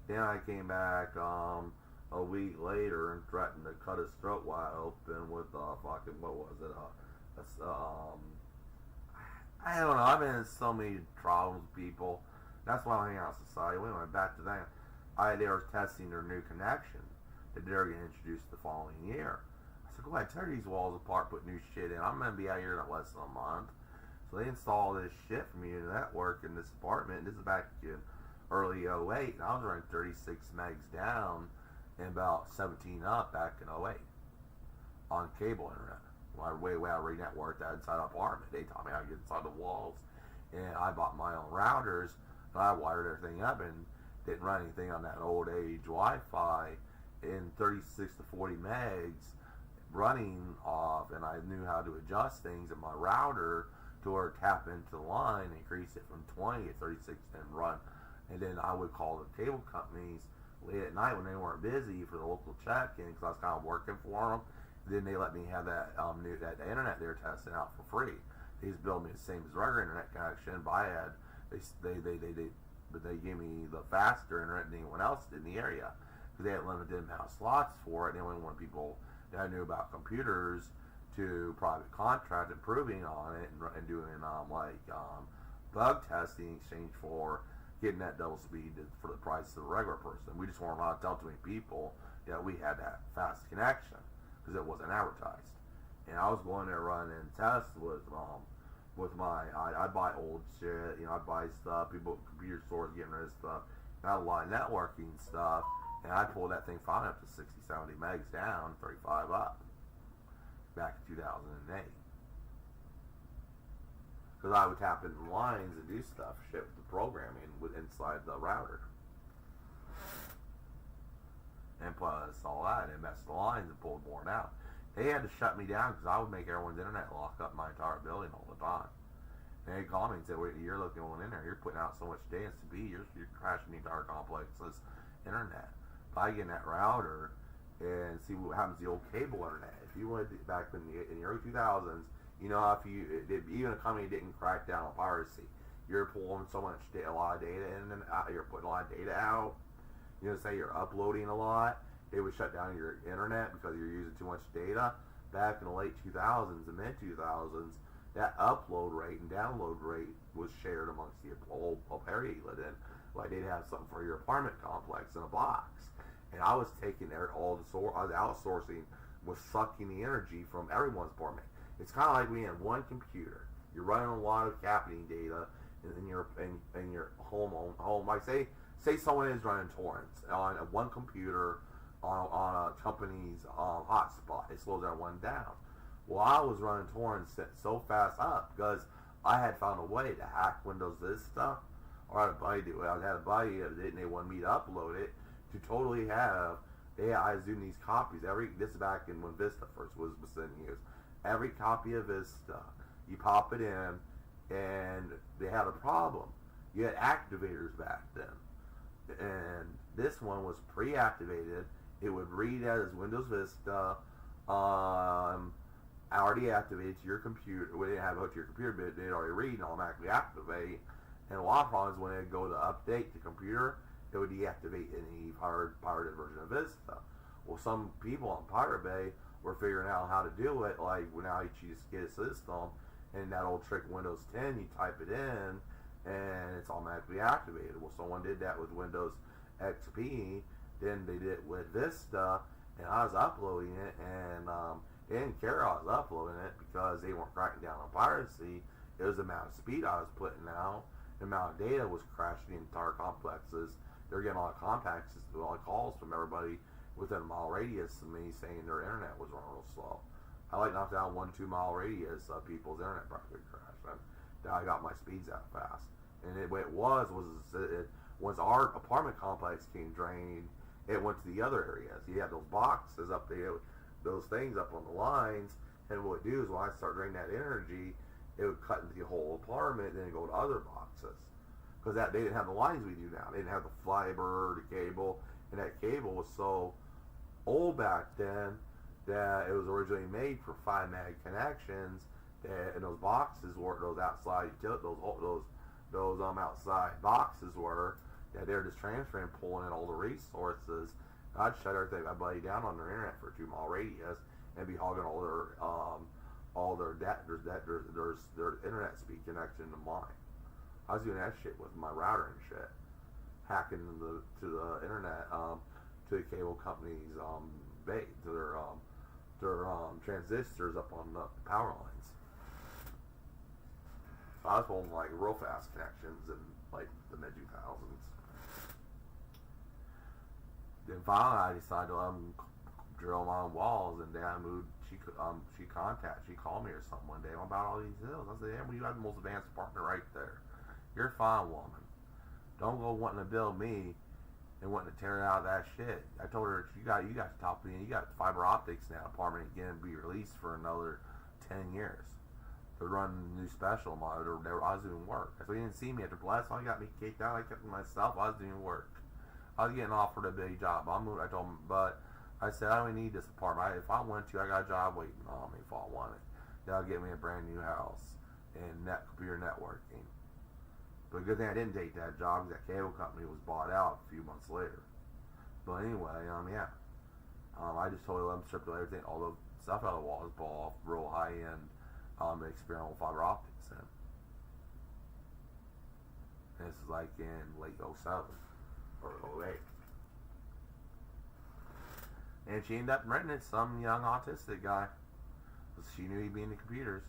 Then I came back a week later and threatened to cut his throat wide open with fucking, what was it? I don't know. I've been in so many troubles with people. That's why I hang out society. We went back to that. They were testing their new connection that they were going to introduce the following year. I said, go ahead, tear these walls apart, put new shit in. I'm going to be out here in less than a month. So they installed this shit for me in the network in this apartment. This is back in early '08, and I was running 36 megs down and about 17 up back in '08 on cable internet. Way out re-networked that inside our apartment. They taught me how to get inside the walls, and I bought my own routers, and I wired everything up and didn't run anything on that old age Wi-Fi in 36 to 40 megs running off, and I knew how to adjust things in my router to where tap into the line, increase it from 20 to 36 and run. And then I would call the cable companies late at night when they weren't busy for the local check-in, because I was kind of working for them. Then they let me have that that internet they were testing out for free. They just billed me the same as regular internet connection, but they gave me the faster internet than anyone else did in the area, because they had limited amount of slots for it. They only wanted people that knew about computers to private contract improving on it and doing bug testing in exchange for getting that double speed for the price of the regular person. We just weren't allowed to tell too many people that we had that fast connection because it wasn't advertised. And I was going there running tests with my I'd buy old shit, I'd buy stuff, people at computer stores getting rid of stuff, and I had a lot of networking stuff, and I pulled that thing finally up to 60, 70 megs down, 35 up, back in 2008. Because I would tap into lines and do stuff, shit with the programming inside the router. And plus all that, it messed the lines and pulled more out. They had to shut me down because I would make everyone's internet lock up my entire building all the time. And they called me and said, "Wait, you're looking in there. You're putting out so much data to be. You're crashing the entire complex's internet." If I get in that router and see what happens to the old cable internet, if you went back in the early 2000s, if even a company didn't crack down on piracy, you're pulling a lot of data in and out, you're putting a lot of data out. Say you're uploading a lot, it would shut down your internet because you're using too much data. Back in the late 2000s and mid 2000s, that upload rate and download rate was shared amongst the whole area you lived in. Like they'd have something for your apartment complex in a box, and I was taking I was outsourcing, was sucking the energy from everyone's apartment. It's kind of like we had one computer. You're running a lot of happening data in your home. Like say someone is running torrents on one computer on a company's hotspot. It slows everyone down. Well, I was running torrents so fast up because I had found a way to hack Windows Vista, or I had a buddy do it. I had a buddy that did, and they wanted me to upload it to totally have. I was doing these copies this is back in when Vista first was in use. Every copy of Vista, you pop it in, and they had a problem. You had activators back then, and this one was pre-activated. It would read as Windows Vista, already activated to your computer. We didn't have it hooked to your computer, but it already read and automatically activate. And a lot of problems when it go to update the computer, it would deactivate any pirated version of Vista. Well, some people on Pirate Bay were figuring out how to do it. Like now you just get a system, and that old trick Windows 10, you type it in, and it's automatically activated. Well, someone did that with Windows XP. Then they did it with Vista, and I was uploading it, and they didn't care I was uploading it because they weren't cracking down on piracy. It was the amount of speed I was putting out. The amount of data was crashing the entire complexes. They were getting a lot of calls from everybody within a mile radius of me saying their internet was running real slow. I knocked down 1-2 mile radius of people's internet practically crashed. And I got my speeds out fast. And what it was once our apartment complex came drained, it went to the other areas. You had those boxes up there, those things up on the lines, and what it would do is when I start draining that energy, it would cut into the whole apartment, and then go to other boxes. Because they didn't have the lines we do now. They didn't have the fiber, the cable, and that cable was so old back then that it was originally made for 5 meg connections. And those boxes were those outside those outside boxes were that they're just transferring, pulling in all the resources. I'd shut everybody down on their internet for a 2 mile radius and be hogging all their internet speed connection to mine. I was doing that shit with my router and shit, hacking to the internet, to the cable companies, to their transistors up on the power lines. So I was holding like real fast connections in like the mid 2000s. then finally I decided to let them drill my own walls, and Dad moved. She called me or something one day about all these hills. I said, Amber, you got the most advanced apartment right there. You're a fine woman. Don't go wanting to build me and wanting to tear out that shit. I told her, you got the top of the, you got fiber optics in that apartment again, be released for another 10 years. To run the new special monitor, I was doing work. So he didn't see me after Blast. I got me kicked out. I kept it myself. I was doing work. I was getting offered a big job. I told him, but I said, I don't need this apartment. If I want to, I got a job waiting on me if I want it. That'll get me a brand new house and computer networking. But good thing I didn't take that job because that cable company was bought out a few months later. But anyway, yeah. I just totally let them strip everything, all the stuff out of the walls, pull off real high-end experimental fiber optics. And this is like in late 07 or 08. And she ended up renting it to some young autistic guy. Because she knew he'd be into computers.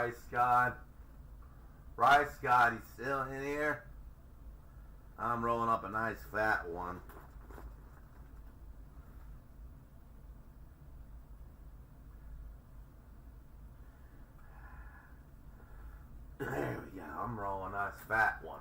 Rice God. Rice God, he's still in here. I'm rolling up a nice fat one. There we go. I'm rolling a nice fat one.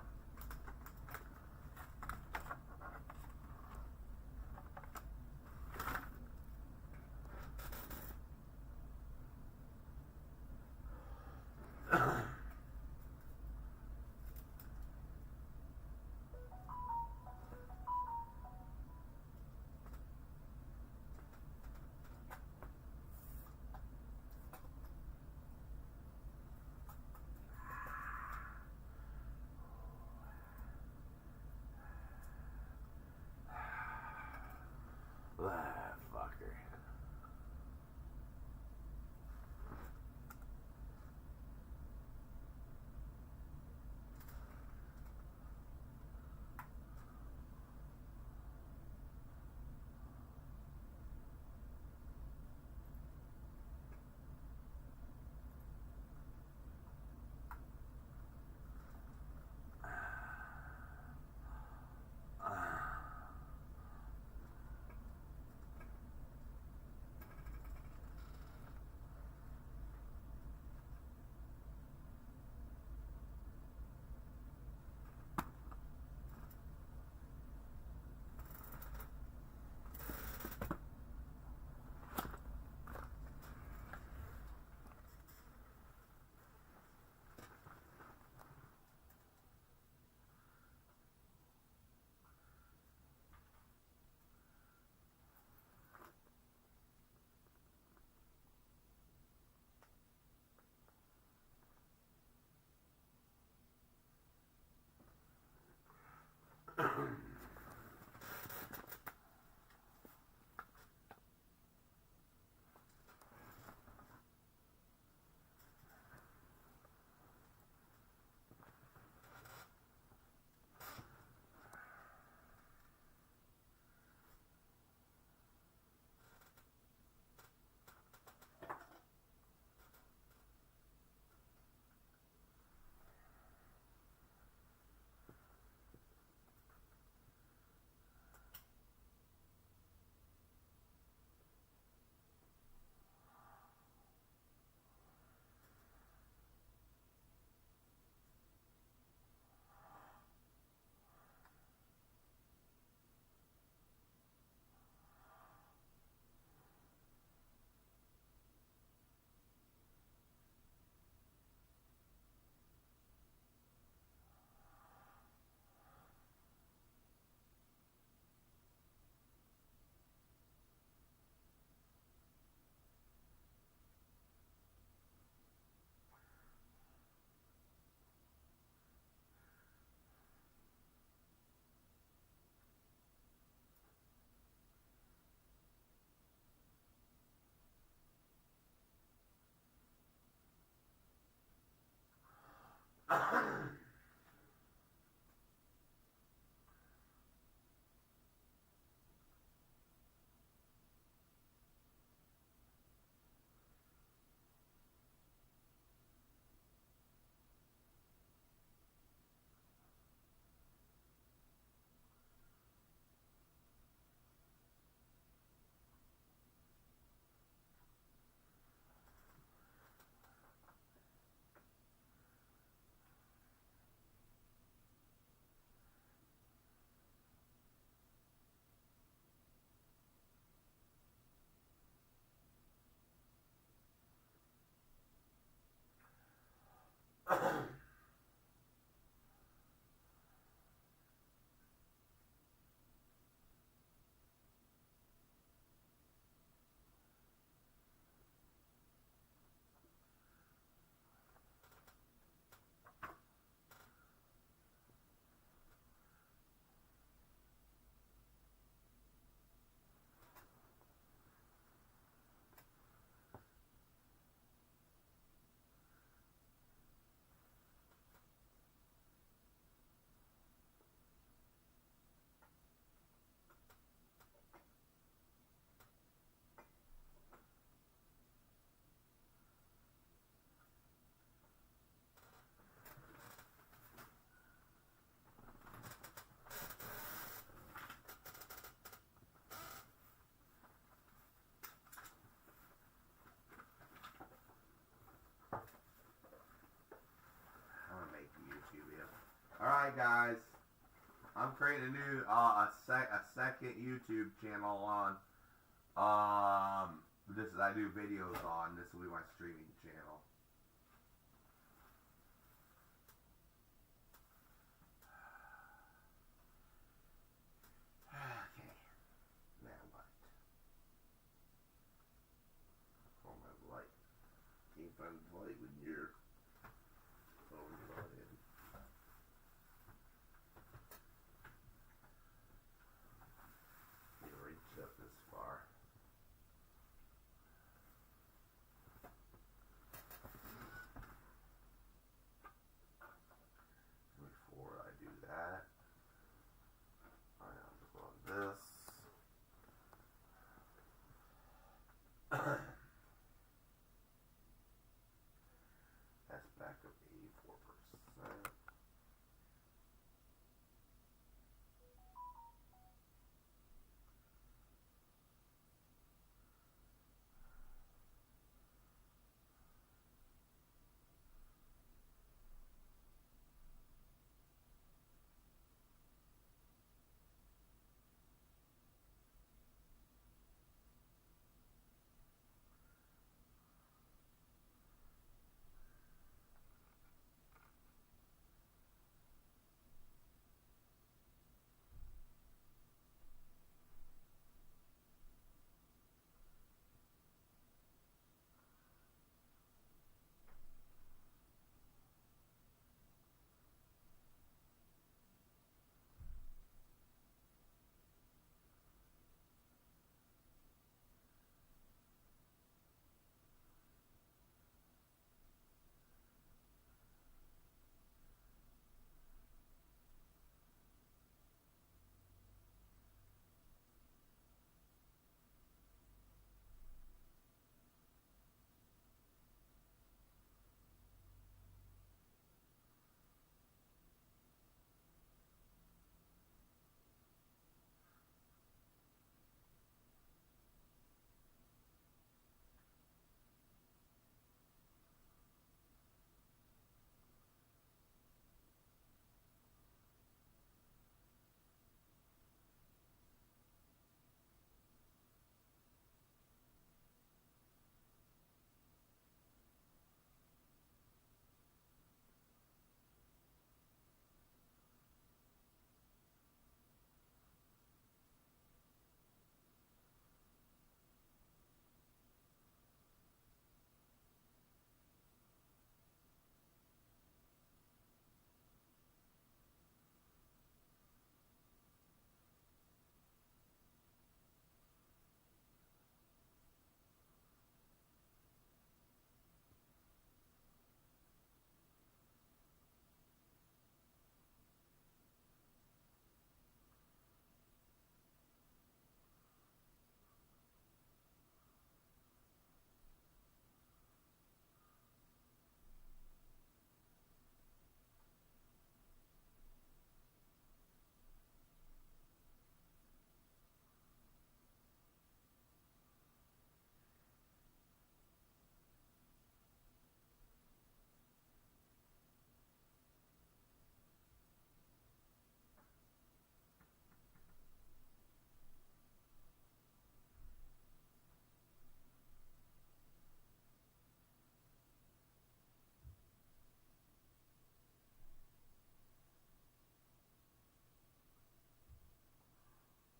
Alright, guys. I'm creating a new, a second YouTube channel on, this is, I do videos on, this will be my streaming channel. Okay. Now what? Oh, my light. Can't find the light when you're overloaded. You reach up this far. Before I do that, I have to go on this. That's back up 84%.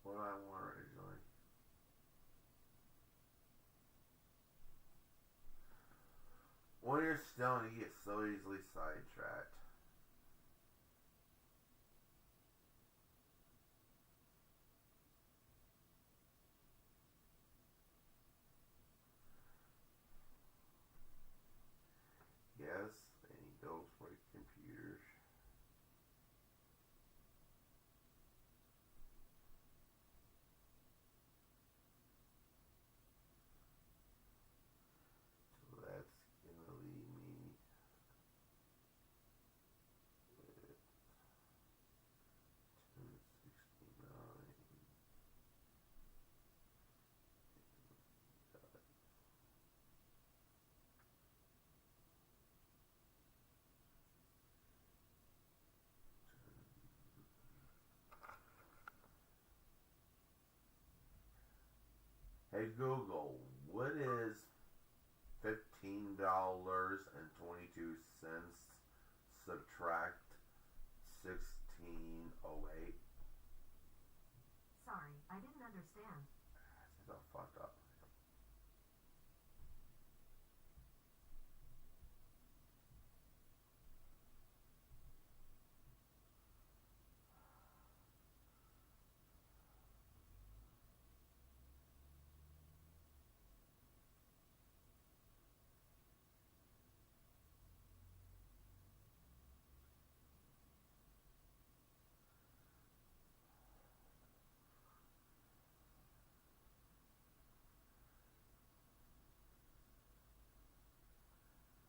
What I want originally. When you're stoned, you get so easily sidetracked. Yes, I need those for computers. So that's gonna leave me Hey Google, what is $15.22 subtract 1608? Sorry, I didn't understand. It's all fucked up.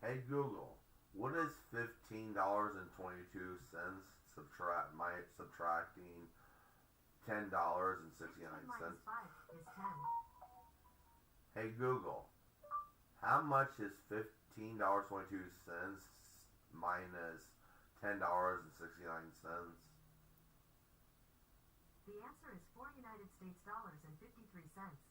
Hey Google, what is $15.22 subtracting $10.69? 15 minus 5 is 10. Hey Google, how much is $15.22 minus $10.69? The answer is 4 United States dollars and 53 cents.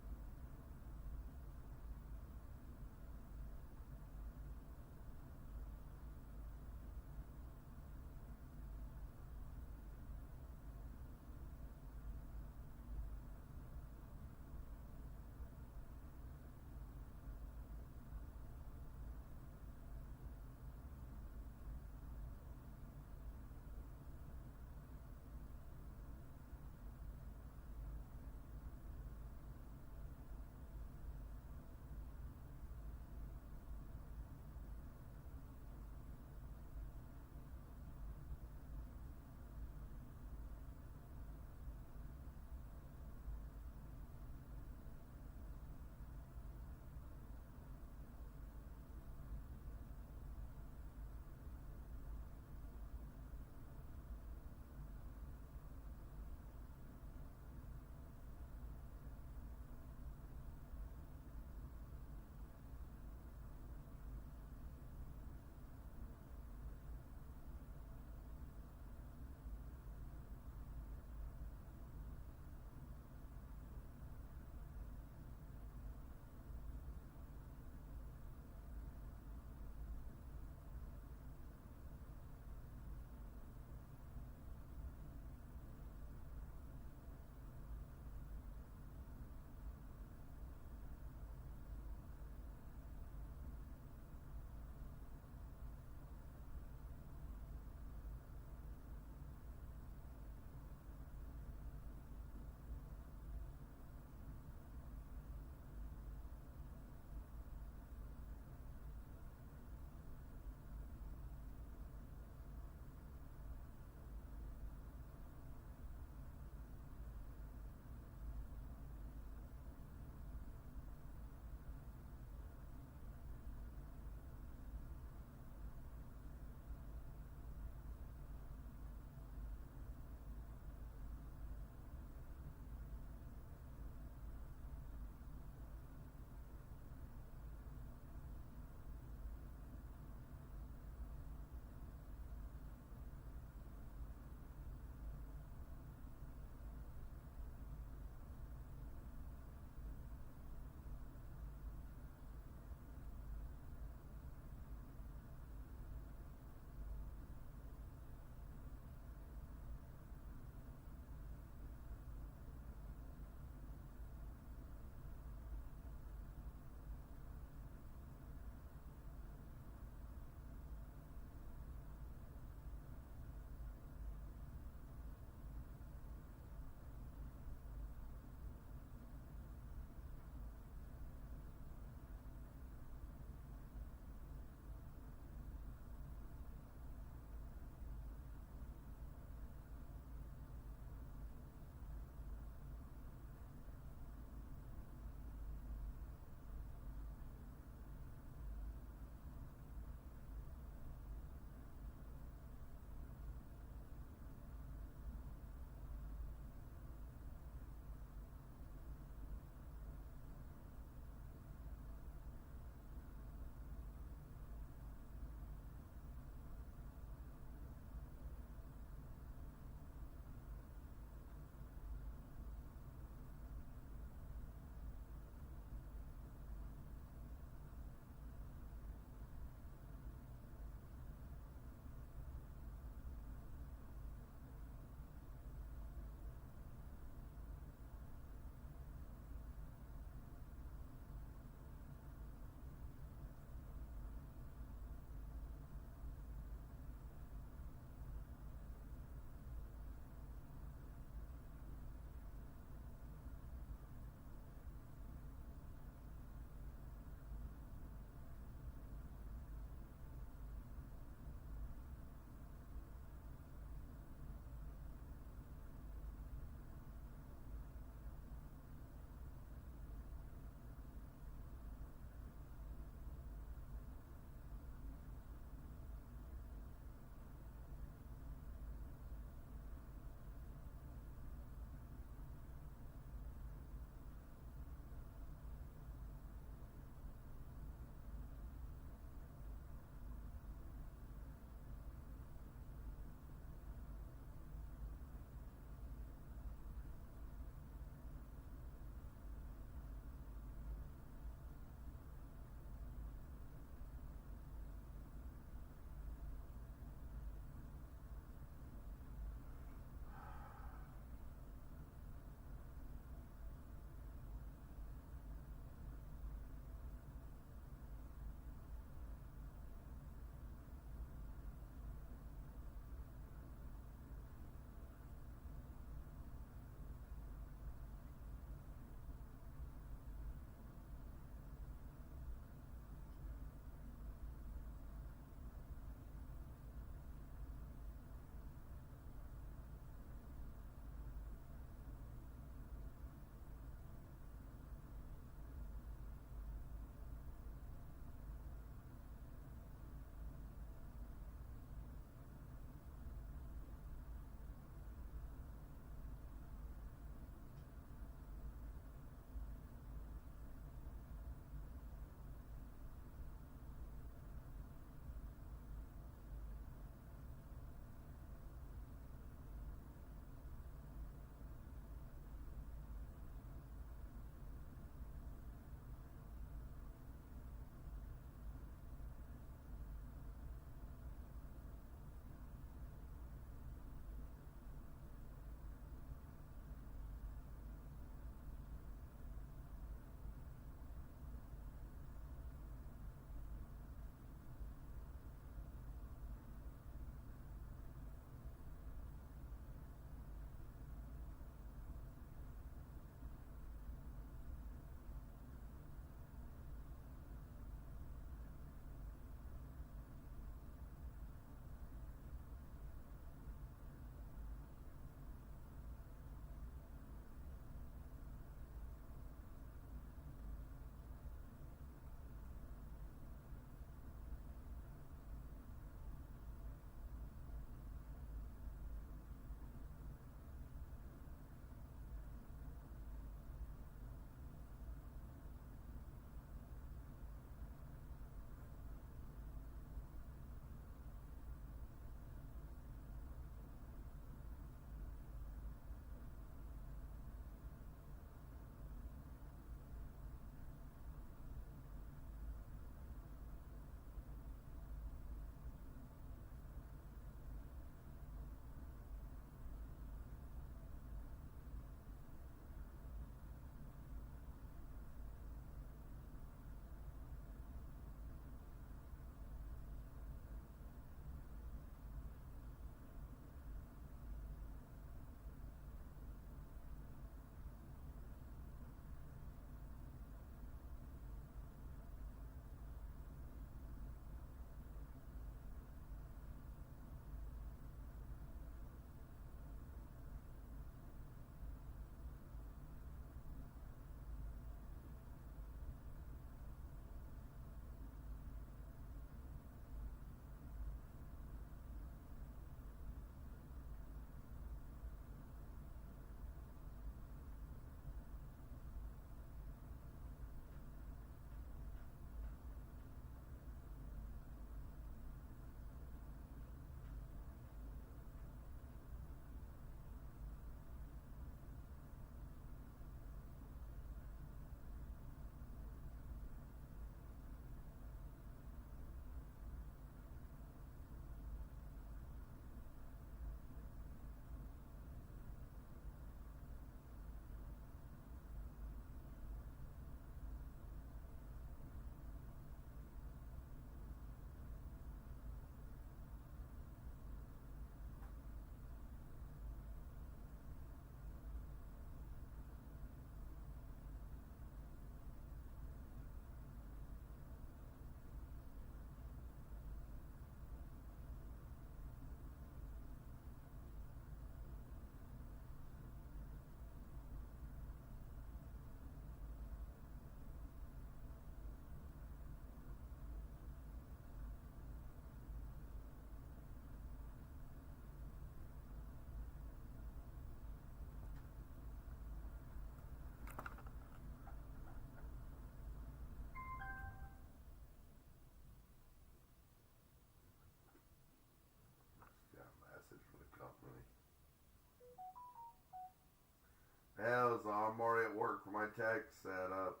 Hell, so I'm already at work for my tech setup.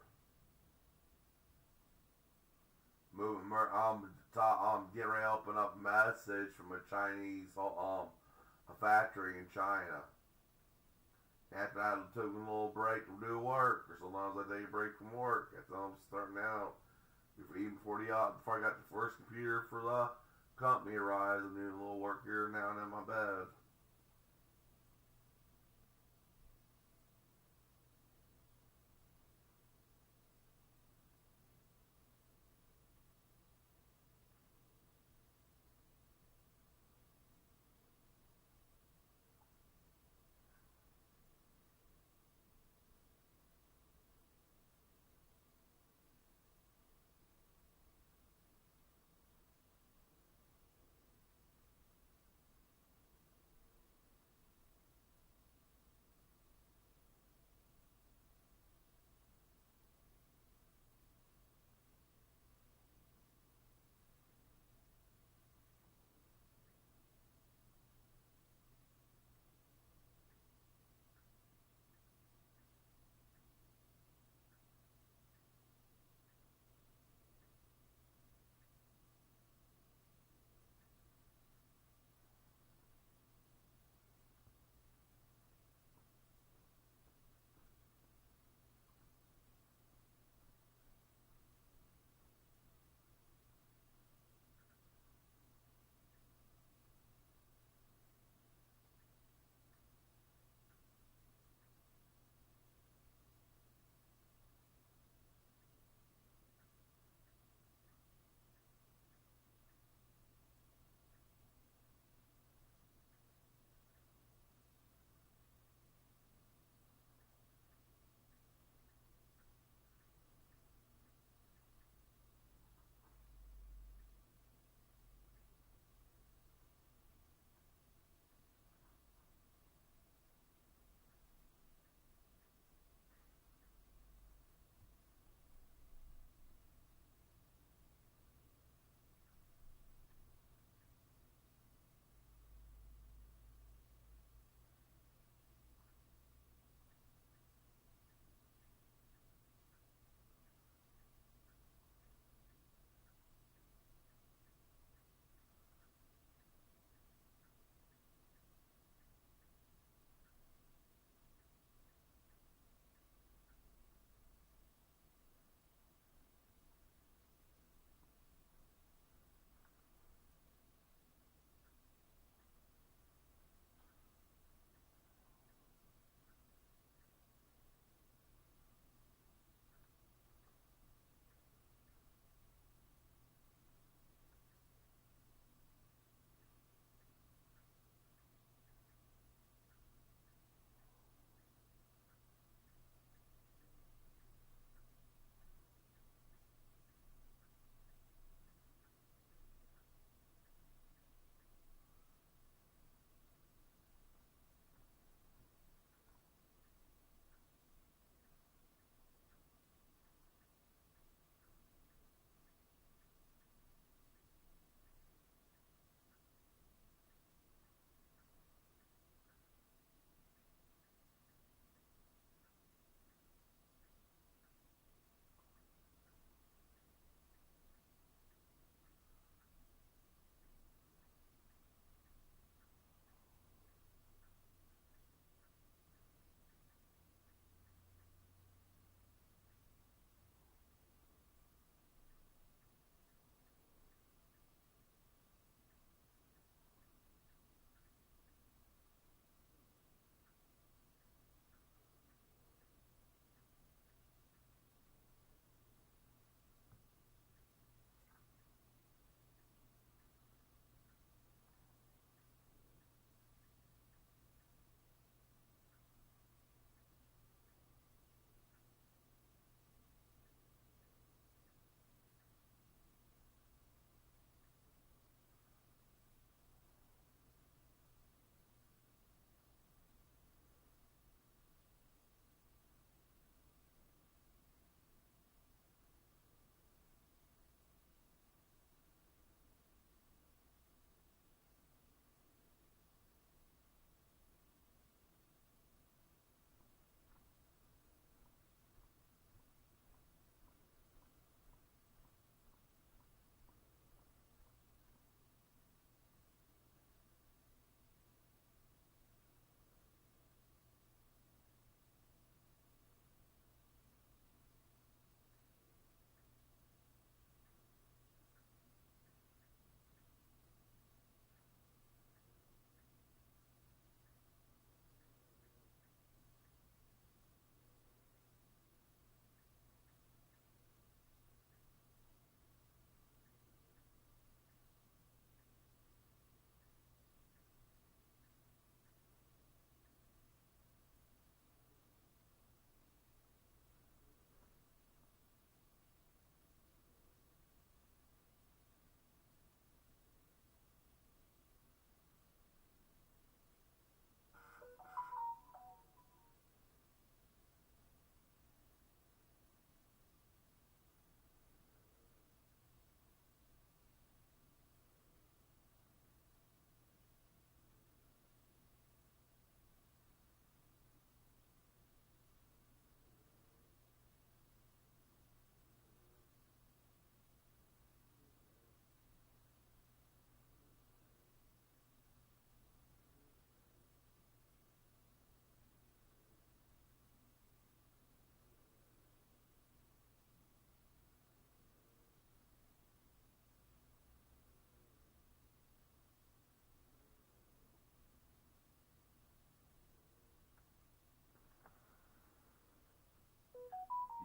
I'm getting ready to open up a message from a Chinese a factory in China. After I took a little break to do work, or sometimes I take a break from work. That's how I'm starting out. Even before I got the first computer for the company arrives, I'm doing a little work here now and in my bed.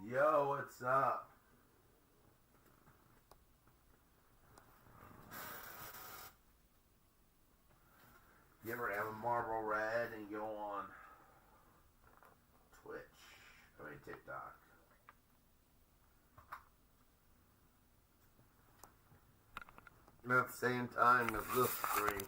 Yo, what's up? You ever have a Marlboro Red and go on Twitch? TikTok. At the same time as this screen.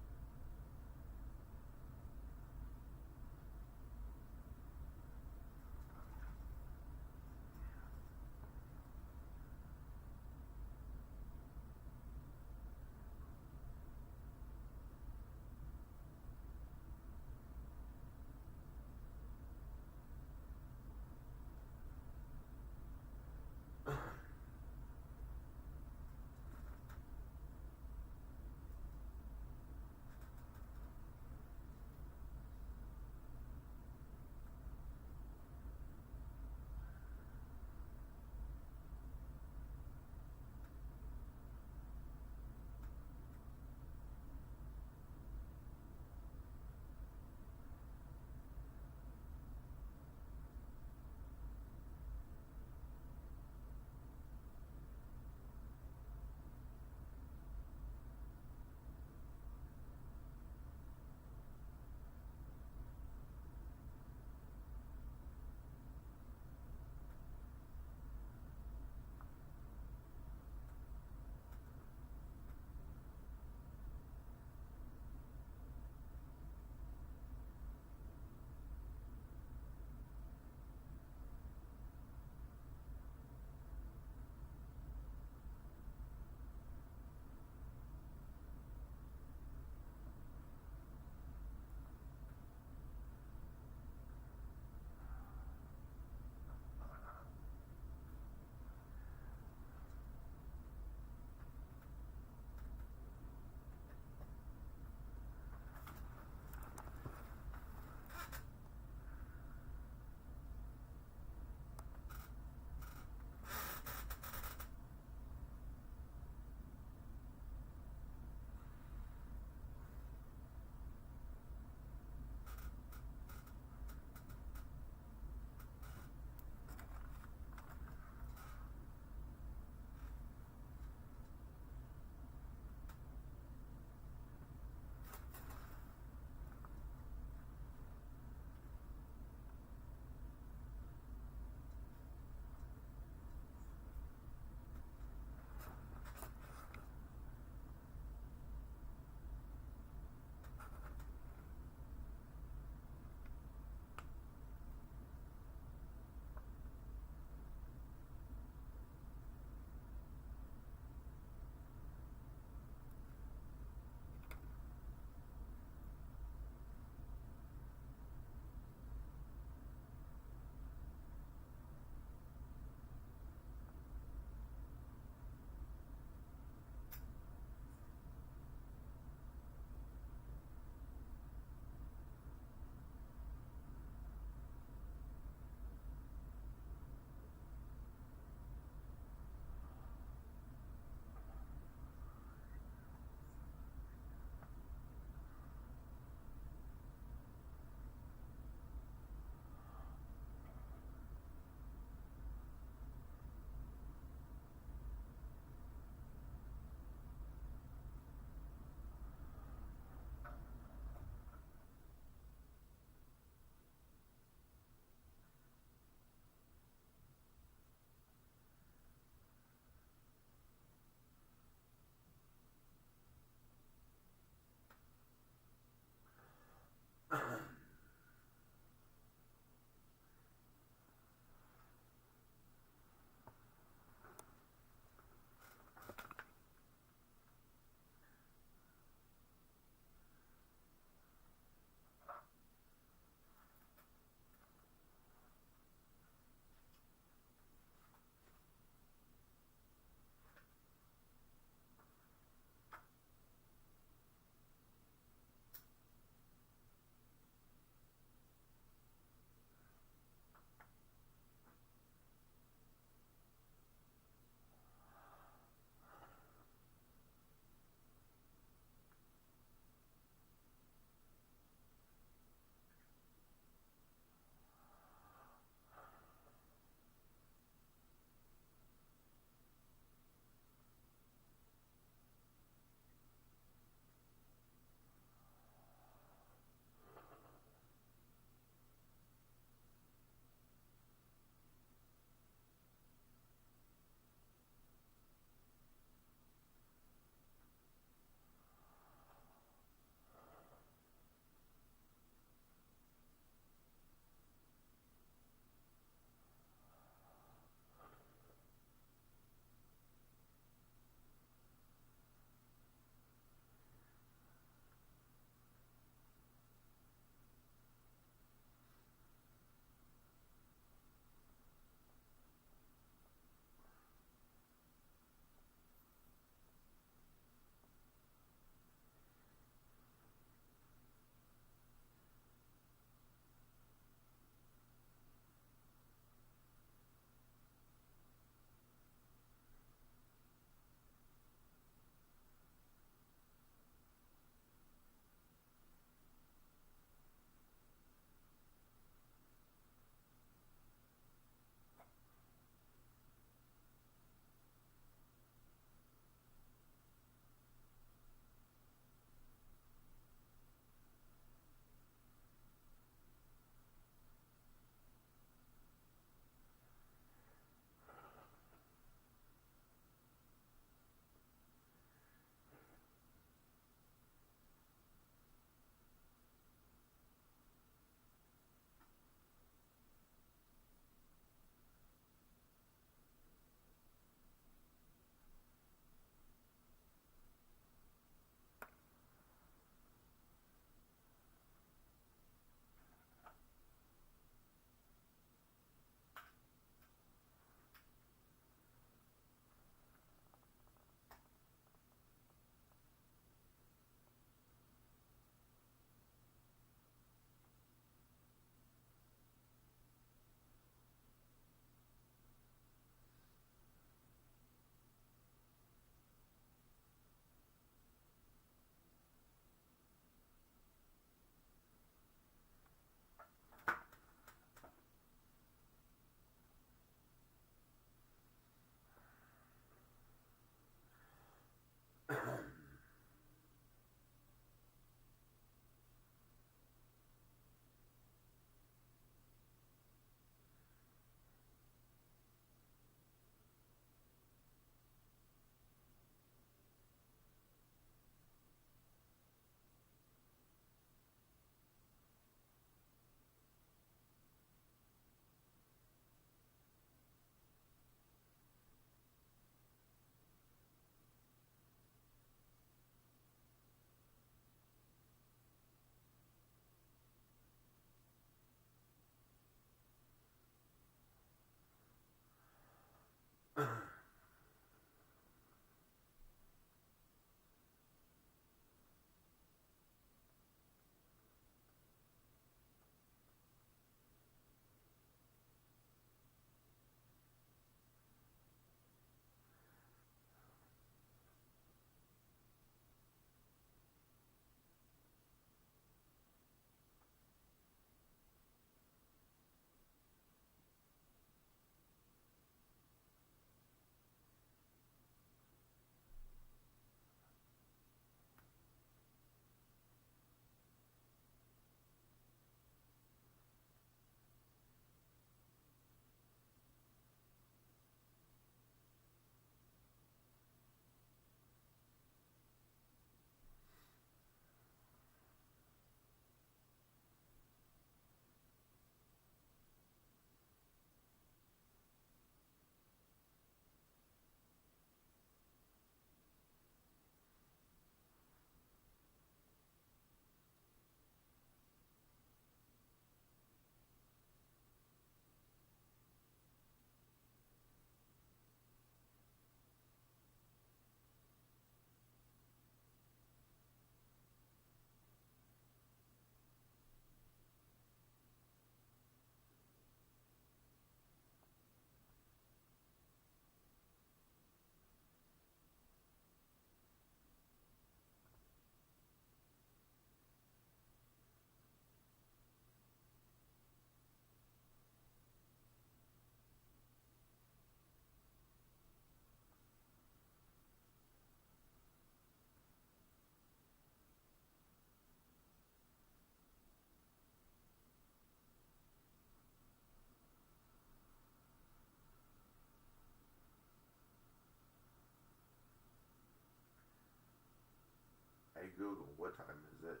Google. What time is it?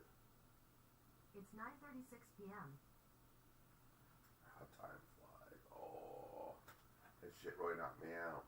It's 9:36 p.m. How time flies. Oh, that shit really knocked me out.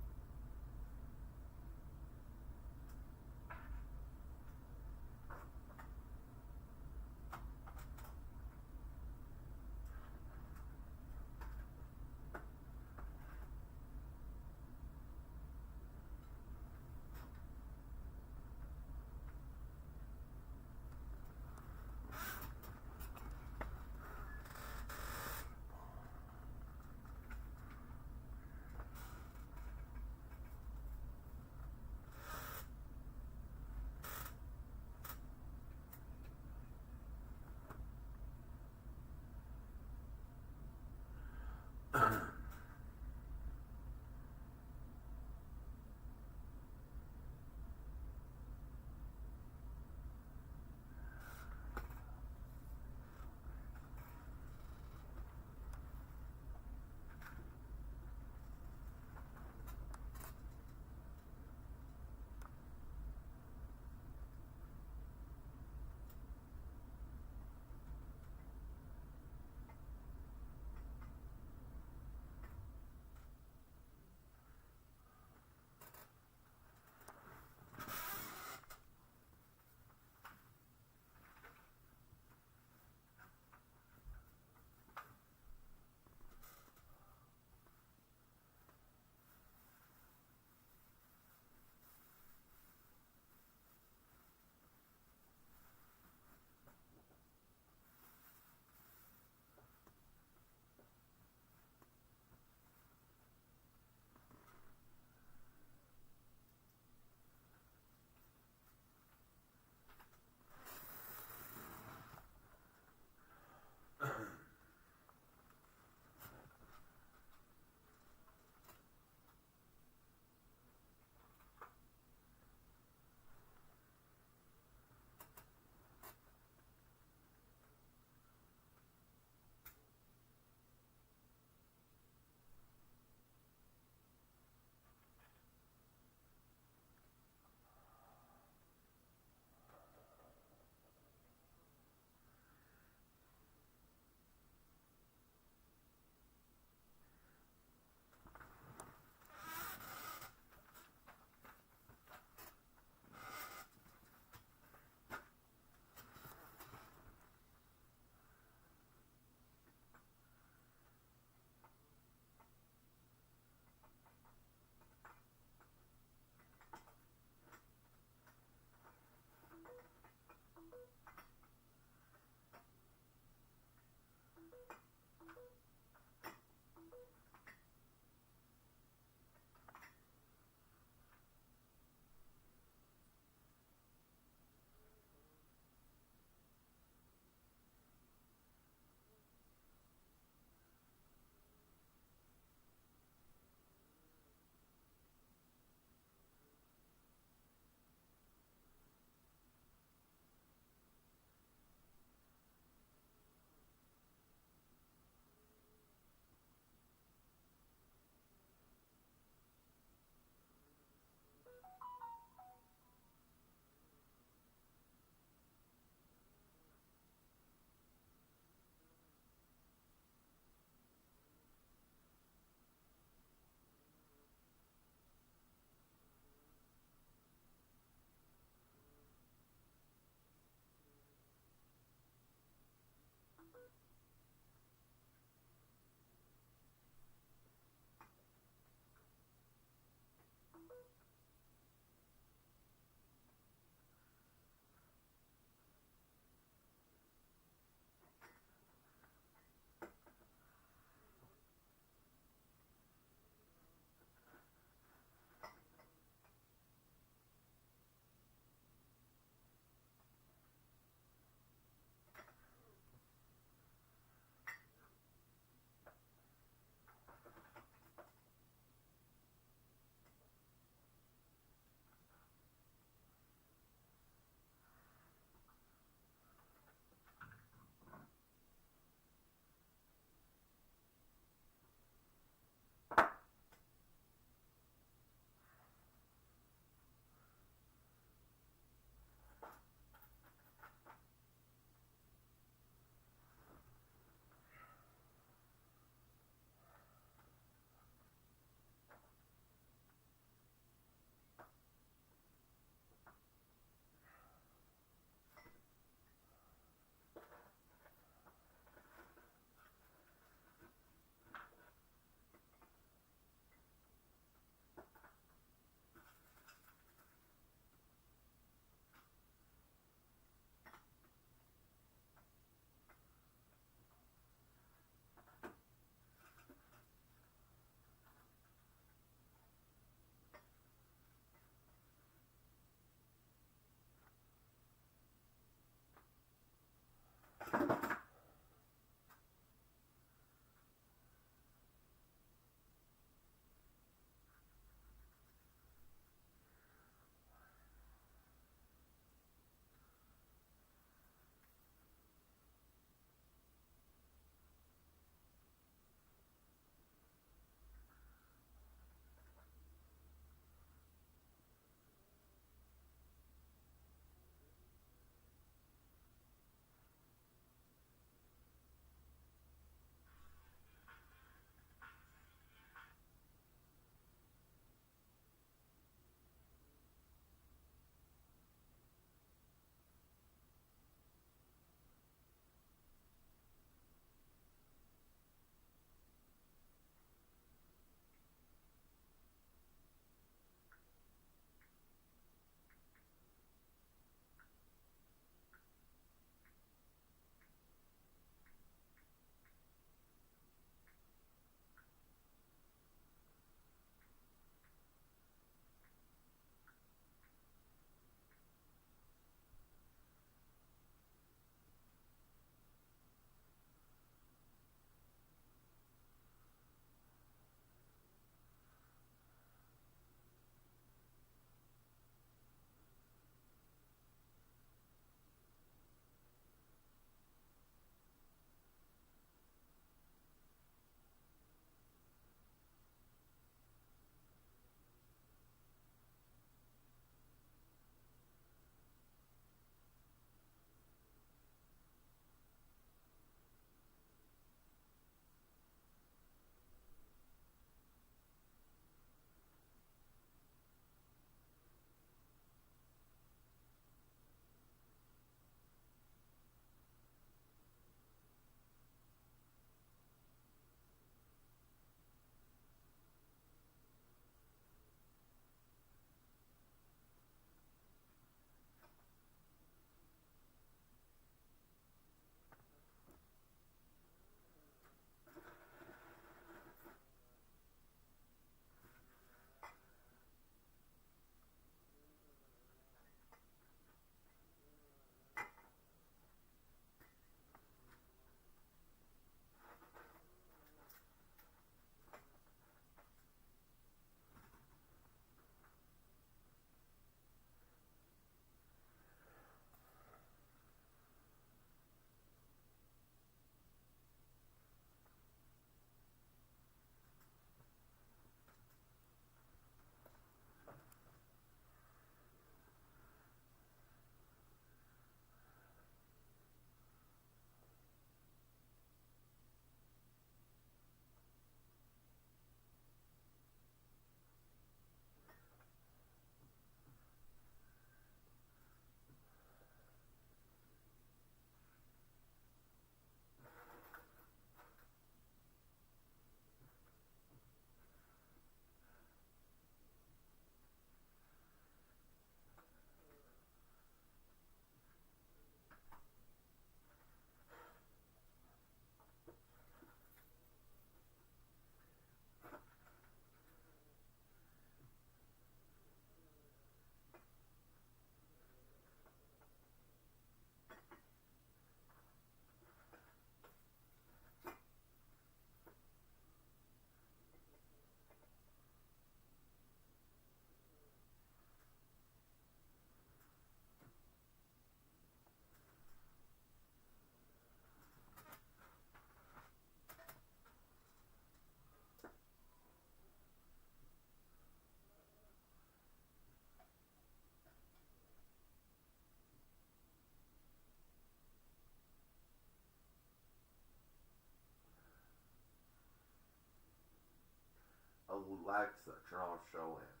Alexa, turn off show lamp.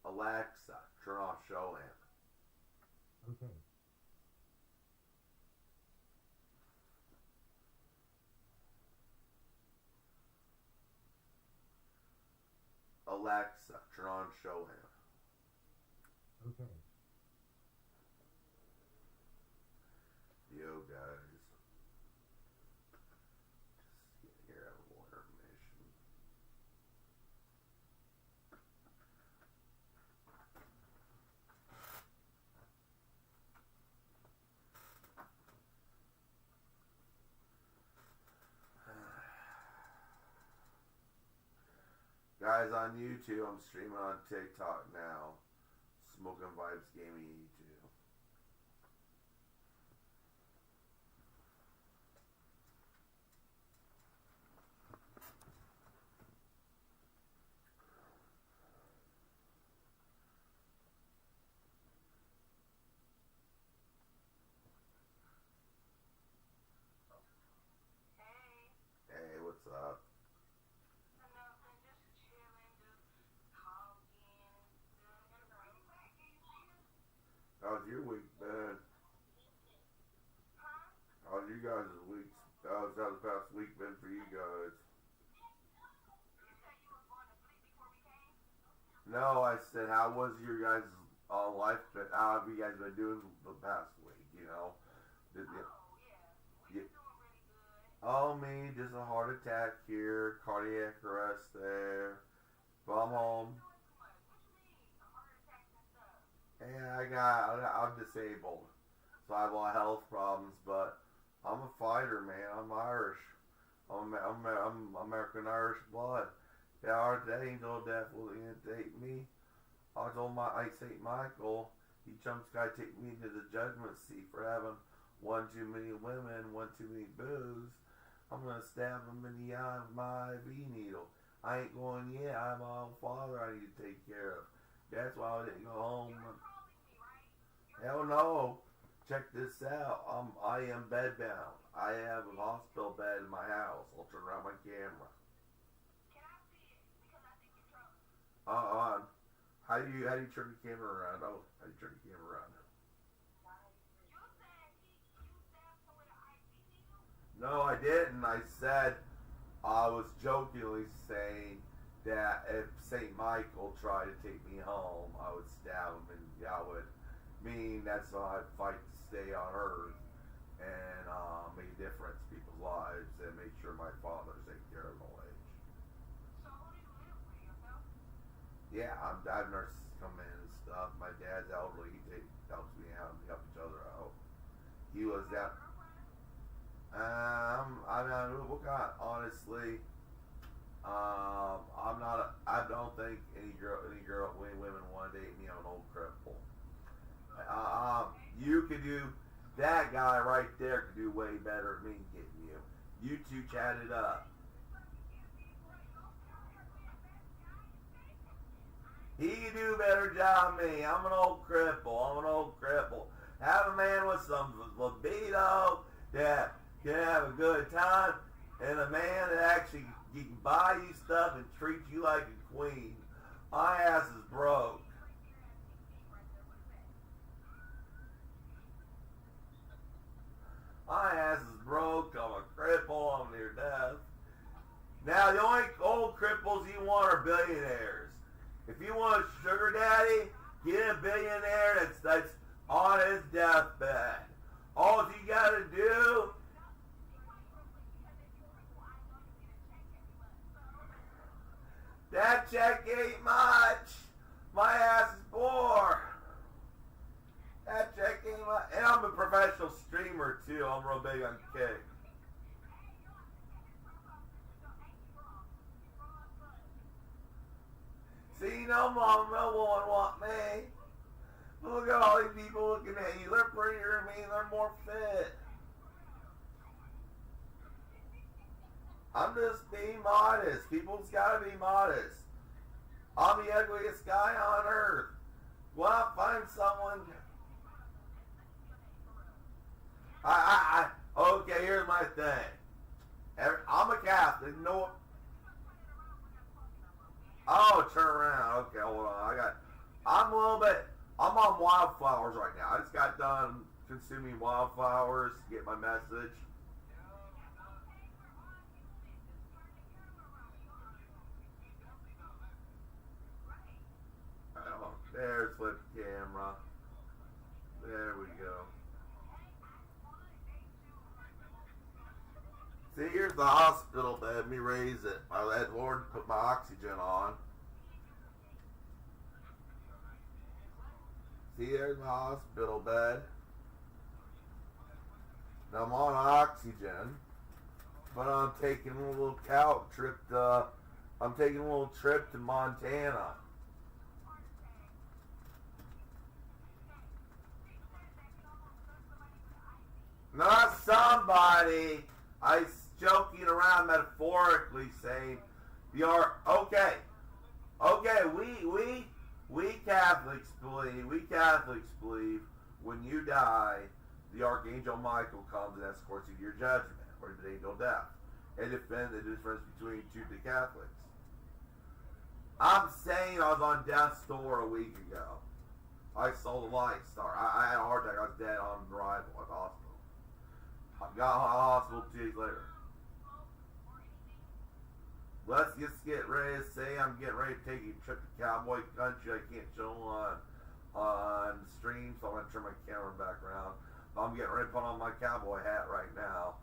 Alexa, turn off show lamp. Okay. Alexa, turn on show lamp. Okay. Yo, guys. Just get here out of water mission. Guys, on YouTube, I'm streaming on TikTok now. Smoking Vibes Gaming YouTube. Hey, what's up? How's your week been? How's you guys' week? How's the past week been for you guys? No, I said, how was your guys' life? How have you guys been doing the past week? You know, oh, me, just a heart attack here, cardiac arrest there, but I'm home. And I'm disabled, so I have a lot of health problems, but I'm a fighter, man. I'm Irish. I'm American Irish blood. Yeah, that angel of death will take me. I told St. Michael, he chumps guy take me to the judgment seat for having one too many women, one too many booze. I'm gonna stab him in the eye with my IV needle. I ain't going yet. I have my own father I need to take care of. That's why I didn't go home. Hell no. Check this out. I am bedbound. I have a hospital bed in my house. I'll turn around my camera. How do you turn the camera around? Oh, how do you turn the camera around? No, I didn't. I said I was jokingly saying that if St. Michael tried to take me home, I would stab him, and that would mean that's why I'd fight to stay on Earth and make a difference in people's lives and make sure my father's taken care of in old age. Yeah, I have nurses come in and stuff. My dad's elderly. He helps me out and we help each other out. He was down. Honestly, I'm not. I don't think any women want to date me. I'm an old cripple. You could do that guy right there could do way better than me getting you. You two chat it up. He can do a better job than me. I'm an old cripple. Have a man with some libido that can have a good time, and a man that actually can buy you stuff and treat you like a queen. My ass is broke. My ass is broke. I'm a cripple. I'm near death. Now, the only old cripples you want are billionaires. If you want a sugar daddy, get a billionaire that's on his deathbed. All you gotta do that check ain't much. My ass is poor. That check ain't much. And I'm a professional streamer too. I'm real big on cake. See, no mom, no one want me. Look at all these people looking at you. They're prettier than me. They're more fit. I'm just being modest. People's gotta be modest. I'm the ugliest guy on earth. Go out and find someone. Okay, here's my thing. I'm a Catholic. No, Oh, turn around. Okay, hold on. I'm on wildflowers right now. I just got done consuming wildflowers to get my message. Oh, there's flip camera. There we go. See, here's the hospital bed. Let me raise it. I let Lord put my oxygen on. See, there's my hospital bed. Now I'm on oxygen, but I'm taking a little trip to Montana. Not somebody. I was joking around metaphorically saying, "You're okay. Okay, we Catholics believe when you die, the Archangel Michael comes and escorts you to your judgment, or the angel of death, and defend the difference between the Catholics." I'm saying I was on death's door a week ago. I saw the light star. I had a heart attack. I was dead on arrival at the hospital. I got out of the hospital 2 days later. Let's just get ready to say I'm getting ready to take a trip to cowboy country. I can't show on stream, so I'm going to turn my camera back around. But I'm getting ready to put on my cowboy hat right now.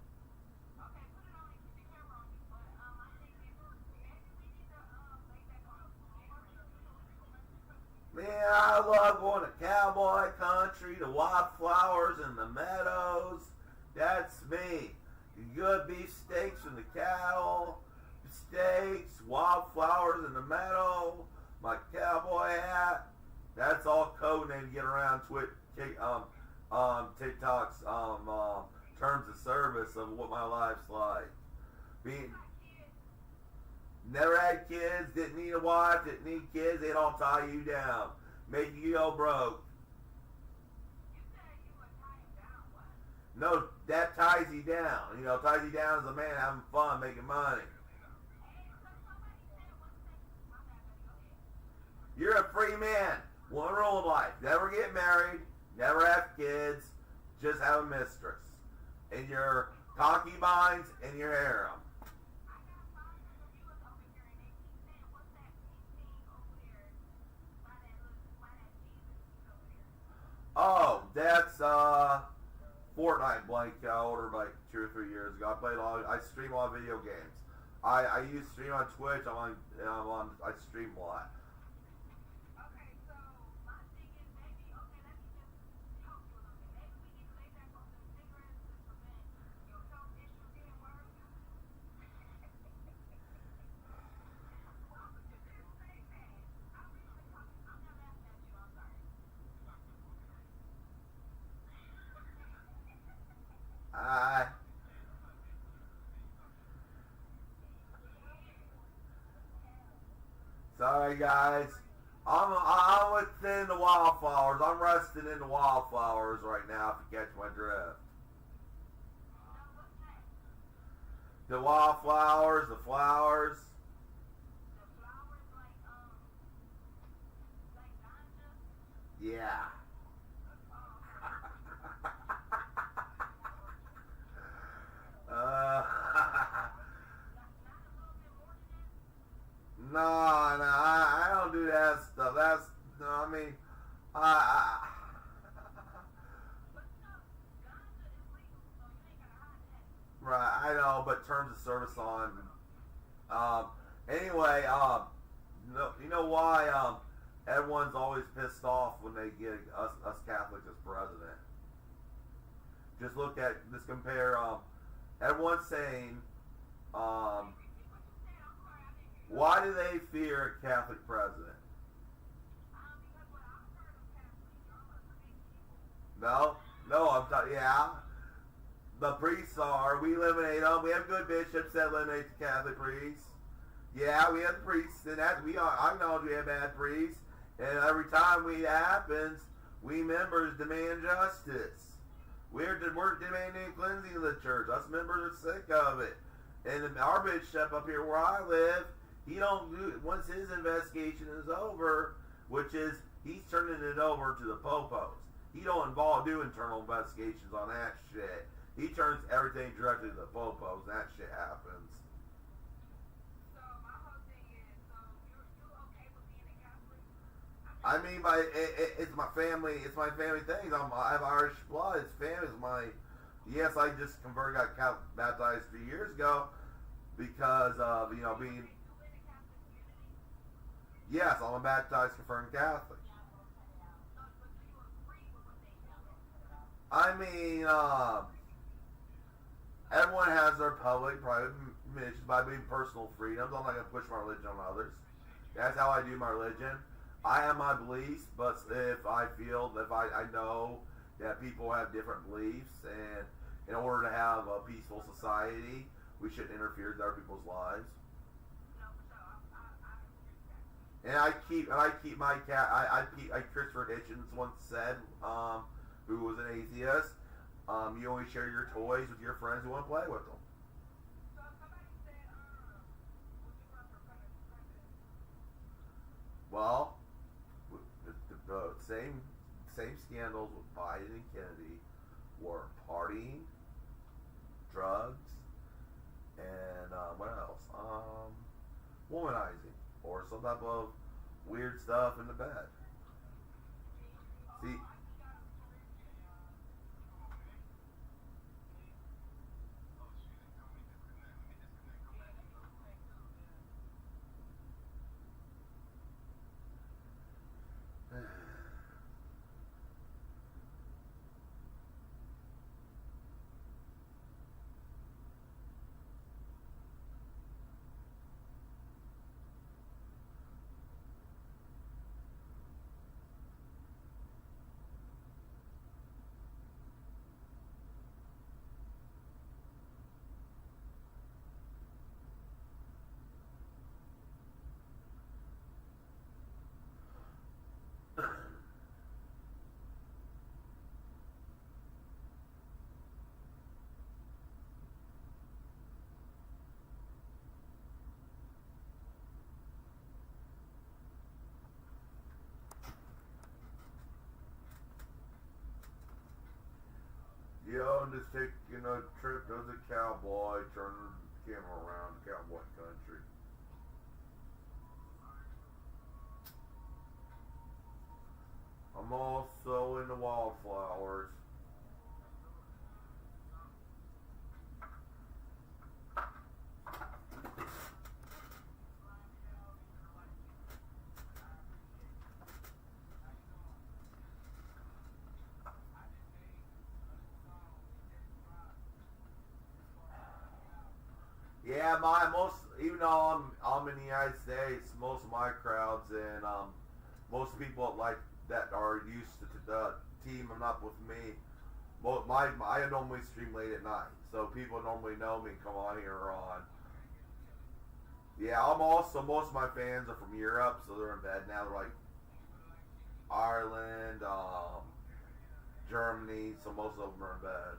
Man, I love going to cowboy country, the wildflowers and the meadows. That's me. Good beef steaks from the cattle, steaks, wildflowers in the meadow, my cowboy hat. That's all code name to get around TikTok's terms of service of what my life's like. Never had kids, didn't need a wife, didn't need kids, they'd all tie you down, make you go broke. No, that ties you down. You know, ties you down as a man having fun, making money. You're a free man. One rule of life. Never get married, never have kids, just have a mistress. And your concubines and your harem. Oh, that's Fortnite blank I ordered like 2 or 3 years ago. I stream a lot of video games. I use stream on Twitch. I stream a lot. Okay, so my thing is maybe, let me just help you a little bit. Maybe we need to lay back on some cigarettes to prevent your health issues getting worse. Sorry guys, I'm within the wildflowers. I'm resting in the wildflowers right now. If you catch my drift, the wildflowers, the flowers. The flowers like ganja? Yeah. No, I don't do that stuff. That's, no, I mean, right, I know, but terms of service on, anyway, no, you know why, everyone's always pissed off when they get us Catholics as president. Just compare, everyone's saying, why do they fear a Catholic president? No, I'm talking, yeah. The priests are, we eliminate them. We have good bishops that eliminate the Catholic priests. Yeah, we have priests, and I acknowledge we have bad priests. And every time it happens, we members demand justice. We're demanding cleansing of the church. Us members are sick of it. And our bishop up here where I live, He don't do, once his investigation is over, which is he's turning it over to the popos. He don't do internal investigations on that shit. He turns everything directly to the popos, and that shit happens. So my whole thing is, so you okay with being a Catholic? I mean, it's my family. It's my family thing. I have Irish blood. It's family. It's my. Yes, I just converted, got baptized 3 years ago because of being. You in the Catholic community? Yes, I'm a baptized confirmed Catholic. But do you agree with what they tell you? I mean, everyone has their public, private missions by being personal freedoms. I'm not going to push my religion on others. That's how I do my religion. I have my beliefs, but if I feel, if I know that people have different beliefs, and in order to have a peaceful society, we shouldn't interfere with other people's lives. No, for sure. I agree with that. And I keep my cat. Christopher Hitchens once said, who was an atheist, you only share your toys with your friends who want to play with them. So somebody said, would you run for president? Well, the same scandals with Biden and Kennedy were partying, drugs, and what else? Womanizing, or some type of weird stuff in the bed. See. Yo, I'm just taking a trip to the cowboy, turning the camera around cowboy country. I'm also in the wildflowers. Yeah, even though I'm in the United States, most of my crowds and most people like that are used to the team. I'm not with me. I normally stream late at night, so people normally know me and come on here on. Yeah, most of my fans are from Europe, so they're in bed now. They're like Ireland, Germany, so most of them are in bed.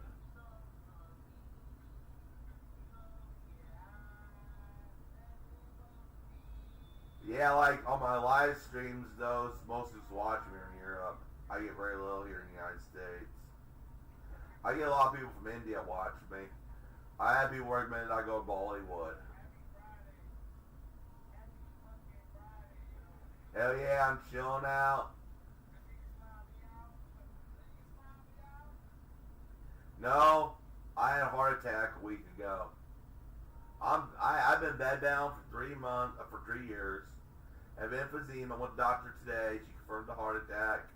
Yeah, like on my live streams, those most of us watch me in Europe. I get very little here in the United States. I get a lot of people from India watch me. I have people recommend I go to Bollywood. Hell yeah, I'm chilling out. No, I had a heart attack a week ago. I've been bedbound for 3 years. I have emphysema. I went to the doctor today. She confirmed the heart attack.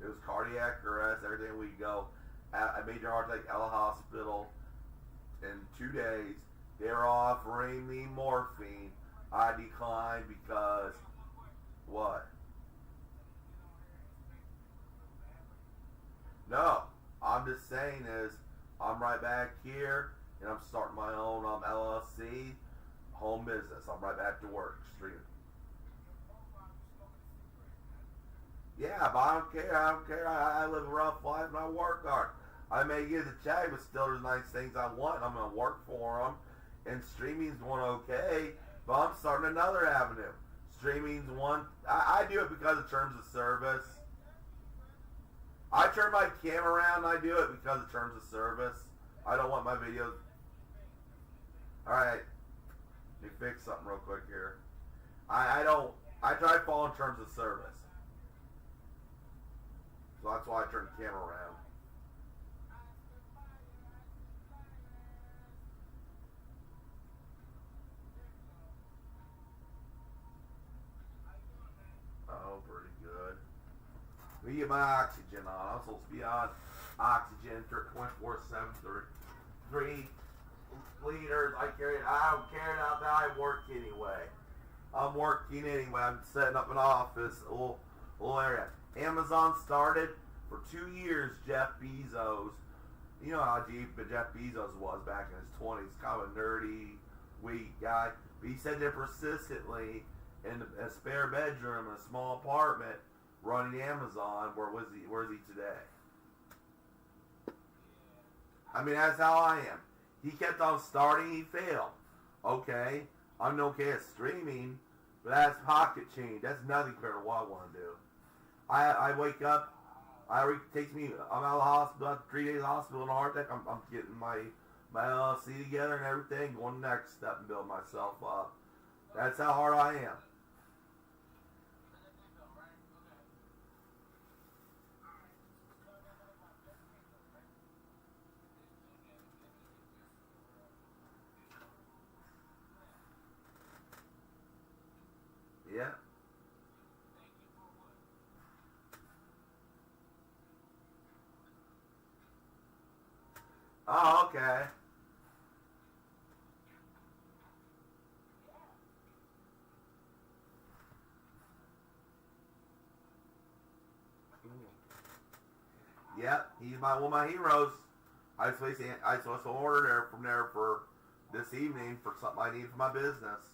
It was cardiac arrest. Everything a week ago. I made your heart attack out of the hospital in 2 days. They were offering me morphine. I declined because what? No, I'm just saying is I'm right back here and I'm starting my own LLC, home business. I'm right back to work, streaming. Yeah, but I don't care. I live a rough life and I work hard. I may get the check, but still there's nice things I want. I'm going to work for them. And streaming's going okay. But I'm starting another avenue. Streaming's one. I do it because of terms of service. I turn my camera around and I do it because of terms of service. I don't want my videos. Alright. Let me fix something real quick here. I try to follow in terms of service. So that's why I turn the camera around. Oh, pretty good. Let me get my oxygen on. I'm supposed to be on oxygen for 24/7, 3 liters. I don't care about that. I work anyway. I'm working anyway. I'm setting up an office, a little area. Amazon started for 2 years. Jeff Bezos, you know how deep Jeff Bezos was back in his 20s, kind of a nerdy, weak guy. But he said that persistently in a spare bedroom in a small apartment running Amazon. Where's he today? I mean, that's how I am. He kept on starting, he failed. Okay, I'm okay at streaming, but that's pocket change. That's nothing compared to what I want to do. I wake up, takes me, I'm out of the hospital, after 3 days in the hospital in a heart attack. I'm getting my LLC together and everything, going the next step and build myself up. That's how hard I am. Yeah. Oh, okay. Yep, he's one of my heroes. I supposed to order from there for this evening for something I need for my business.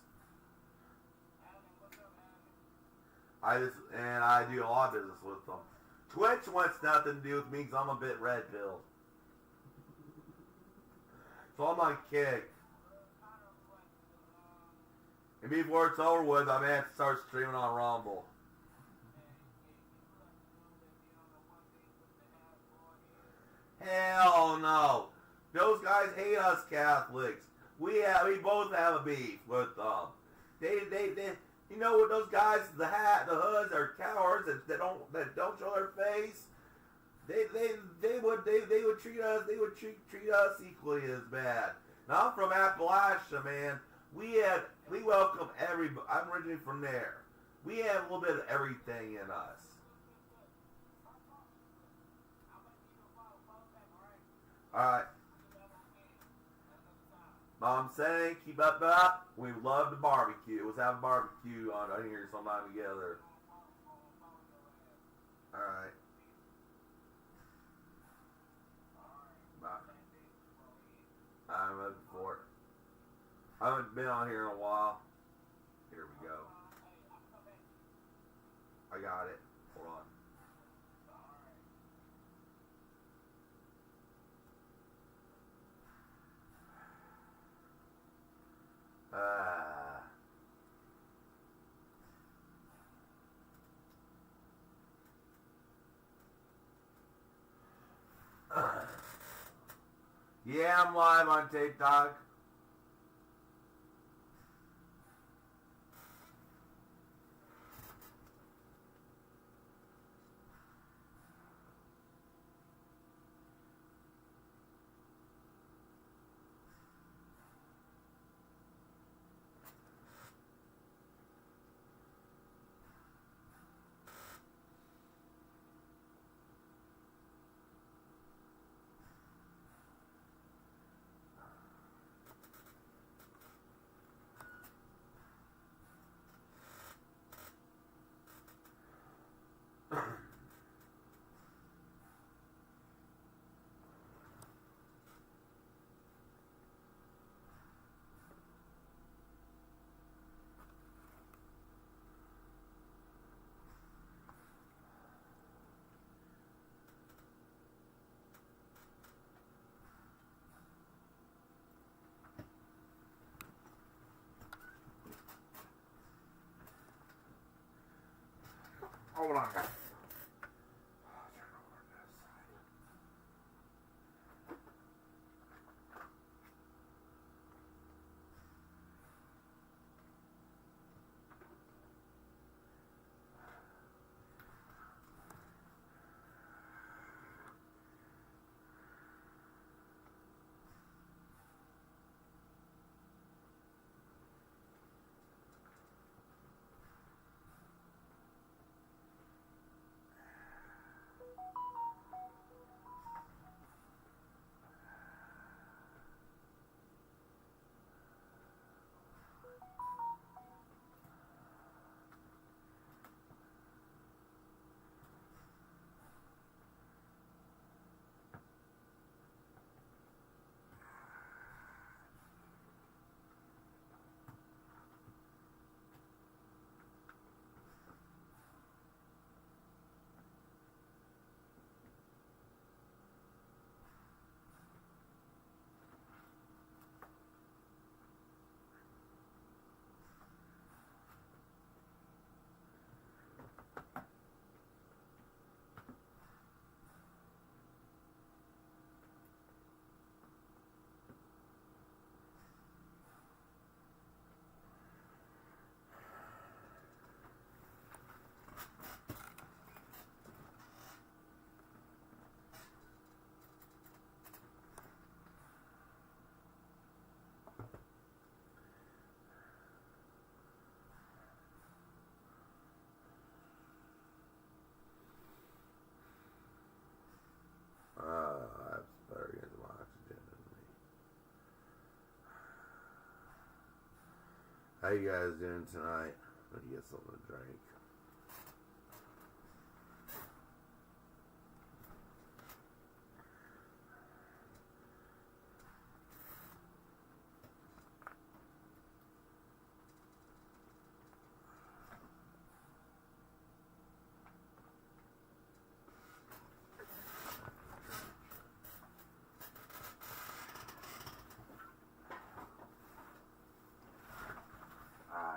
I do a lot of business with them. Twitch wants nothing to do with me because I'm a bit red pilled. So I'm on kick. And before it's over with, I may have to start streaming on Rumble. Hell no. Those guys hate us Catholics. We both have a beef with them. They you know what, those guys, the hoods are cowards that don't show their face. They would treat us equally as bad. Now I'm from Appalachia, man. We welcome everybody. I'm originally from there. We have a little bit of everything in us. Alright. I'm saying, keep up. We love to barbecue. Let's have a barbecue on here sometime together. Alright. Bye. I'm looking for it. I haven't been on here in a while. Here we go. I got it. Hold on. Yeah, I'm live on TikTok. Hold on, guys. That's better get some oxygen in me. How you guys doing tonight? Let me get something to drink.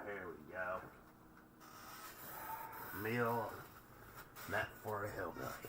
Here we go. Meal meant for a hillbilly.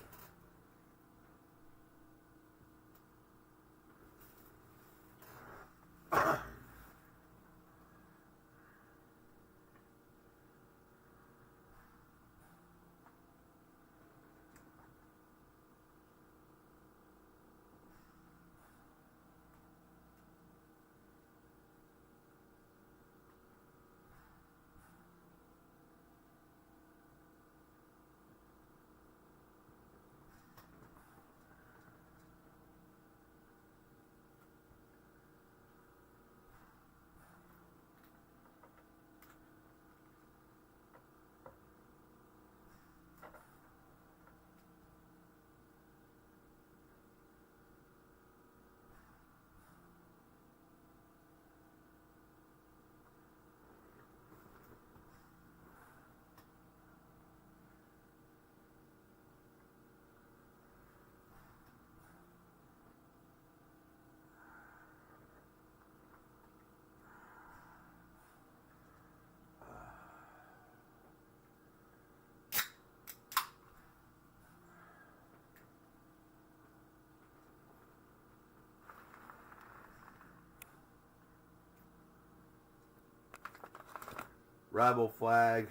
Rebel flag.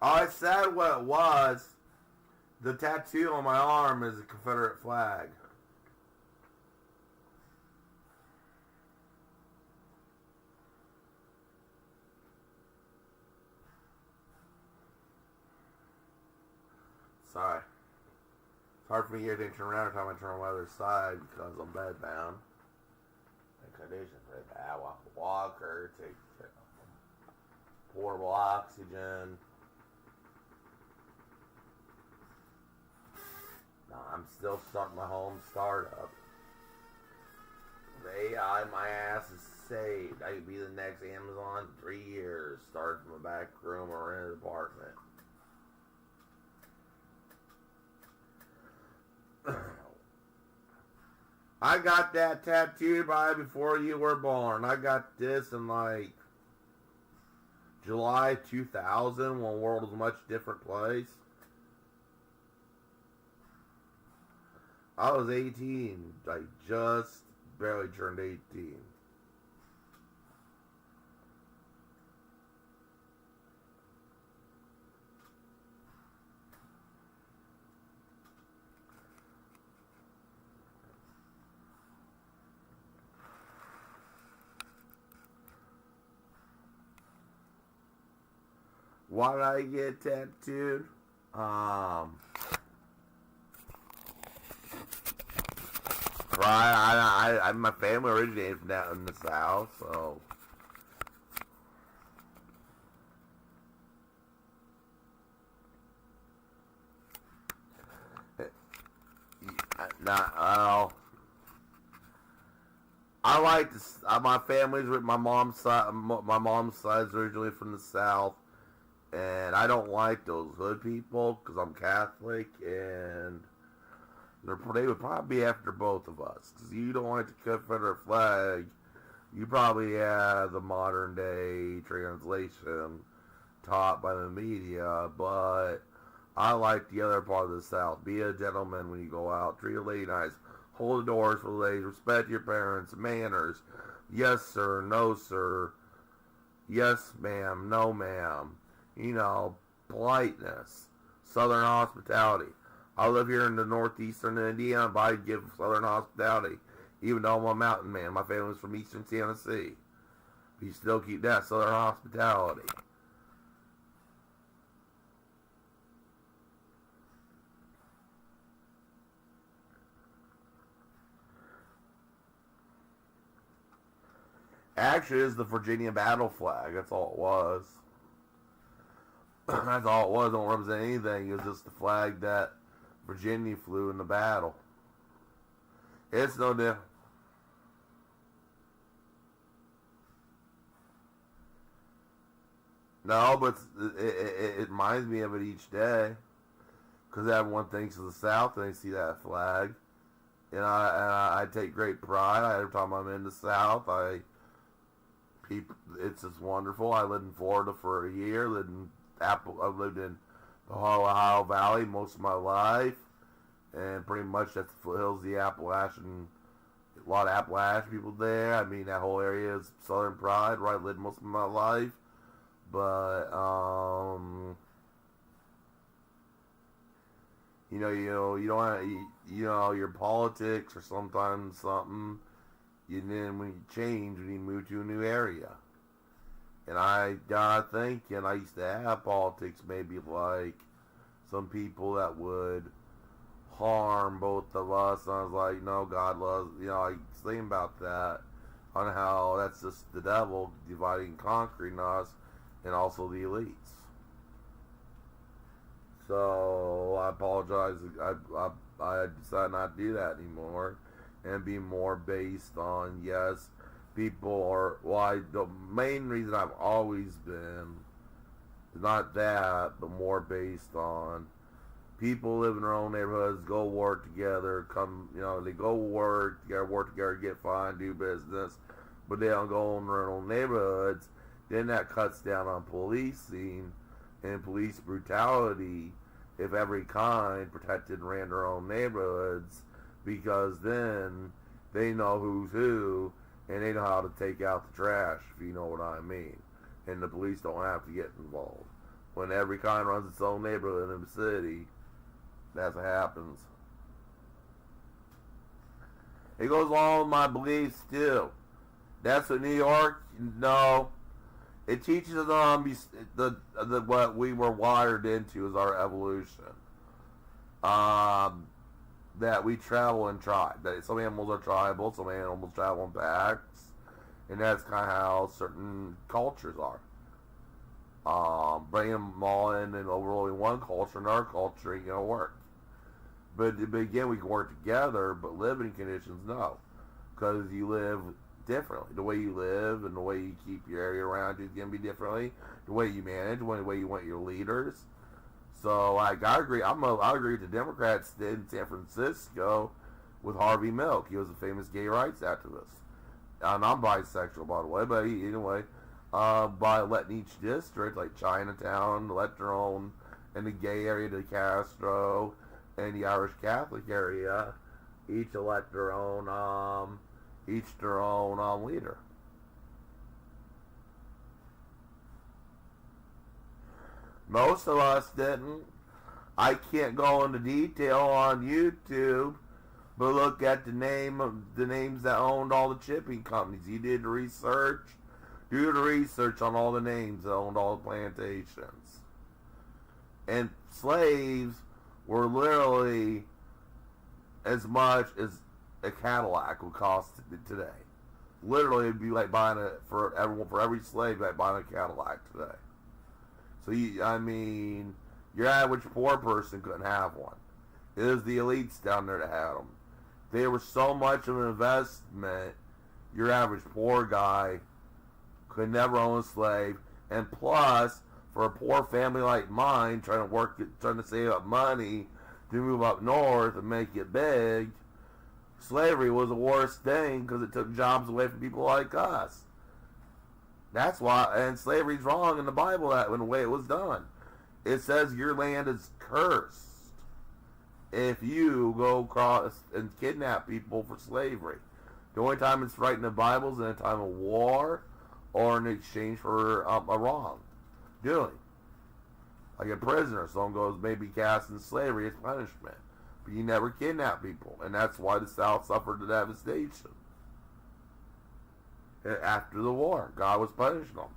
I said what it was. The tattoo on my arm is a Confederate flag. Sorry. It's hard for me to get anything turned around every time I turn on the other side because I'm bedbound. The condition's pretty bad. I walk a walker, take portable oxygen. No, I'm still starting my home startup. AI, my ass is saved. I could be the next Amazon in 3 years. Start from a back room or in an apartment. I got that tattooed by before you were born. I got this in like July 2000 when the world was a much different place. I was 18. I just barely turned 18. Why did I get tattooed? My family originated from down in the South, so. I like this. My family's with my mom's side. My mom's side's originally from the South, and I don't like those hood people because I'm Catholic, and they would probably be after both of us. Because you don't like the Confederate flag, you probably have the modern day translation taught by the media, but I like the other part of the South. Be a gentleman when you go out. Treat a lady nice. Hold the doors for the ladies. Respect your parents. Manners. Yes, sir. No, sir. Yes, ma'am. No, ma'am. You know, politeness. Southern hospitality. I live here in the northeastern Indiana, but I give Southern hospitality. Even though I'm a mountain man. My family's from eastern Tennessee. You still keep that Southern hospitality. Actually, it's the Virginia battle flag. That's all it was. That's all it was. It don't represent anything. It was just the flag that Virginia flew in the battle. It's no different. No, but it reminds me of it each day. Because everyone thinks of the South and they see that flag. And I take great pride. Every time I'm in the South, it's just wonderful. I lived in Florida for a year. I've lived in the Ohio Valley most of my life, and pretty much that's the foothills, the Appalachian. A lot of Appalachian people there. I mean, that whole area is Southern pride, where I lived most of my life. But you don't, your politics or sometimes something. Then when you change, when you move to a new area. And I got thinking, I used to have politics maybe like some people that would harm both of us. And I was like, no, God loves, I was thinking about that, on how that's just the devil dividing and conquering us, and also the elites. So I apologize. I decided not to do that anymore. And be more based on, yes, people are, the main reason I've always been, not that, but more based on people live in their own neighborhoods, go work together, they go work together, get fine, do business, but they don't go in their own neighborhoods. Then that cuts down on policing and police brutality if every kind protected and ran their own neighborhoods. Because then they know who's who, and they know how to take out the trash, if you know what I mean. And the police don't have to get involved. When every kind runs its own neighborhood in the city, that's what happens. It goes along with my beliefs too. That's what New York, no. It teaches them what we were wired into is our evolution. That we travel in tribe. That some animals are tribal, some animals travel in packs, and that's kind of how certain cultures are. Bringing them all in and overruling one culture and our culture ain't gonna work. But again, we can work together, but living conditions, no. because you live differently. The way you live and the way you keep your area around you is going to be differently. The way you manage, the way you want your leaders. So, like, I agree. I agree with the Democrats did in San Francisco with Harvey Milk. He was a famous gay rights activist. And I'm bisexual, by the way, but anyway, by letting each district, like Chinatown, elect their own, and the gay area, the Castro, and the Irish Catholic area, each elect their own leader. Most of us didn't. I can't go into detail on YouTube, but look at the names that owned all the shipping companies. You did the research. Do the research on all the names that owned all the plantations. And slaves were literally as much as a Cadillac would cost today. Literally, it'd be like buying for every slave, like buying a Cadillac today. So your average poor person couldn't have one. It was the elites down there that had them. They were so much of an investment, your average poor guy could never own a slave. And plus, for a poor family like mine, trying to save up money to move up north and make it big, slavery was the worst thing because it took jobs away from people like us. That's why, and slavery's wrong in the Bible in the way it was done. It says your land is cursed if you go across and kidnap people for slavery. The only time it's right in the Bible is in a time of war or in exchange for a wrong doing. Like a prisoner, someone goes maybe cast in slavery as punishment. But you never kidnap people, and that's why the South suffered the devastation. After the war, God was punishing them.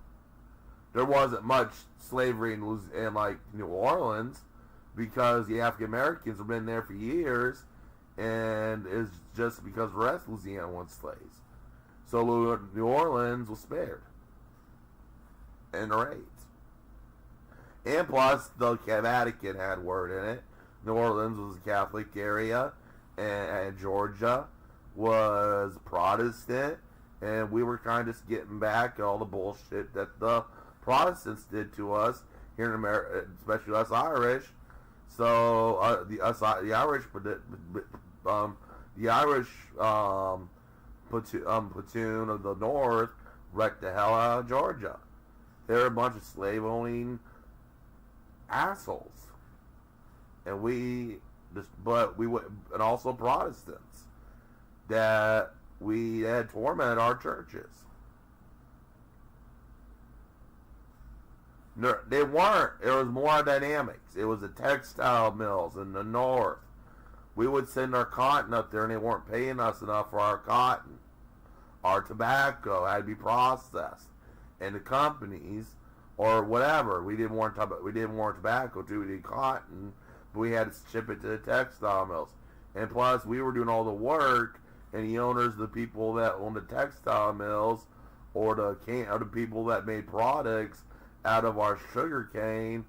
There wasn't much slavery in like New Orleans because the African Americans have been there for years, and it's just because the rest of Louisiana wants slaves. So New Orleans was spared in the raids. And plus, the Vatican had word in it. New Orleans was a Catholic area, and Georgia was Protestant, and we were kind of just getting back at all the bullshit that the Protestants did to us here in America, especially us Irish. So the Irish platoon of the North wrecked the hell out of Georgia. They're a bunch of slave-owning assholes, and and also Protestants that we had tormented our churches. No, they weren't. It was more dynamics. It was the textile mills in the North. We would send our cotton up there, and they weren't paying us enough for our cotton. Our tobacco had to be processed, and the companies or whatever, we didn't want tobacco too. We did cotton, but we had to ship it to the textile mills. And plus, we were doing all the work, and the owners, the people that owned the textile mills, or the people that made products out of our sugar cane,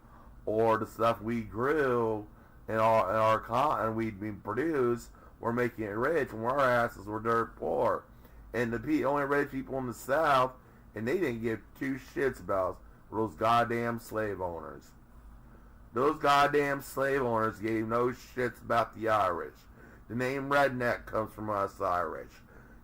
or the stuff we grew and our cotton we'd produced, were making it rich, and our asses were dirt poor. And the only rich people in the South, and they didn't give two shits about us, were those goddamn slave owners. Those goddamn slave owners gave no shits about the Irish. The name redneck comes from us Irish.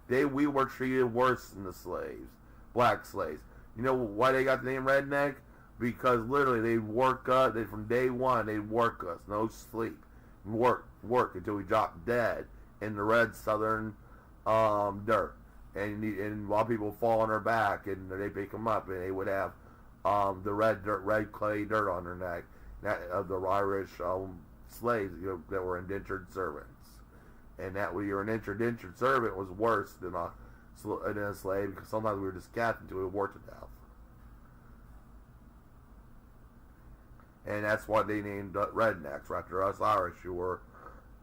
We were treated worse than the slaves, black slaves. You know why they got the name redneck? Because literally they'd work us, from day one they'd work us, no sleep. Work until we dropped dead in the red southern dirt. And while people fall on their back, and they pick them up, and they would have the red clay dirt on their neck, of the Irish slaves that were indentured servants. And that when you're an indentured servant was worse than a slave, because sometimes we were just kept until we were worked to death. And that's why they named rednecks after us Irish who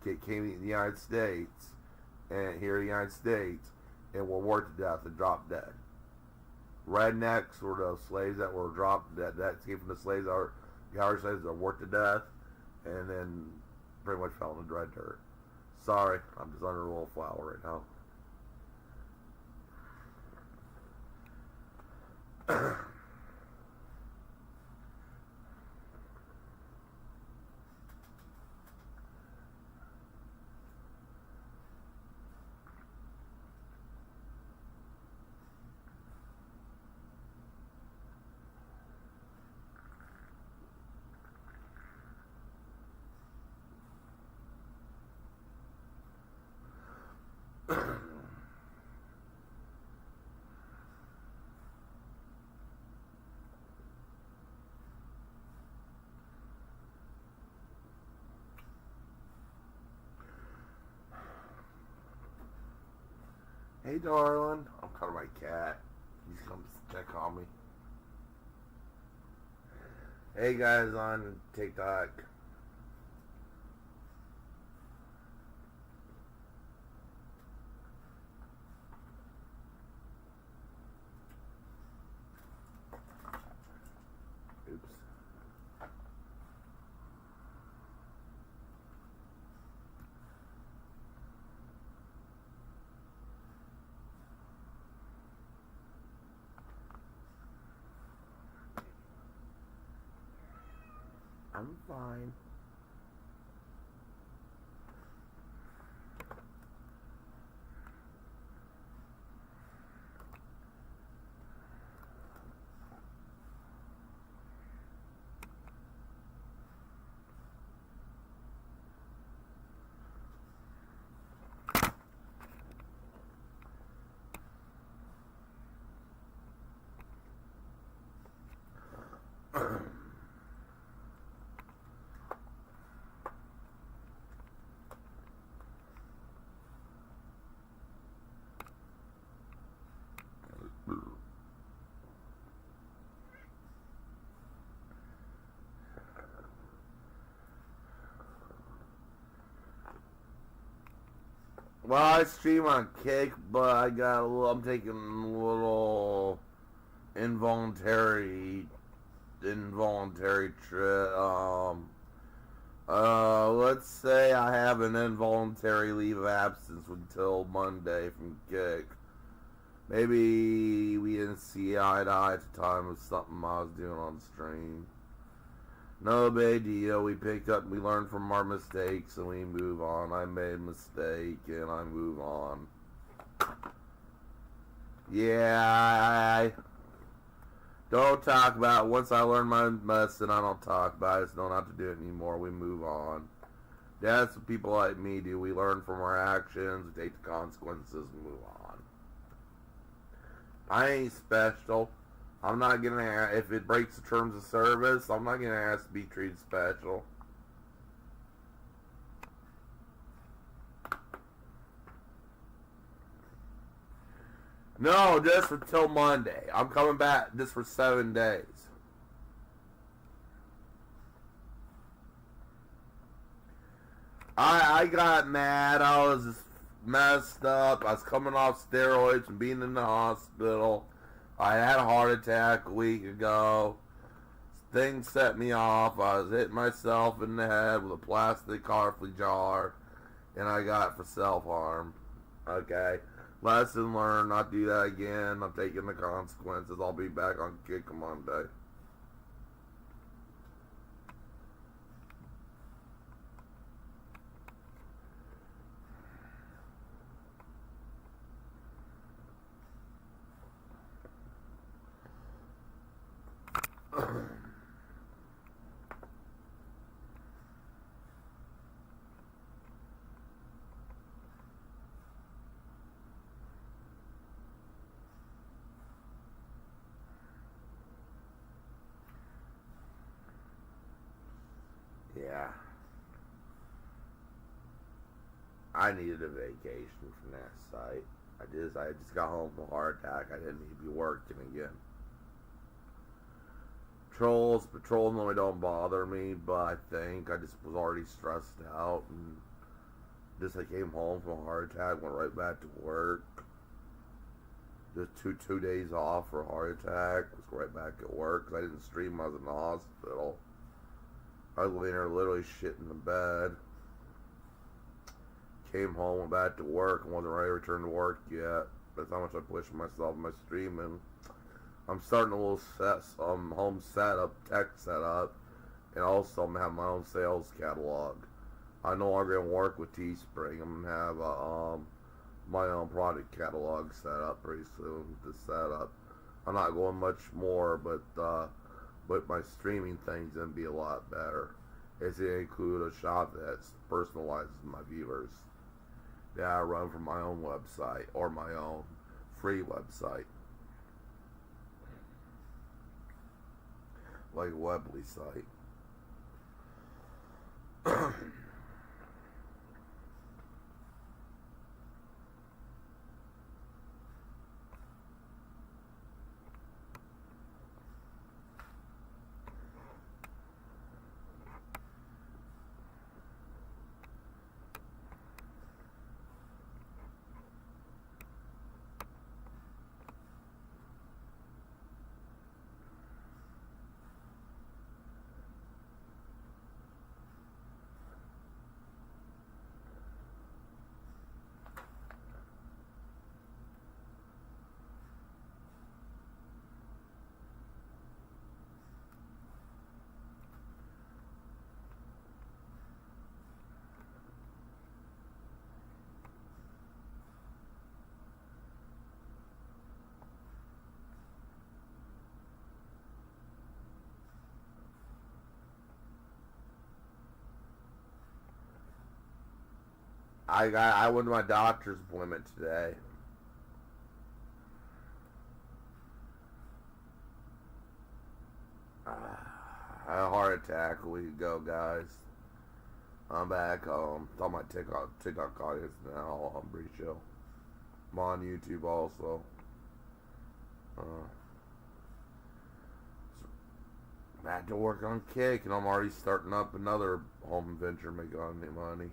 came to the United States, and here in the United States, and were worked to death and dropped dead. Rednecks were the slaves that were dropped dead. That came from the Irish slaves that were worked to death, and then pretty much fell in the red dirt. Sorry, I'm just under a little flour right now. Hey, darling. I'm calling my cat. He's come to check on me. Hey, guys on TikTok. Oops. I'm fine. Well, I stream on Kick, but I'm taking a little involuntary trip. Let's say I have an involuntary leave of absence until Monday from Kick. Maybe we didn't see eye to eye at the time of something I was doing on stream. No big deal. We learn from our mistakes and we move on. I made a mistake and I move on. Yeah, I don't talk about it. Once I learn my lesson, I don't talk about it. I just know not to do it anymore. We move on. That's what people like me do. We learn from our actions, we take the consequences, and move on. I ain't special. I'm not gonna, if it breaks the terms of service, I'm not gonna ask to be treated special. No, just until Monday. I'm coming back just for 7 days. I got mad. I was just messed up. I was coming off steroids and being in the hospital. I had a heart attack a week ago. Things set me off. I was hitting myself in the head with a plastic coffee jar, and I got it for self-harm. Okay? Lesson learned, not do that again. I'm taking the consequences. I'll be back on Kick Monday. Yeah. I needed a vacation from that site. I just got home from a heart attack. I didn't need to be working again. Patrols normally don't bother me, but I think I just was already stressed out and just I came home from a heart attack, went right back to work. Just two days off for a heart attack, was right back at work because I didn't stream. I was in the hospital. I was laying there literally shit in the bed. Came home, went back to work, and wasn't ready to return to work yet. That's how much I pushed myself in my streaming. I'm starting a little home setup, tech setup, and also I'm gonna have my own sales catalog. I'm no longer gonna work with Teespring. I'm gonna have my own product catalog set up pretty soon. To set up, I'm not going much more, but my streaming thing's gonna be a lot better. It's gonna include a shop that personalizes my viewers. Yeah, I run from my own website or my own free website. Like a Weebly site. I went to my doctor's appointment today. I had a heart attack a week ago, guys. I'm back home. It's on my TikTok audience now. I'm pretty chill. I'm on YouTube also. Back to work on Kick, and I'm already starting up another home venture, making money.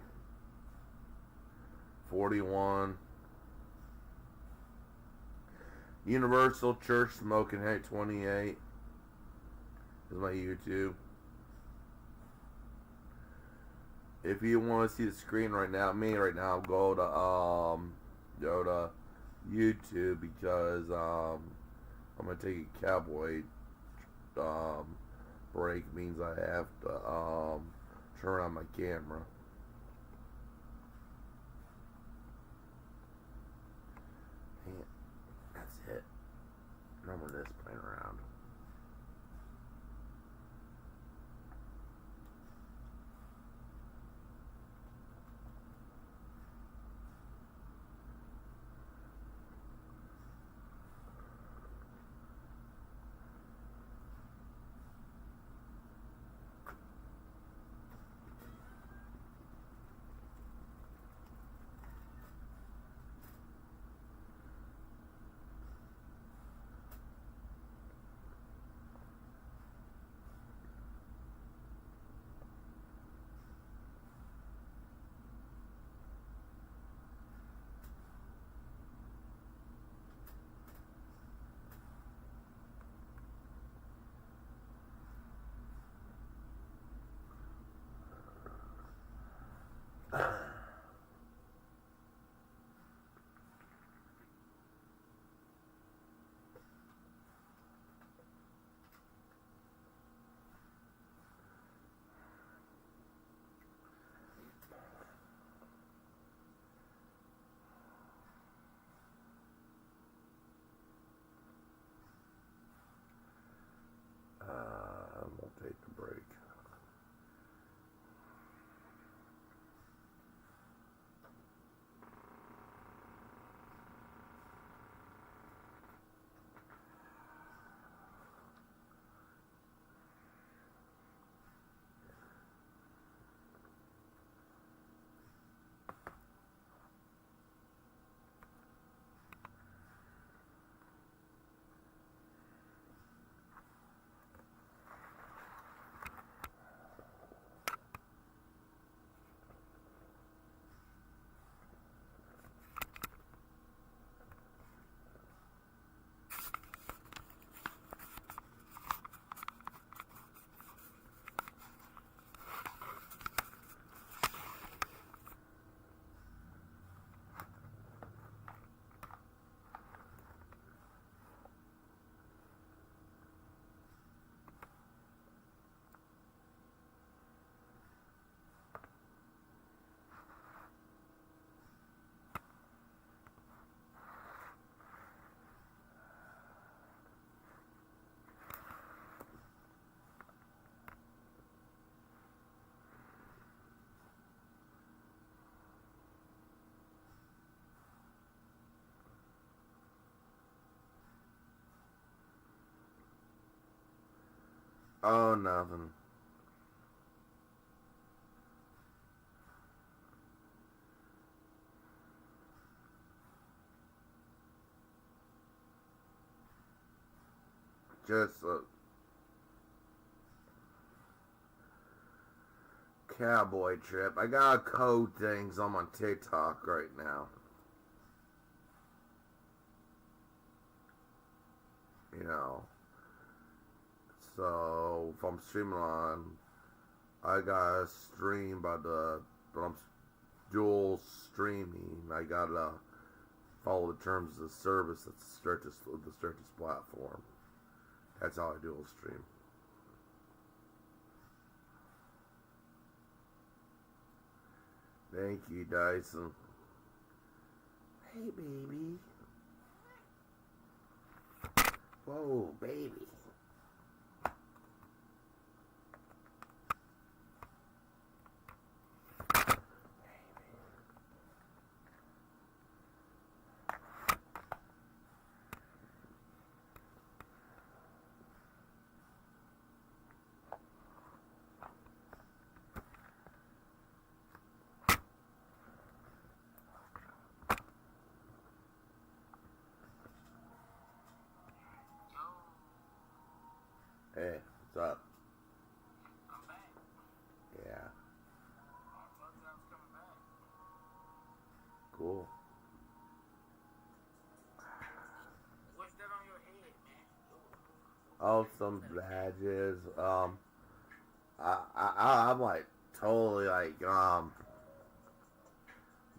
41. Universal Church Smoking Hate 28 is my YouTube. If you want to see the screen right now, go to YouTube, because I'm gonna take a cowboy break. Means I have to turn on my camera. And that's it. Remember this playing around. Oh, nothing. Just a cowboy trip. I got code things on my TikTok right now. You know. So if I'm streaming on, I got a stream but I'm dual streaming. I gotta follow the terms of the service that's the strictest platform. That's how I dual stream. Thank you, Dyson. Hey, baby. Whoa, baby. Hey, what's up? I'm back. Yeah, I thought I was coming back. cool. What's that on your head, man? Oh, some badges. I'm like totally like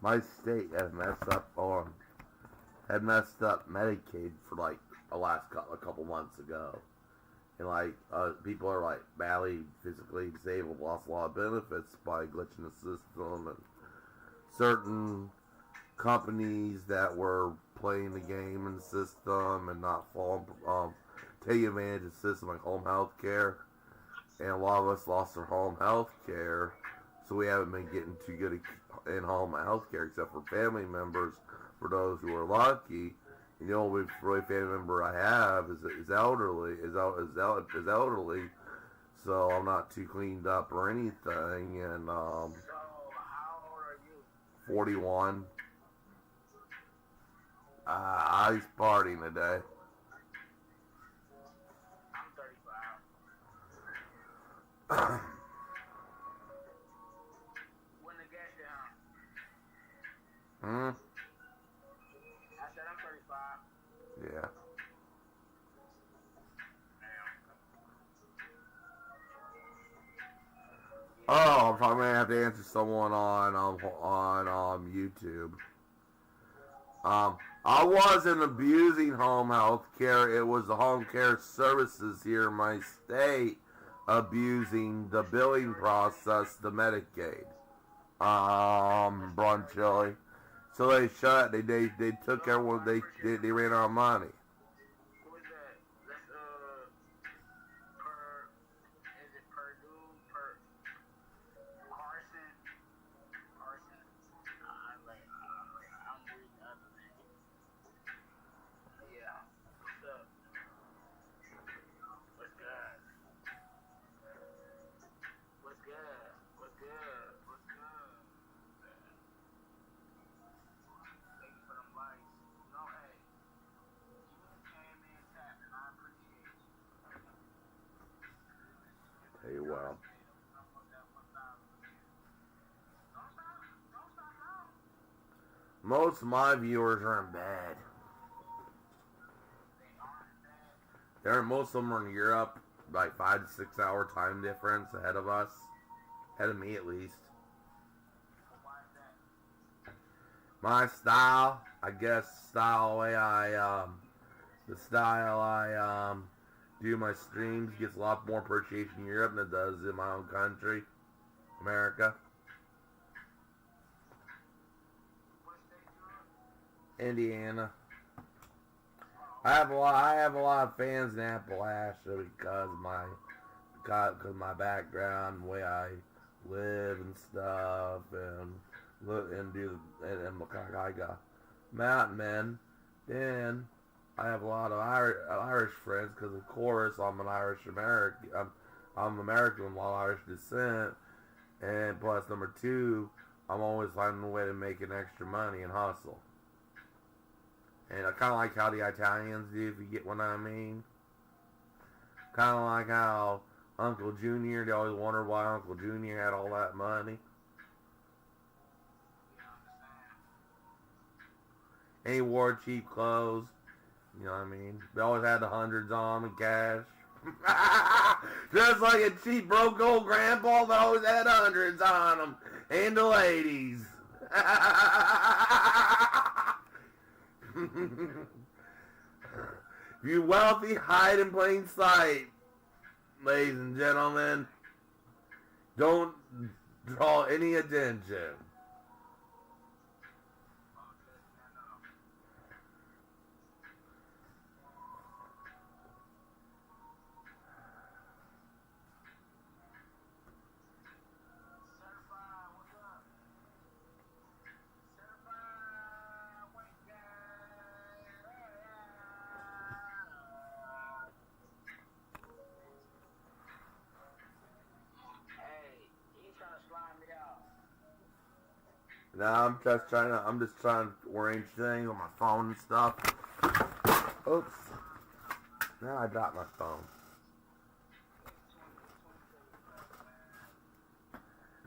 my state had messed up Medicaid for like a couple months ago. And like people are like badly physically disabled, lost a lot of benefits by glitching the system, and certain companies that were playing the game in the system and not taking advantage of the system, like home health care. And a lot of us lost our home health care, so we haven't been getting too good in home health care except for family members, for those who are lucky. And the only really family member I have is elderly, so I'm not too cleaned up or anything. And So, how old are you? 41. Ice partying today. I'm 35. When the gas down? Hmm? I said I'm 35. Yeah. Oh, I'm probably gonna have to answer someone on YouTube. I wasn't abusing home health care. It was the home care services here in my state abusing the billing process, the Medicaid. Brunchilly. So they shut. They took everyone. They ran out of money. Who is that? That's is it Purdue? Carson? I'm reading the other name. Yeah. What's up? What's good? What's good? What's good? What's good? Thank you for them likes. No, hey. You came in tapping. I appreciate you. Tell you what. Most of my viewers are in bed. Most of them are in Europe, like 5 to 6 hour time difference ahead of us, ahead of me at least. My style, I guess, the style I do my streams gets a lot more appreciation in Europe than it does in my own country, America. Indiana. I have a lot of fans in Appalachia because my background, the way I live and stuff, and I got mountain men. Then I have a lot of Irish friends because, of course, I'm an Irish American. I'm American with Irish descent, and plus number two, I'm always finding a way to make an extra money and hustle. And I kind of like how the Italians do, if you get what I mean. Kind of like how Uncle Junior, they always wondered why Uncle Junior had all that money. And he wore cheap clothes. You know what I mean? They always had the hundreds on them, cash. Just like a cheap broke old grandpa that always had hundreds on them. And the ladies. If you're wealthy, hide in plain sight. Ladies and gentlemen, don't draw any attention. Now I'm just trying to arrange things on my phone and stuff. Oops. Now I dropped my phone.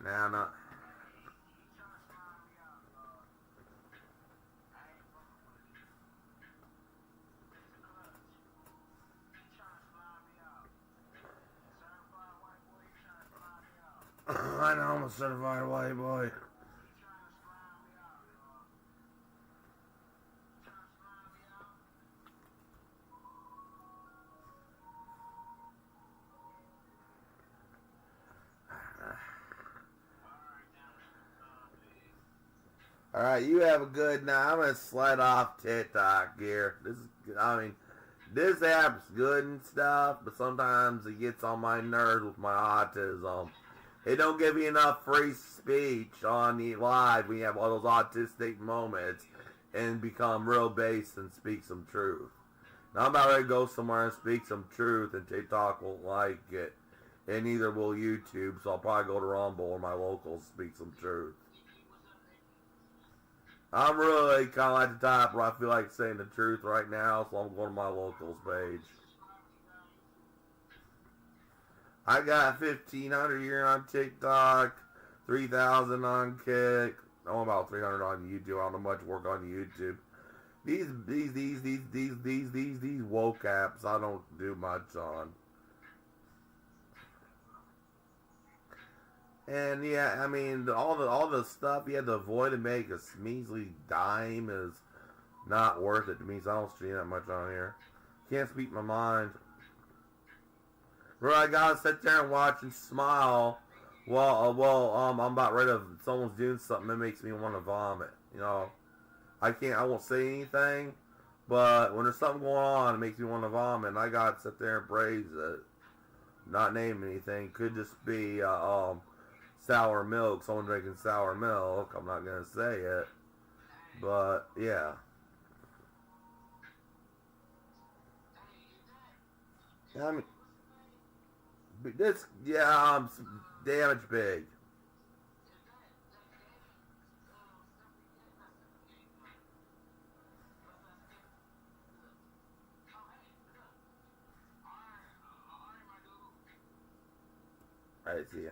Now not. I know I'm a certified white boy. Alright, you have a good night. I'm gonna slide off TikTok here. This app's good and stuff, but sometimes it gets on my nerves with my autism. It don't give you enough free speech on the live when you have all those autistic moments and become real base and speak some truth. Now I'm about ready to go somewhere and speak some truth, and TikTok won't like it, and neither will YouTube, so I'll probably go to Rumble or my locals speak some truth. I'm really kind of like the type where I feel like saying the truth right now, so I'm going to my locals page. I got 1,500 here on TikTok, 3,000 on Kick. Oh, about 300 on YouTube. I don't know much work on YouTube. These woke apps I don't do much on. And yeah, I mean, all the stuff you had to avoid to make a measly dime is not worth it to me, so I don't stream that much on here. Can't speak my mind. Bro, I gotta sit there and watch and smile while I'm about ready to, someone's doing something that makes me want to vomit. You know, I won't say anything, but when there's something going on, it makes me want to vomit, and I gotta sit there and praise it. Not name anything. Could just be, sour milk, someone drinking sour milk. I'm not gonna say it, but yeah. I mean, this, yeah, damage big. I see ya.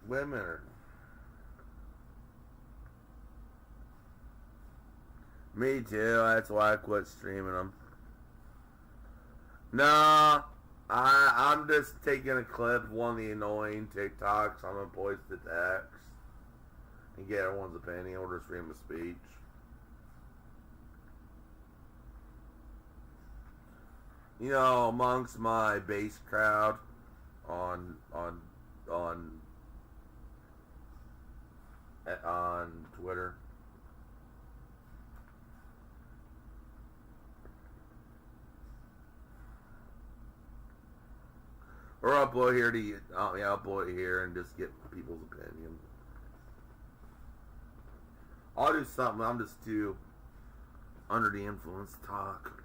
Women are. Me too. That's why I quit streaming them. No, I'm just taking a clip of one of the annoying TikToks. I'm gonna post it to X and get everyone's opinion. Or just freedom of speech. You know, amongst my base crowd on Twitter. Or upload here to upload it here and just get people's opinion. I'll do something. I'm just too under the influence to talk.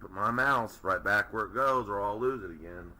Put my mouse right back where it goes, or I'll lose it again.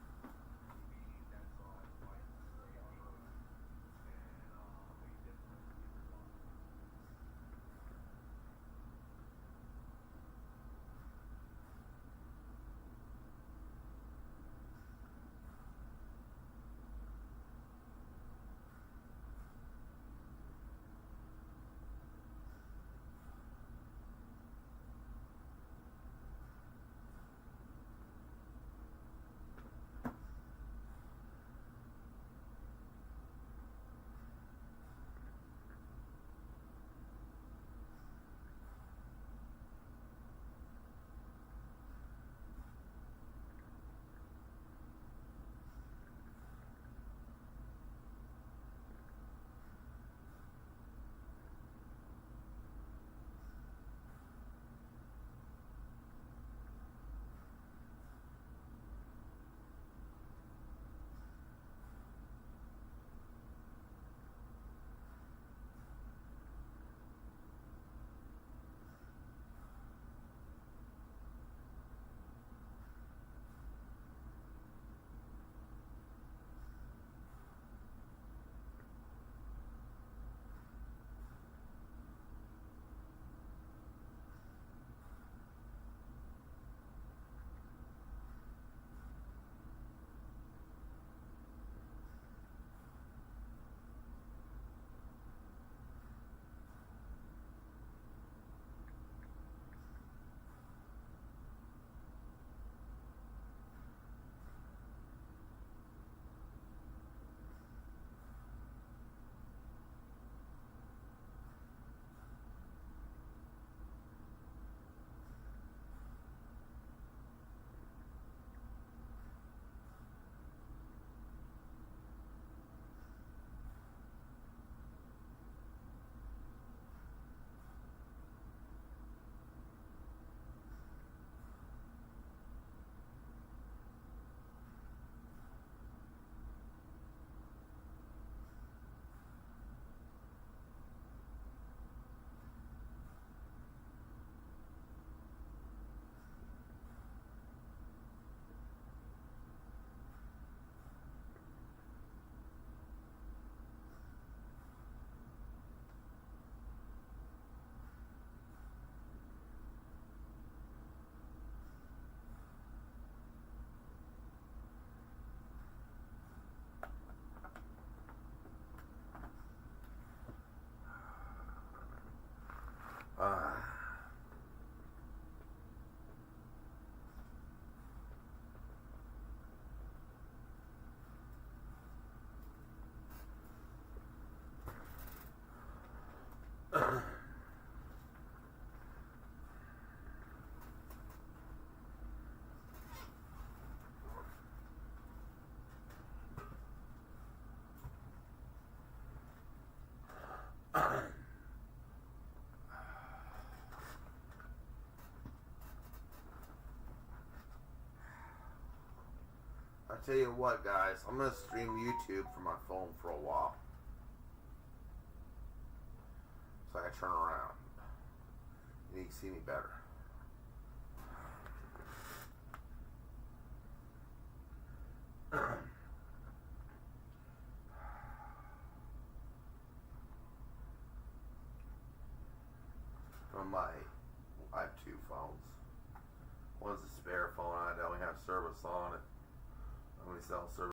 I tell you what, guys, I'm gonna stream YouTube from my phone for a while, so I can turn around and you can see me better. From I have two phones. One's a spare phone. service on it. When we sell service.